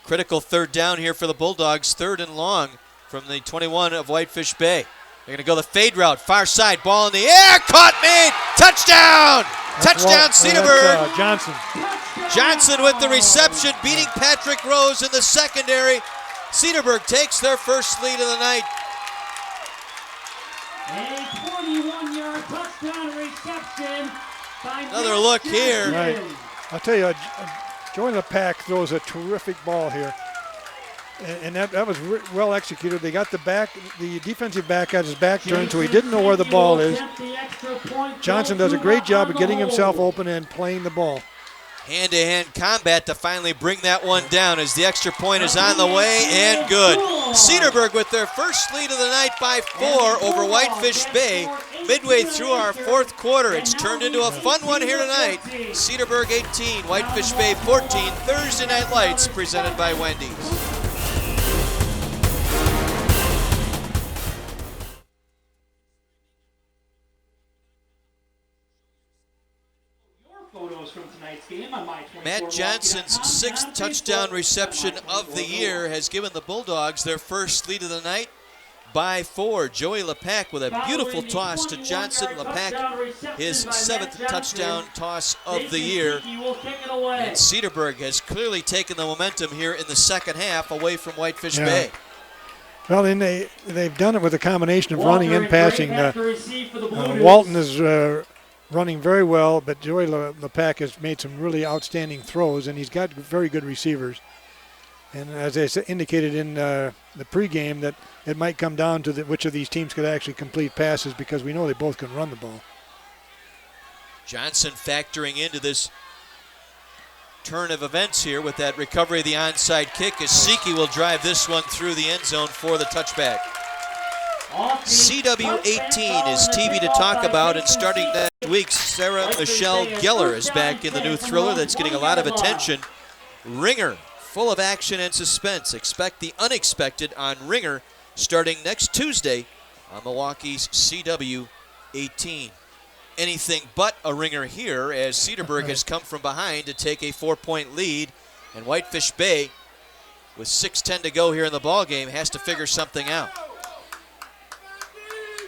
Critical 3rd down here for the Bulldogs. 3rd and long from the 21 of Whitefish Bay. They're going to go the fade route, far side, ball in the air, caught, made, touchdown! Touchdown, Cedarburg. Johnson. Johnson with the reception, beating Patrick Rose in the secondary. Cedarburg takes their first lead of the night. A 21-yard touchdown reception by Another look here. Right. I'll tell you, Joey LePack throws a terrific ball here. And that was well executed. They got the defensive back got his back turned, so he didn't know where the ball is. Johnson does a great job of getting himself open and playing the ball. Hand-to-hand combat to finally bring that one down as the extra point is on the way and good. Cedarburg with their first lead of the night by 4 over Whitefish Bay. Midway through our 4th quarter, it's turned into a fun one here tonight. Cedarburg 18, Whitefish Bay 14, Thursday Night Lights presented by Wendy's. Matt Johnson's 6th touchdown reception of the year has given the Bulldogs their first lead of the night by 4. Joey LePack with a beautiful toss to Johnson. LePack, his 7th touchdown toss of the year. And Cedarburg has clearly taken the momentum here in the second half away from Whitefish Bay. Well, then they've done it with a combination of running and passing. Walton is running very well, but Joey LePack has made some really outstanding throws, and he's got very good receivers. And as I indicated in the pregame, that it might come down to which of these teams could actually complete passes, because we know they both can run the ball. Johnson factoring into this turn of events here with that recovery of the onside kick, as Siki will drive this one through the end zone for the touchback. CW18 is TV to talk about, and starting next week, Sarah Michelle Geller is back in the new thriller that's getting a lot of attention. Ringer, full of action and suspense. Expect the unexpected on Ringer starting next Tuesday on Milwaukee's CW18. Anything but a ringer here, as Cedarburg has come from behind to take a 4-point lead, and Whitefish Bay, with 6:10 to go here in the ballgame, has to figure something out.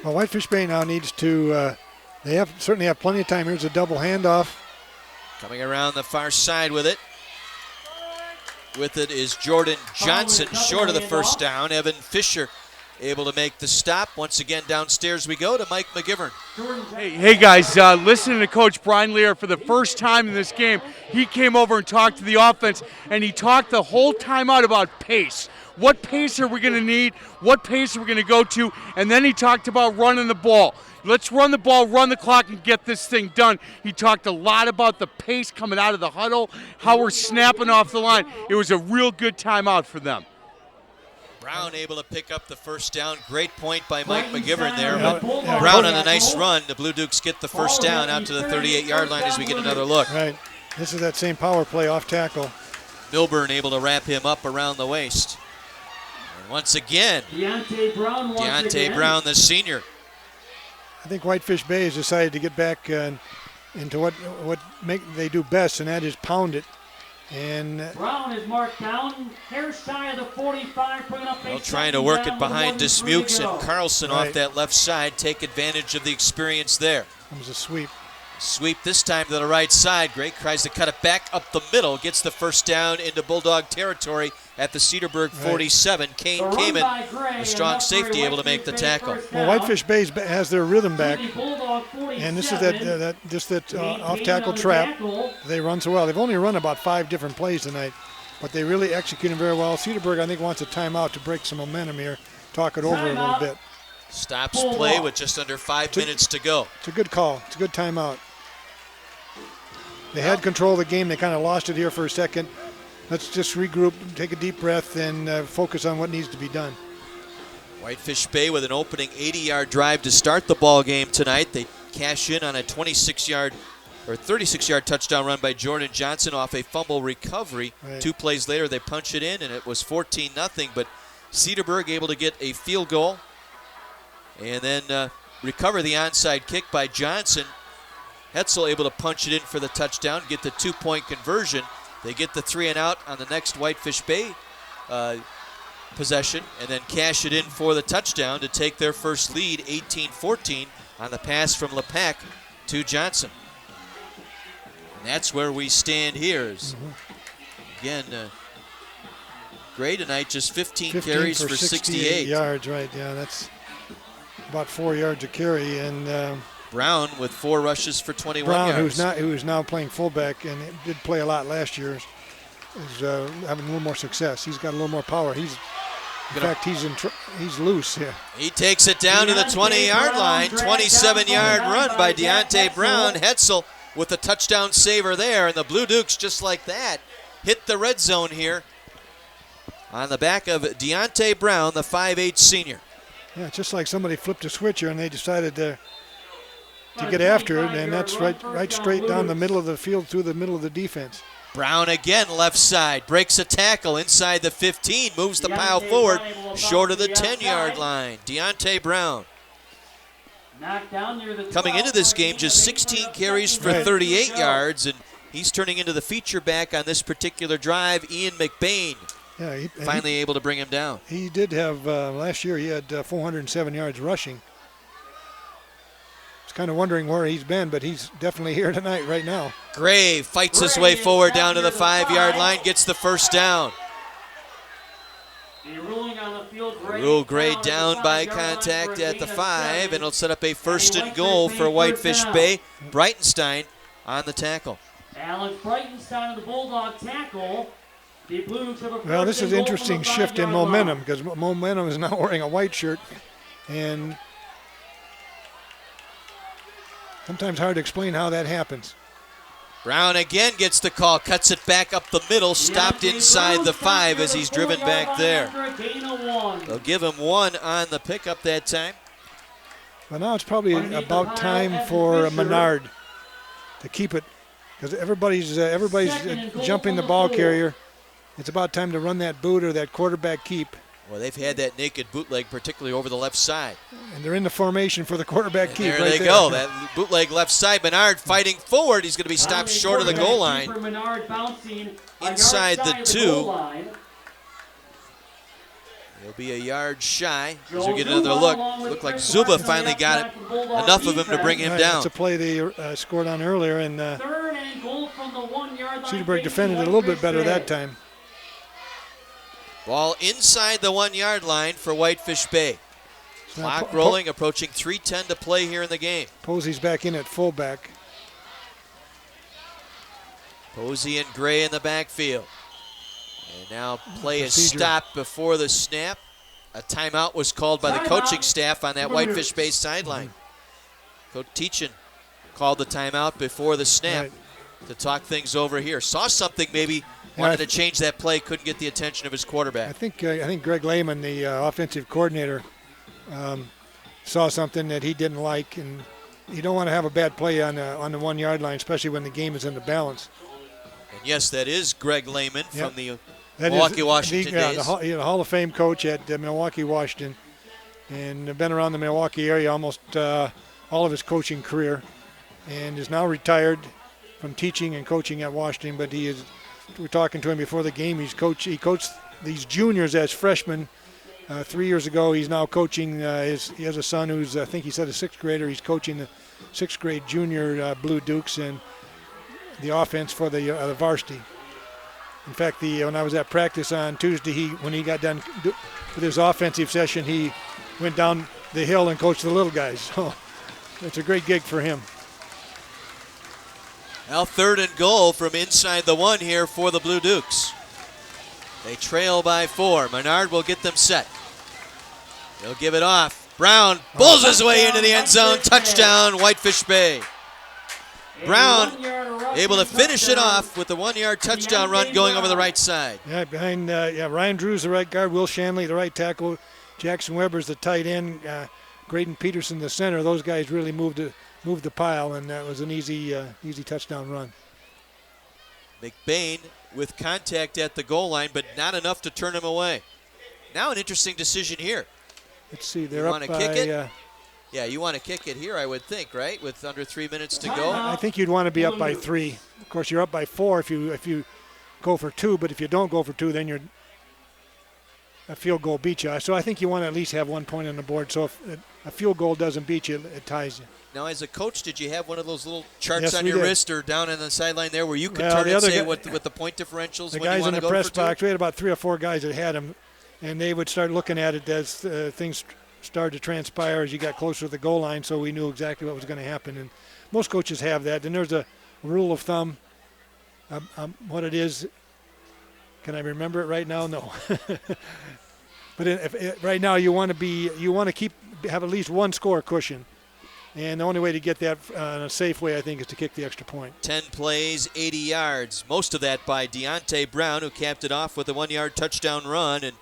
Well, Whitefish Bay now needs to, they certainly have plenty of time. Here's a double handoff. Coming around the far side with it. With it is Jordan Johnson, short of the first down. Evan Fisher able to make the stop. Once again, downstairs we go to Mike McGivern. Hey guys, listening to Coach Brian Lear for the first time in this game. He came over and talked to the offense, and he talked the whole time out about pace. What pace are we going to need? What pace are we going to go to? And then he talked about running the ball. Let's run the ball, run the clock, and get this thing done. He talked a lot about the pace coming out of the huddle, how we're snapping off the line. It was a real good timeout for them. Brown able to pick up the first down. Great point by Mike Right McGivern there. inside But the Bulldogs Brown on a tackle. nice run. The Blue Dukes get the first down out to the 38-yard line as we get another look. Right. This is that same power play off tackle. Milburn able to wrap him up around the waist. And once again, Deontay Brown once Deontay again. Brown, the senior. I think Whitefish Bay has decided to get back into what they do best, and that is pound it. And Brown is marked down, hair shy of the 45, bringing up Well, a trying to second work down it with behind 1:03 to Dismukes go. and Carlson Right. off that left side. Take advantage of the experience there. comes a sweep. Sweep this time to the right side. Gray tries to cut it back up the middle. Gets the first down into Bulldog territory at the Cedarburg 47. Kane The run Kamen, by Gray, the strong enough for safety, able to Whitefish make the Bay tackle. first Well, down. Whitefish Bay has their rhythm back, To the Bulldog 47. and this is that Maintained off tackle on the trap. tackle. They run so well. They've only run about 5 different plays tonight, but they really execute them very well. Cedarburg, I think, wants a timeout to break some momentum here, talk it over a little bit. Stops play with just under 5 minutes to go. It's a good call. It's a good timeout. They had control of the game. They kind of lost it here for a second. Let's just regroup, take a deep breath, and focus on what needs to be done. Whitefish Bay with an opening 80-yard drive to start the ball game tonight. They cash in on a 26-yard or 36-yard touchdown run by Jordan Johnson off a fumble recovery. Right. 2 plays later, they punch it in, and it was 14-0. But Cedarburg able to get a field goal and then recover the onside kick by Johnson. Hetzel able to punch it in for the touchdown, get the 2-point conversion. They get the 3 and out on the next Whitefish Bay possession and then cash it in for the touchdown to take their first lead, 18-14, on the pass from Lepak to Johnson. And that's where we stand here. Again, Gray tonight just 15 carries for 68 yards, right? Yeah, that's about 4 yards a carry. And Brown with 4 rushes for 21 Brown, yards. who is now playing fullback and did play a lot last year, is having a little more success. He's got a little more power. He's loose here. He takes it down to the 20-yard line. 27-yard run by Deontay Brown. Hetzel with a touchdown saver there, and the Blue Dukes, just like that, hit the red zone here on the back of Deontay Brown, the 5'8 senior. Yeah, just like somebody flipped a switcher and they decided to get after it, and that's right straight down the middle of the field through the middle of the defense. Brown again, left side, breaks a tackle inside the 15, moves the pile forward, short of the 10-yard line. Deontay Brown. Coming into this game, just 16 carries for 38 yards, and he's turning into the feature back on this particular drive. Ian McBain finally able to bring him down. He did have, last year he had 407 yards rushing. Kind of wondering where he's been, but he's definitely here tonight right now. Gray fights his way forward down to the 5-yard line, gets the first down. Rule Gray down by contact at the 5, and it'll set up a 1st and goal for Whitefish Bay. Breitenstein on the tackle. Alex Breitenstein of the Bulldog tackle. The Blues have a Well, this is first an and goal interesting from the shift in 5-yard line. momentum, because Momentum is now wearing a white shirt, and sometimes hard to explain how that happens. Brown again gets the call, cuts it back up the middle, stopped inside the 5 as he's driven back there. They'll give him 1 on the pickup that time. Well, now it's probably about time for Menard to keep it, because everybody's jumping the ball carrier. It's about time to run that boot or that quarterback keep. Well, they've had that naked bootleg, particularly over the left side. And they're in the formation for the quarterback keep. There right they there. go. That bootleg left side. Menard fighting forward. He's going to be stopped short of the goal line. Inside the 2. He'll be a yard shy as we get another look. Looked like Zuba finally got it. Enough of him to bring him Right, down. It's a play they scored on earlier, and Third and goal from the 1-yard line. Cedarburg defended it a little bit better that time. Ball inside the 1-yard line for Whitefish Bay. Clock rolling, approaching 3:10 to play here in the game. Posey's back in at fullback. Posey and Gray in the backfield. And now play is Procedure. stopped before the snap. A timeout was called by the coaching staff on that Whitefish Bay sideline. Coach Teachin called the timeout before the snap to talk things over here. Saw something maybe Wanted to change that play, couldn't get the attention of his quarterback. I think Greg Lehman, the offensive coordinator, saw something that he didn't like, and you don't want to have a bad play on the 1 yard line, especially when the game is in the balance. And yes, that is Greg Lehman Yep. from the That Milwaukee, is Washington days. the Hall of Fame coach at Milwaukee, Washington, and been around the Milwaukee area almost all of his coaching career, and is now retired from teaching and coaching at Washington. But we're talking to him before the game. He coached these juniors as freshmen 3 years ago. He's now coaching. He has a son who's, I think he said, a sixth grader. He's coaching the sixth grade junior Blue Dukes and the offense for the varsity. In fact, when I was at practice on Tuesday, when he got done with his offensive session, he went down the hill and coached the little guys. So it's a great gig for him. Now 3rd and goal from inside the 1 here for the Blue Dukes. They trail by 4. Menard will get them set. He'll give it off. Brown pulls his way into the end zone. Touchdown, Whitefish Bay. Brown able to finish it off with the 1 yard touchdown run going over the right side. Yeah, behind Ryan Drew's the right guard, Will Shanley the right tackle, Jackson Weber's the tight end, Graydon Peterson the center. Those guys really moved the pile, and that was an easy touchdown run. McBain with contact at the goal line, but not enough to turn him away. Now an interesting decision here. Let's see, they're up by... You want to kick it? Yeah, you want to kick it here, I would think, right? With under 3 minutes to go. I think you'd want to be up by 3. Of course, you're up by 4 if you go for 2, but if you don't go for 2, then a field goal beats you. So I think you want to at least have 1 point on the board. So if a field goal doesn't beat you, it ties you. Now, as a coach, did you have one of those little charts Yes, on we your did. wrist or down on the sideline there where you could turn and say what the point differentials the when you guys want in to the go press for 2? box, we had about 3 or 4 guys that had them, and they would start looking at it as things started to transpire as you got closer to the goal line, so we knew exactly what was going to happen. And most coaches have that. And there's a rule of thumb. What it is, can I remember it right now? No. But right now you want to have at least 1 score cushion. And the only way to get that in a safe way, I think, is to kick the extra point. 10 plays, 80 yards. Most of that by Deontay Brown, who capped it off with a 1 yard touchdown run. And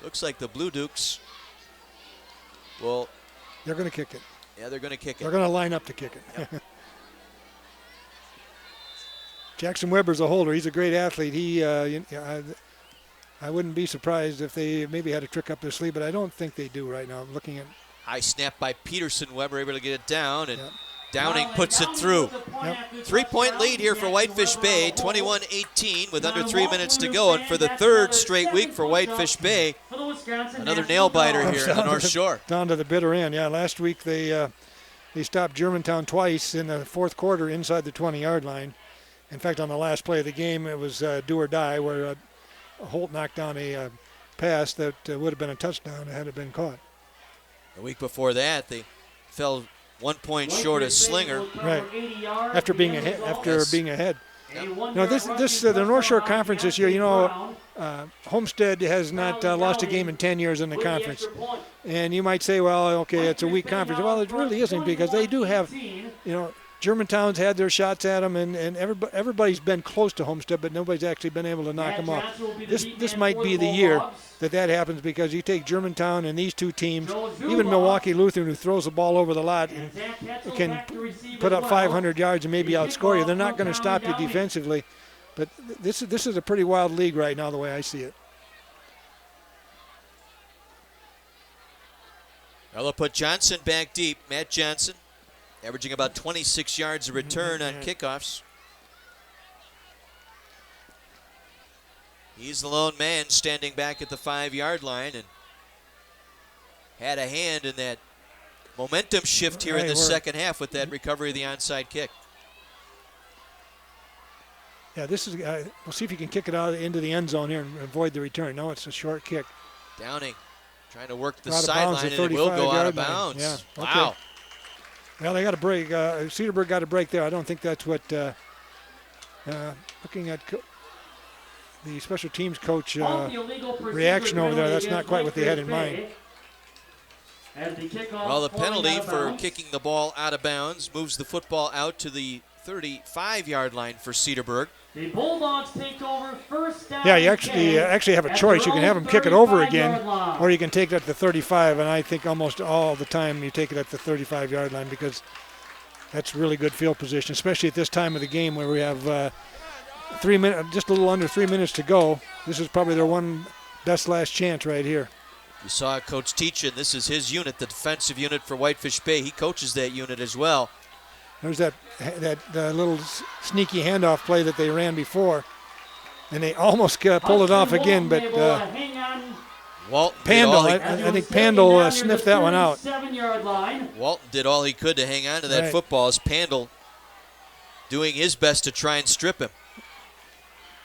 looks like the Blue Dukes they're going to kick it. Yeah, they're going to kick it. They're going to line up to kick it. Yep. Jackson Weber's a holder. He's a great athlete. I wouldn't be surprised if they maybe had a trick up their sleeve, but I don't think they do right now. I'm looking at high snap by Peterson. Weber able to get it down, and Downing puts it through. 3-point lead here for Whitefish Bay, 21-18 with under 3 minutes to go. And for the 3rd straight week for Whitefish Bay, another nail-biter here in the North Shore. Down to the bitter end. Yeah, last week they stopped Germantown twice in the 4th quarter inside the 20-yard line. In fact, on the last play of the game, it was do or die, where Holt knocked down a pass that would have been a touchdown had it been caught. The week before that, they fell 1 point short of Slinger. Right. After being ahead. Now the North Shore Conference this year, Homestead has not lost a game in 10 years in the conference. And you might say, well, okay, it's a weak conference. Well, it really isn't, because they do have, Germantown's had their shots at them, and everybody's been close to Homestead, but nobody's actually been able to knock them off. This might be the year that happens, because you take Germantown and these 2 teams, even Milwaukee Lutheran, who throws the ball over the lot and can put up 500 yards and maybe outscore you. They're not going to stop you defensively, but this is a pretty wild league right now, the way I see it. Well, they'll put Johnson back deep. Matt Johnson, averaging about 26 yards a return on kickoffs. He's the lone man standing back at the 5-yard line, and had a hand in that momentum shift here in the second half with that recovery of the onside kick. Yeah, this is. We'll see if you can kick it out into the end zone here and avoid the return. No, it's a short kick. Downing trying to work the sideline, and it will go out of bounds. Yeah. Okay. Wow. Well, they got a break. Cedarburg got a break there. I don't think that's what. Looking at the special teams coach reaction over there, that's not quite what they had in mind. Well, the penalty for kicking the ball out of bounds moves the football out to the 35-yard line for Cedarburg. The Bulldogs take over first down. Yeah, you actually have a choice. You can have them kick it over again, or you can take it at the 35, and I think almost all the time you take it at the 35-yard line because that's really good field position, especially at this time of the game where we have 3 minutes, just a little under 3 minutes to go. This is probably their one best last chance right here. You saw Coach Teachin. This is his unit, the defensive unit for Whitefish Bay. He coaches that unit as well. There's that little sneaky handoff play that they ran before, and they almost pulled it off again, but Pandel, I think Pandel sniffed that one out. Walton did all he could to hang on to that football as Pandel doing his best to try and strip him.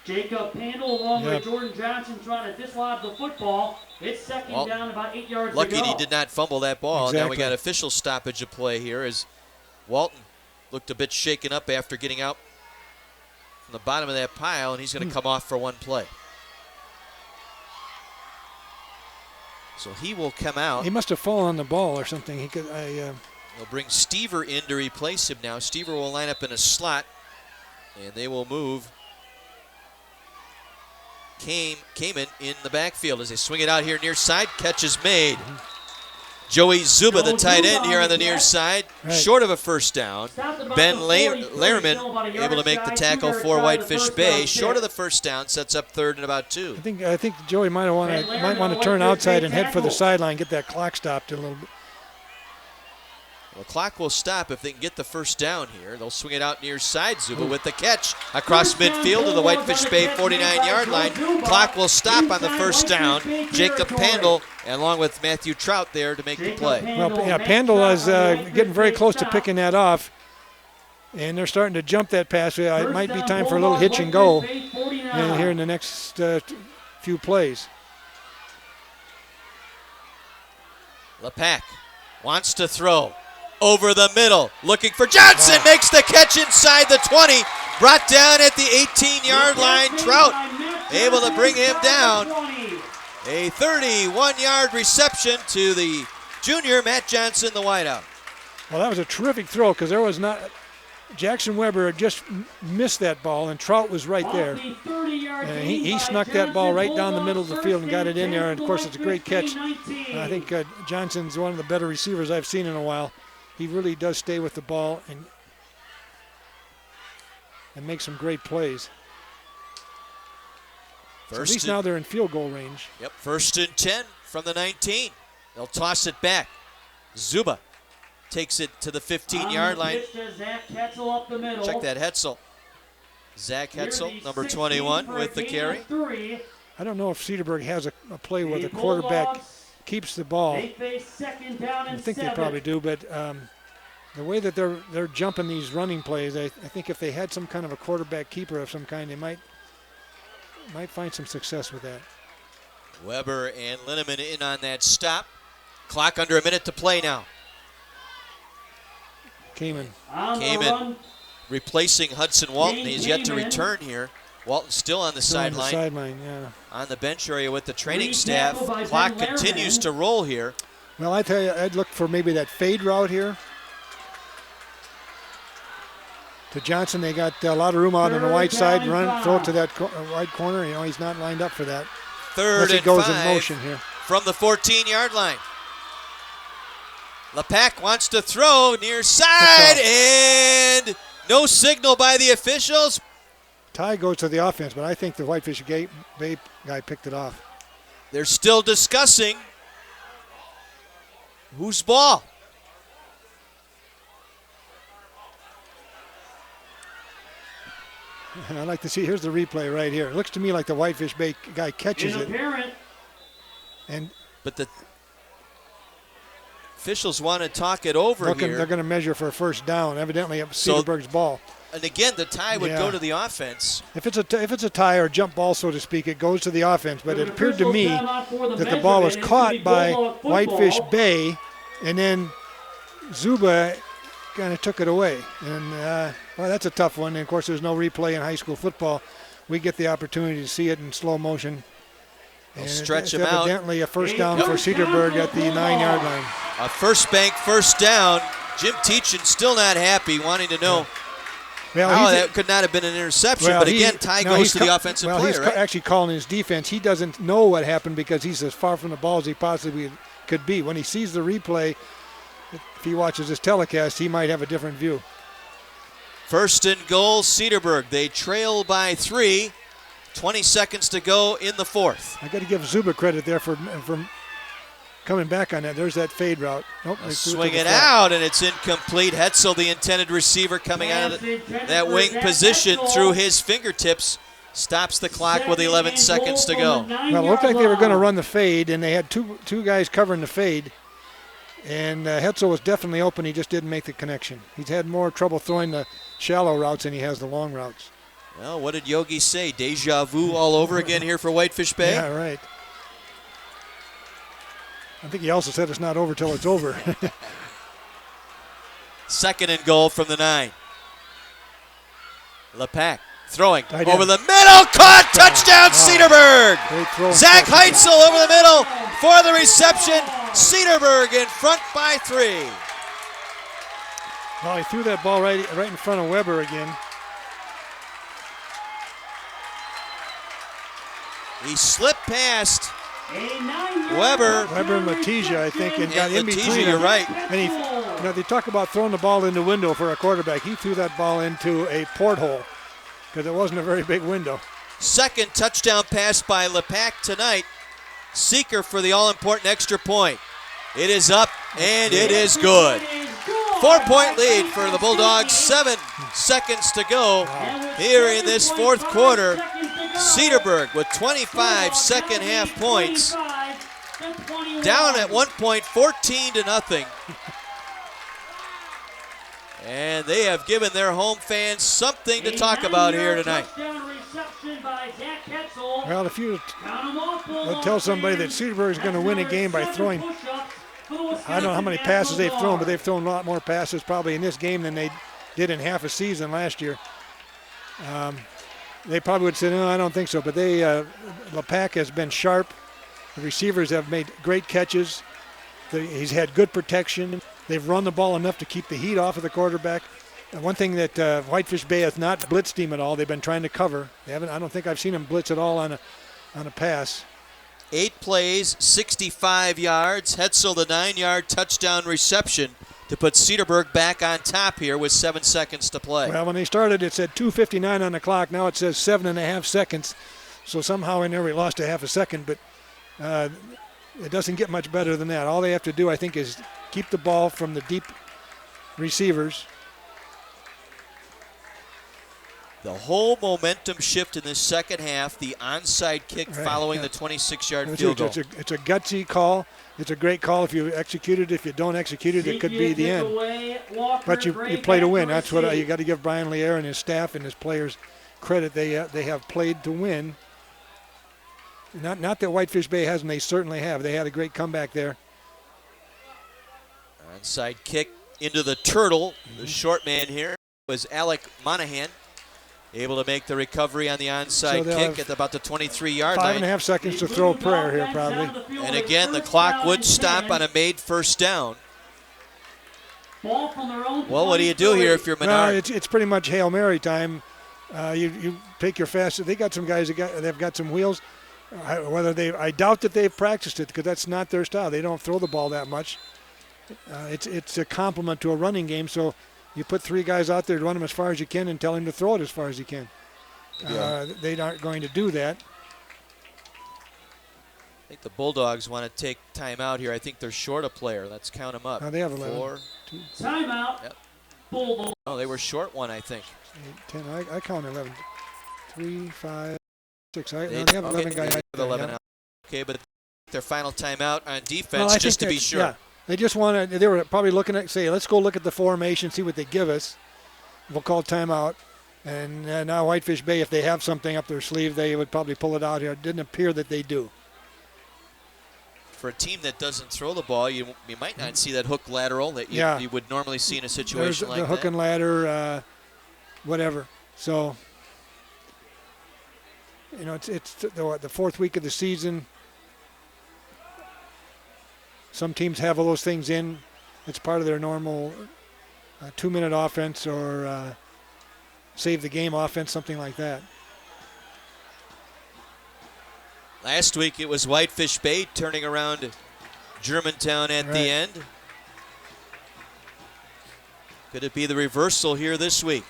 Jacob Pandel along with Jordan Johnson trying to dislodge the football. It's second down, about 8 yards lucky to go. he did not fumble that ball. Exactly. Now we got official stoppage of play here as Walton looked a bit shaken up after getting out from the bottom of that pile, and he's going to come off for one play. So he will come out. He must have fallen on the ball or something. He could. They'll bring Stever in to replace him now. Stever will line up in a slot, and they will move Kamen in the backfield as they swing it out here near side. Catch is made. Joey Zuba, the tight end here on the near side, short of a first down. Ben Lehrman able to make the tackle for Whitefish Bay. Short of the first down, sets up third and about 2. I think Joey might want to turn outside and head for the sideline, get that clock stopped a little bit. Well, the clock will stop if they can get the first down here. They'll swing it out near side. Zuba with the catch across midfield to the Whitefish Bay 49-yard line. Clock will stop on the first down. Jacob Pandel along with Matthew Trout there to make the play. Well, yeah, Pandel is getting very close to picking that off, and they're starting to jump that pass. It might be time for a little hitch and go here in the next few plays. LePac wants to throw. Over the middle, looking for Johnson, makes the catch inside the 20, brought down at the 18-yard line. Trout able to bring him down. A 31-yard reception to the junior, Matt Johnson, the wideout. Well, that was a terrific throw because there was not – Jackson Weber had just missed that ball, and Trout was right there. And he snuck that ball right down the middle of the field and got it in there, and, of course, it's a great catch. And I think Johnson's one of the better receivers I've seen in a while. He really does stay with the ball and make some great plays. So at least now they're in field goal range. Yep, 1st and 10 from the 19. They'll toss it back. Zuba takes it to the 15-yard line. Check that Hetzel. Zach Hetzel, number 21, with the carry. I don't know if Cedarburg has a play where the quarterback keeps the ball. I think they probably do, but the way that they're jumping these running plays, I think if they had some kind of a quarterback keeper of some kind, they might find some success with that. Weber and Linneman in on that stop. Clock under a minute to play now. Kamen replacing Hudson Walton. He's yet to return here. Walton still on the sideline. On the bench area with the training staff. Clock continues to roll here. Well, I tell you, I'd look for maybe that fade route here. To Johnson, they got a lot of room out on the right side. Throw it to that right corner. You know, he's not lined up for that. Third and 5 in motion here from the 14-yard line. LePac wants to throw near side, and no signal by the officials. Tie goes to the offense, but I think the Whitefish Bay guy picked it off. They're still discussing whose ball. I'd like to see, here's the replay right here. It looks to me like the Whitefish Bay guy catches it. But the officials want to talk it over here. They're going to measure for a first down. Evidently, it's Cedarburg's ball. And again, the tie would go to the offense. If it's a tie or a jump ball, so to speak, it goes to the offense. But it appeared to me that the ball was caught by Whitefish Bay, and then Zuba kind of took it away. And, well, that's a tough one. And, of course, there's no replay in high school football. We get the opportunity to see it in slow motion. They'll stretch him out. Evidently a first down for Cedarburg at the 9-yard line. A first bank first down. Jim Teachin still not happy, wanting to know Well, that could not have been an interception, but again, Ty goes to the offensive player. He's actually calling his defense. He doesn't know what happened because he's as far from the ball as he possibly could be. When he sees the replay, if he watches this telecast, he might have a different view. First and goal, Cedarburg. They trail by 3. 20 seconds to go in the fourth. I got to give Zuba credit there for coming back on that. There's that fade route. Nope, swing it out, and it's incomplete. Hetzel, the intended receiver, coming out of that wing position through his fingertips, stops the clock with 11 seconds to go. Well, it looked like they were going to run the fade, and they had two guys covering the fade. And Hetzel was definitely open. He just didn't make the connection. He's had more trouble throwing the shallow routes than he has the long routes. Well, what did Yogi say? Deja vu all over again here for Whitefish Bay? Yeah, right. I think he also said it's not over till it's over. Second and goal from the 9. Lepak throwing over the middle, caught, touchdown, Cedarburg. Zach Heitzel over the middle for the reception. Cedarburg in front by 3. Well, he threw that ball right in front of Weber again. He slipped past Weber and Matija, I think, and got in between. You're right. And they talk about throwing the ball in the window for a quarterback. He threw that ball into a porthole because it wasn't a very big window. Second touchdown pass by Lepak tonight. Seeker for the all-important extra point. It is up, and it is good. 4-point lead for the Bulldogs. 7 seconds to go here in this fourth quarter. Cedarburg with 25 second-half points. Down at one point, 14-0. And they have given their home fans something to talk about here tonight. Well, if you would tell somebody that Cedarburg is going to win a game by throwing, I don't know how many passes they've thrown, but they've thrown a lot more passes probably in this game than they did in half a season last year. They probably would say, no, I don't think so. But Lepak has been sharp. The receivers have made great catches. He's had good protection. They've run the ball enough to keep the heat off of the quarterback. And one thing that Whitefish Bay has not blitzed him at all. They've been trying to cover. They haven't. I don't think I've seen him blitz at all on a pass. 8 plays, 65 yards. Hetzel, the 9-yard touchdown reception to put Cedarburg back on top here with 7 seconds to play. Well, when they started, it said 2:59 on the clock. Now it says 7.5 seconds. So somehow in there we lost a half a second, but it doesn't get much better than that. All they have to do, I think, is keep the ball from the deep receivers. The whole momentum shift in this second half, the onside kick following the 26-yard field goal. It's a gutsy call. It's a great call if you execute it. If you don't execute it, it could be the end. But you play to win. That's what you got to give Brian Lier and his staff and his players credit. They have played to win. Not that Whitefish Bay hasn't. They certainly have. They had a great comeback there. Onside kick into the turtle. The short man here was Alec Monahan. Able to make the recovery on the onside kick at about the 23-yard line. 5.5 seconds to throw a prayer here, probably. And again, the clock would stop on a made first down. Well, what do you do here if you're Menard? It's pretty much Hail Mary time. You pick your fastest. They got some guys they've got some wheels. I doubt that they've practiced it because that's not their style. They don't throw the ball that much. It's a complement to a running game, so you put 3 guys out there to run them as far as you can and tell him to throw it as far as he can. They aren't going to do that. I think the Bulldogs want to take time out here. I think they're short a player. Let's count them up. They have 11. 4, 2. Timeout. Yep. Bulldogs. Oh, they were short one, I think. 8, 10. I count 11. 3, 5, 6. They have 11 guys. 11 out. Okay, but their final timeout on defense, just to be sure. Yeah. They just wanted. They were probably looking at, let's go look at the formation, see what they give us. We'll call timeout. And now Whitefish Bay, if they have something up their sleeve, they would probably pull it out here. It didn't appear that they do. For a team that doesn't throw the ball, you might not see that hook lateral that you would normally see in a situation like that. The hook and ladder, whatever. So, it's the fourth week of the season. Some teams have all those things in. It's part of their normal 2-minute offense or save the game offense, something like that. Last week it was Whitefish Bay turning around Germantown at the end. Could it be the reversal here this week?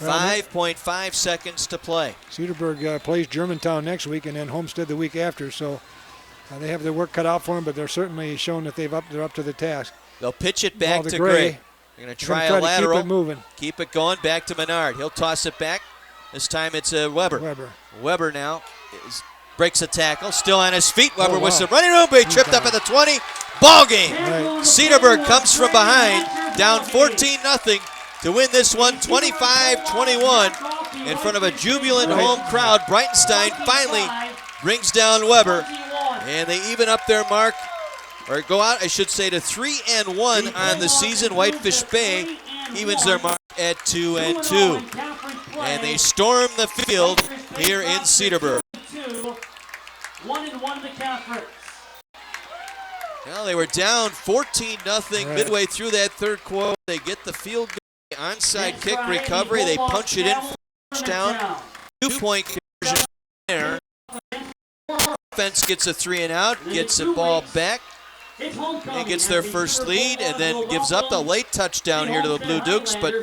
5.5 seconds to play. Cedarburg plays Germantown next week and then Homestead the week after, so they have their work cut out for them, but they're certainly showing that they're up to the task. They'll pitch it back to Gray. They're going to try a lateral. Keep it moving. Keep it going. Back to Menard. He'll toss it back. This time it's Weber. Weber now breaks a tackle. Still on his feet. Weber with some running room, but he tripped up at the 20. Ball game. Cedarburg comes from behind, down 14-0 to win this one 25-21 in front of a jubilant home crowd. Breitenstein finally brings down Weber, and they even up their mark, or go out, I should say, to 3-1 on the season. Whitefish Bay evens their mark at 2-2. And they storm the field here in Cedarburg. 1-1 in the conference. Well, they were down 14-0 midway through that third quarter. They get the field goal, onside kick recovery. They punch it in for a touchdown. 2-point conversion there. Offense gets a 3-and-out, gets the ball back, and gets their first lead, and then gives up a late touchdown here to the Blue Dukes, but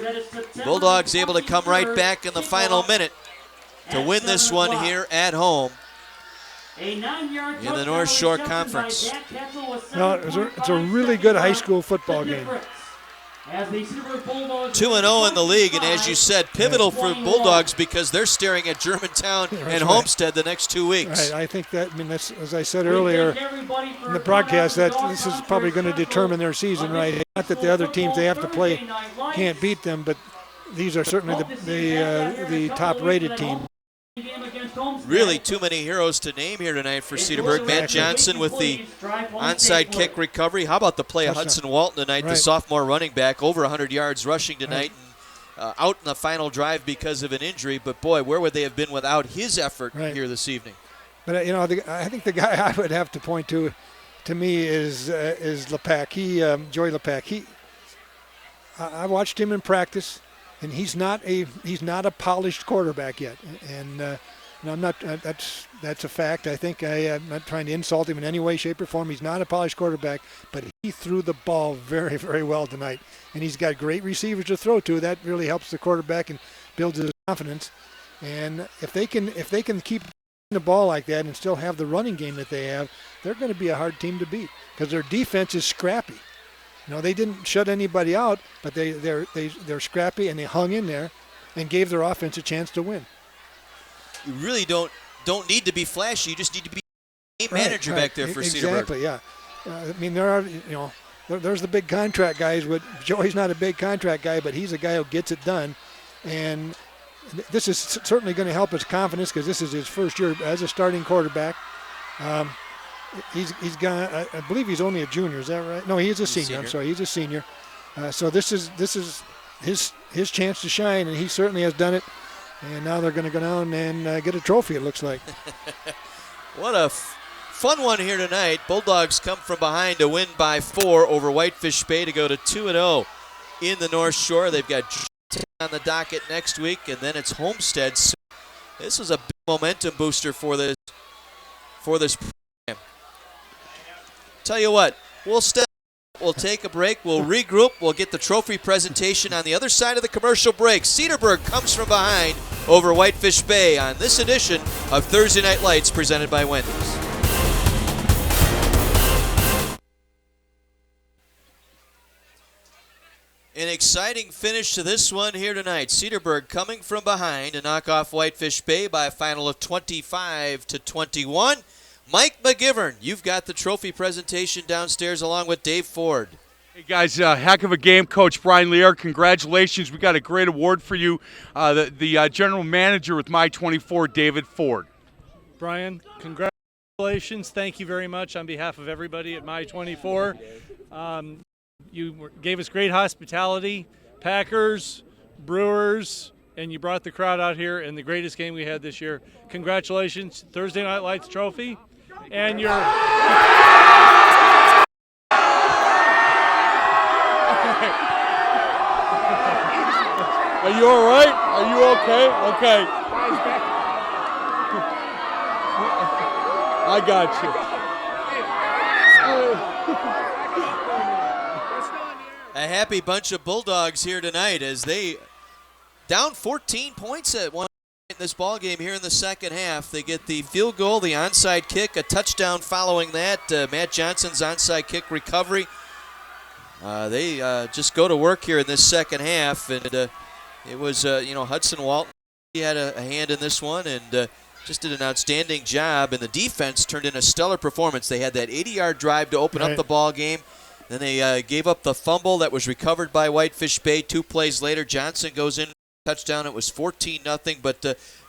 Bulldogs able to come right back in the final minute to win this one here at home in the North Shore Conference. No, it's a really good high school football game. 2-0 in the league, and as you said, pivotal for Bulldogs because they're staring at Germantown and Homestead the next 2 weeks. Right, I think that, that's, as I said earlier in the broadcast, that this is probably going to determine their season, right? Not that the other teams they have to play can't beat them, but these are certainly the top-rated team. Really too many heroes to name here tonight for Cedarburg. Matt Johnson with the onside kick recovery. How about the play of Hudson Walton tonight, the sophomore running back, over 100 yards rushing tonight, and out in the final drive because of an injury. But boy, where would they have been without his effort here this evening? But you know, I think the guy I would have to point to me is Lepak. Joey Lepak. I watched him in practice. And he's not a polished quarterback yet, and I'm not. That's a fact. I think I'm not trying to insult him in any way, shape, or form. He's not a polished quarterback, but he threw the ball very, very well tonight, and he's got great receivers to throw to. That really helps the quarterback and builds his confidence. And if they can keep the ball like that and still have the running game that they have, they're going to be a hard team to beat because their defense is scrappy. You know, they didn't shut anybody out, but they're scrappy and they hung in there and gave their offense a chance to win. You really don't need to be flashy. You just need to be a game manager back there for Cedarburg. Exactly, yeah. I mean, there's the big contract guys. But Joey's not a big contract guy, but he's a guy who gets it done. And this is certainly going to help his confidence because this is his first year as a starting quarterback. He's got. I believe he's only a junior. Is that right? No, he's a senior. I'm sorry, he's a senior. So this is his chance to shine, and he certainly has done it. And now they're going to go down and get a trophy. It looks like. What a fun one here tonight. Bulldogs come from behind to win by 4 over Whitefish Bay to go to 2-0 in the North Shore. They've got on the docket next week, and then it's Homestead. So this is a big momentum booster for this program. Tell you what, we'll take a break, we'll regroup, we'll get the trophy presentation on the other side of the commercial break. Cedarburg comes from behind over Whitefish Bay on this edition of Thursday Night Lights presented by Wendy's. An exciting finish to this one here tonight. Cedarburg coming from behind to knock off Whitefish Bay by a final of 25-21. Mike McGivern, you've got the trophy presentation downstairs along with Dave Ford. Hey guys, heck of a game, Coach Brian Lear. Congratulations. We got a great award for you. The general manager with My 24, David Ford. Brian, congratulations. Thank you very much on behalf of everybody at My 24. You gave us great hospitality, Packers, Brewers, and you brought the crowd out here in the greatest game we had this year. Congratulations, Thursday Night Lights trophy, and your Are you all right? Are you okay? Okay. I got you. A happy bunch of Bulldogs here tonight as they down 14 points at one in this ball game here in the second half. They get the field goal, the onside kick, a touchdown following that. Matt Johnson's onside kick recovery. They just go to work here in this second half, and it was Hudson Walton. He had a hand in this one and just did an outstanding job. And the defense turned in a stellar performance. They had that 80-yard drive to open up the ball game. Then they gave up the fumble that was recovered by Whitefish Bay. 2 plays later, Johnson goes in. Touchdown. It was 14-0, but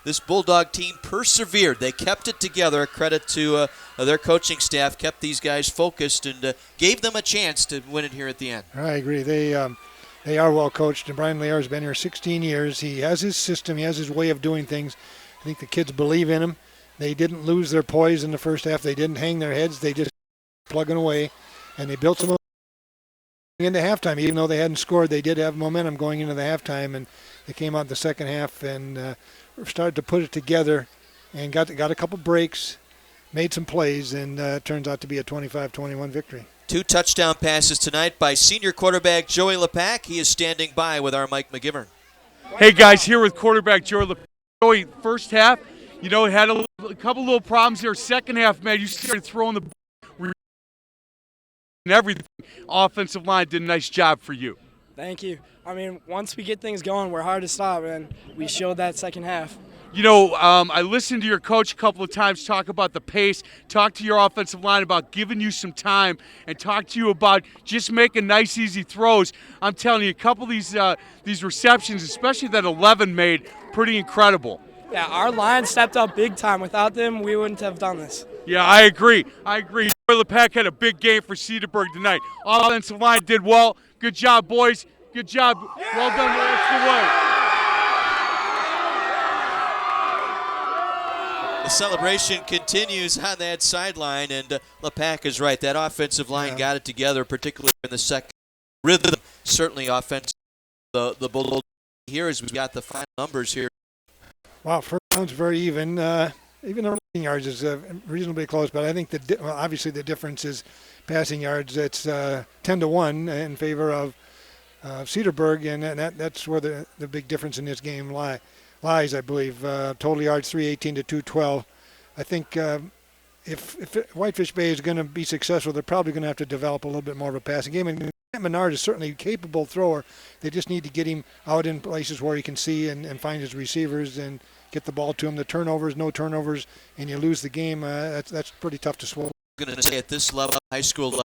this Bulldog team persevered. They kept it together. Credit to their coaching staff, kept these guys focused and gave them a chance to win it here at the end. I agree. They are well coached, and Brian Lear has been here 16 years. He has his system. He has his way of doing things. I think the kids believe in him. They didn't lose their poise in the first half. They didn't hang their heads. They just plugging away, and they built some into halftime. Even though they hadn't scored, they did have momentum going into the halftime, and they came out in the second half and started to put it together and got a couple breaks, made some plays, and turns out to be a 25-21 victory. 2 touchdown passes tonight by senior quarterback Joey LePack. He is standing by with our Mike McGivern. Hey guys, here with quarterback Joey LePack. Joey, first half, had a couple little problems there. Second half, man, you started throwing the ball and everything. Offensive line did a nice job for you. Thank you. I mean, once we get things going, we're hard to stop, and we showed that second half. I listened to your coach a couple of times talk about the pace, talk to your offensive line about giving you some time, and talk to you about just making nice, easy throws. I'm telling you, a couple of these receptions, especially that 11 made, pretty incredible. Yeah, our line stepped up big time. Without them, we wouldn't have done this. Yeah, I agree. Joey LePack had a big game for Cedarburg tonight. Offensive line did well. Good job, boys. Good job. Well done the rest of the way. The celebration continues on that sideline, and LePack is right. That offensive line got it together, particularly in the second rhythm. Certainly offensive. The Bulldogs here as we've got the final numbers here. Wow, first down's very even. Even the rushing yards is reasonably close, but I think obviously the difference is passing yards. It's 10-1 in favor of Cedarburg, and that's where the big difference in this game lies, I believe. Total yards 318 to 212. I think if Whitefish Bay is going to be successful, they're probably going to have to develop a little bit more of a passing game. And Menard is certainly a capable thrower. They just need to get him out in places where he can see and find his receivers and get the ball to him. The turnovers, no turnovers, and you lose the game. That's pretty tough to swallow. I'm going to say at this level, high school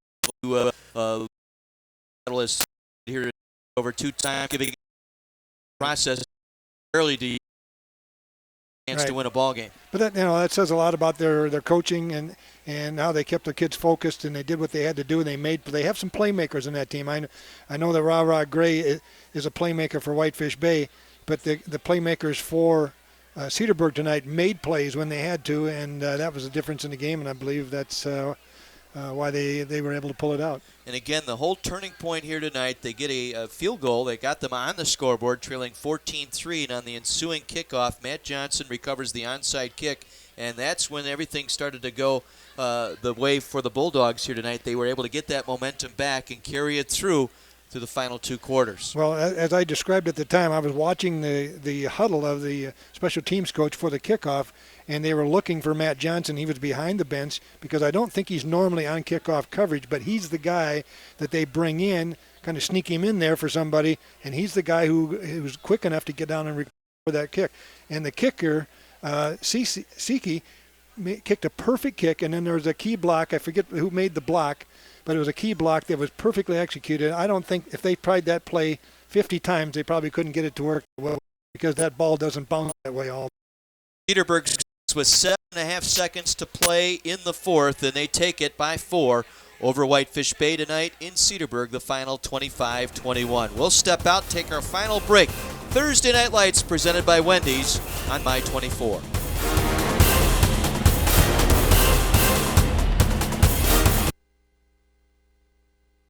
level, medalists here over 2 times, giving process early to chance to win a ball game. But that says a lot about their coaching and how they kept the kids focused and they did what they had to do. And they have some playmakers in that team. I know that Ra Gray is a playmaker for Whitefish Bay, but the playmakers for Cedarburg tonight made plays when they had to, and that was the difference in the game, and I believe that's why they were able to pull it out. And again, the whole turning point here tonight, they get a field goal. They got them on the scoreboard, trailing 14-3, and on the ensuing kickoff, Matt Johnson recovers the onside kick, and that's when everything started to go the way for the Bulldogs here tonight. They were able to get that momentum back and carry it through to the final 2 quarters. Well, as I described at the time, I was watching the huddle of the special teams coach for the kickoff, and they were looking for Matt Johnson. He was behind the bench because I don't think he's normally on kickoff coverage, but he's the guy that they bring in, kind of sneak him in there for somebody, and he's the guy who's quick enough to get down and recover that kick. And the kicker, Siki, kicked a perfect kick, and then there was a key block. I forget who made the block, but it was a key block that was perfectly executed. I don't think if they tried that play 50 times, they probably couldn't get it to work well because that ball doesn't bounce that way all. Cedarburg with 7.5 seconds to play in the 4th, and they take it by 4 over Whitefish Bay tonight in Cedarburg, the final 25-21. We'll step out, take our final break. Thursday Night Lights presented by Wendy's on My 24.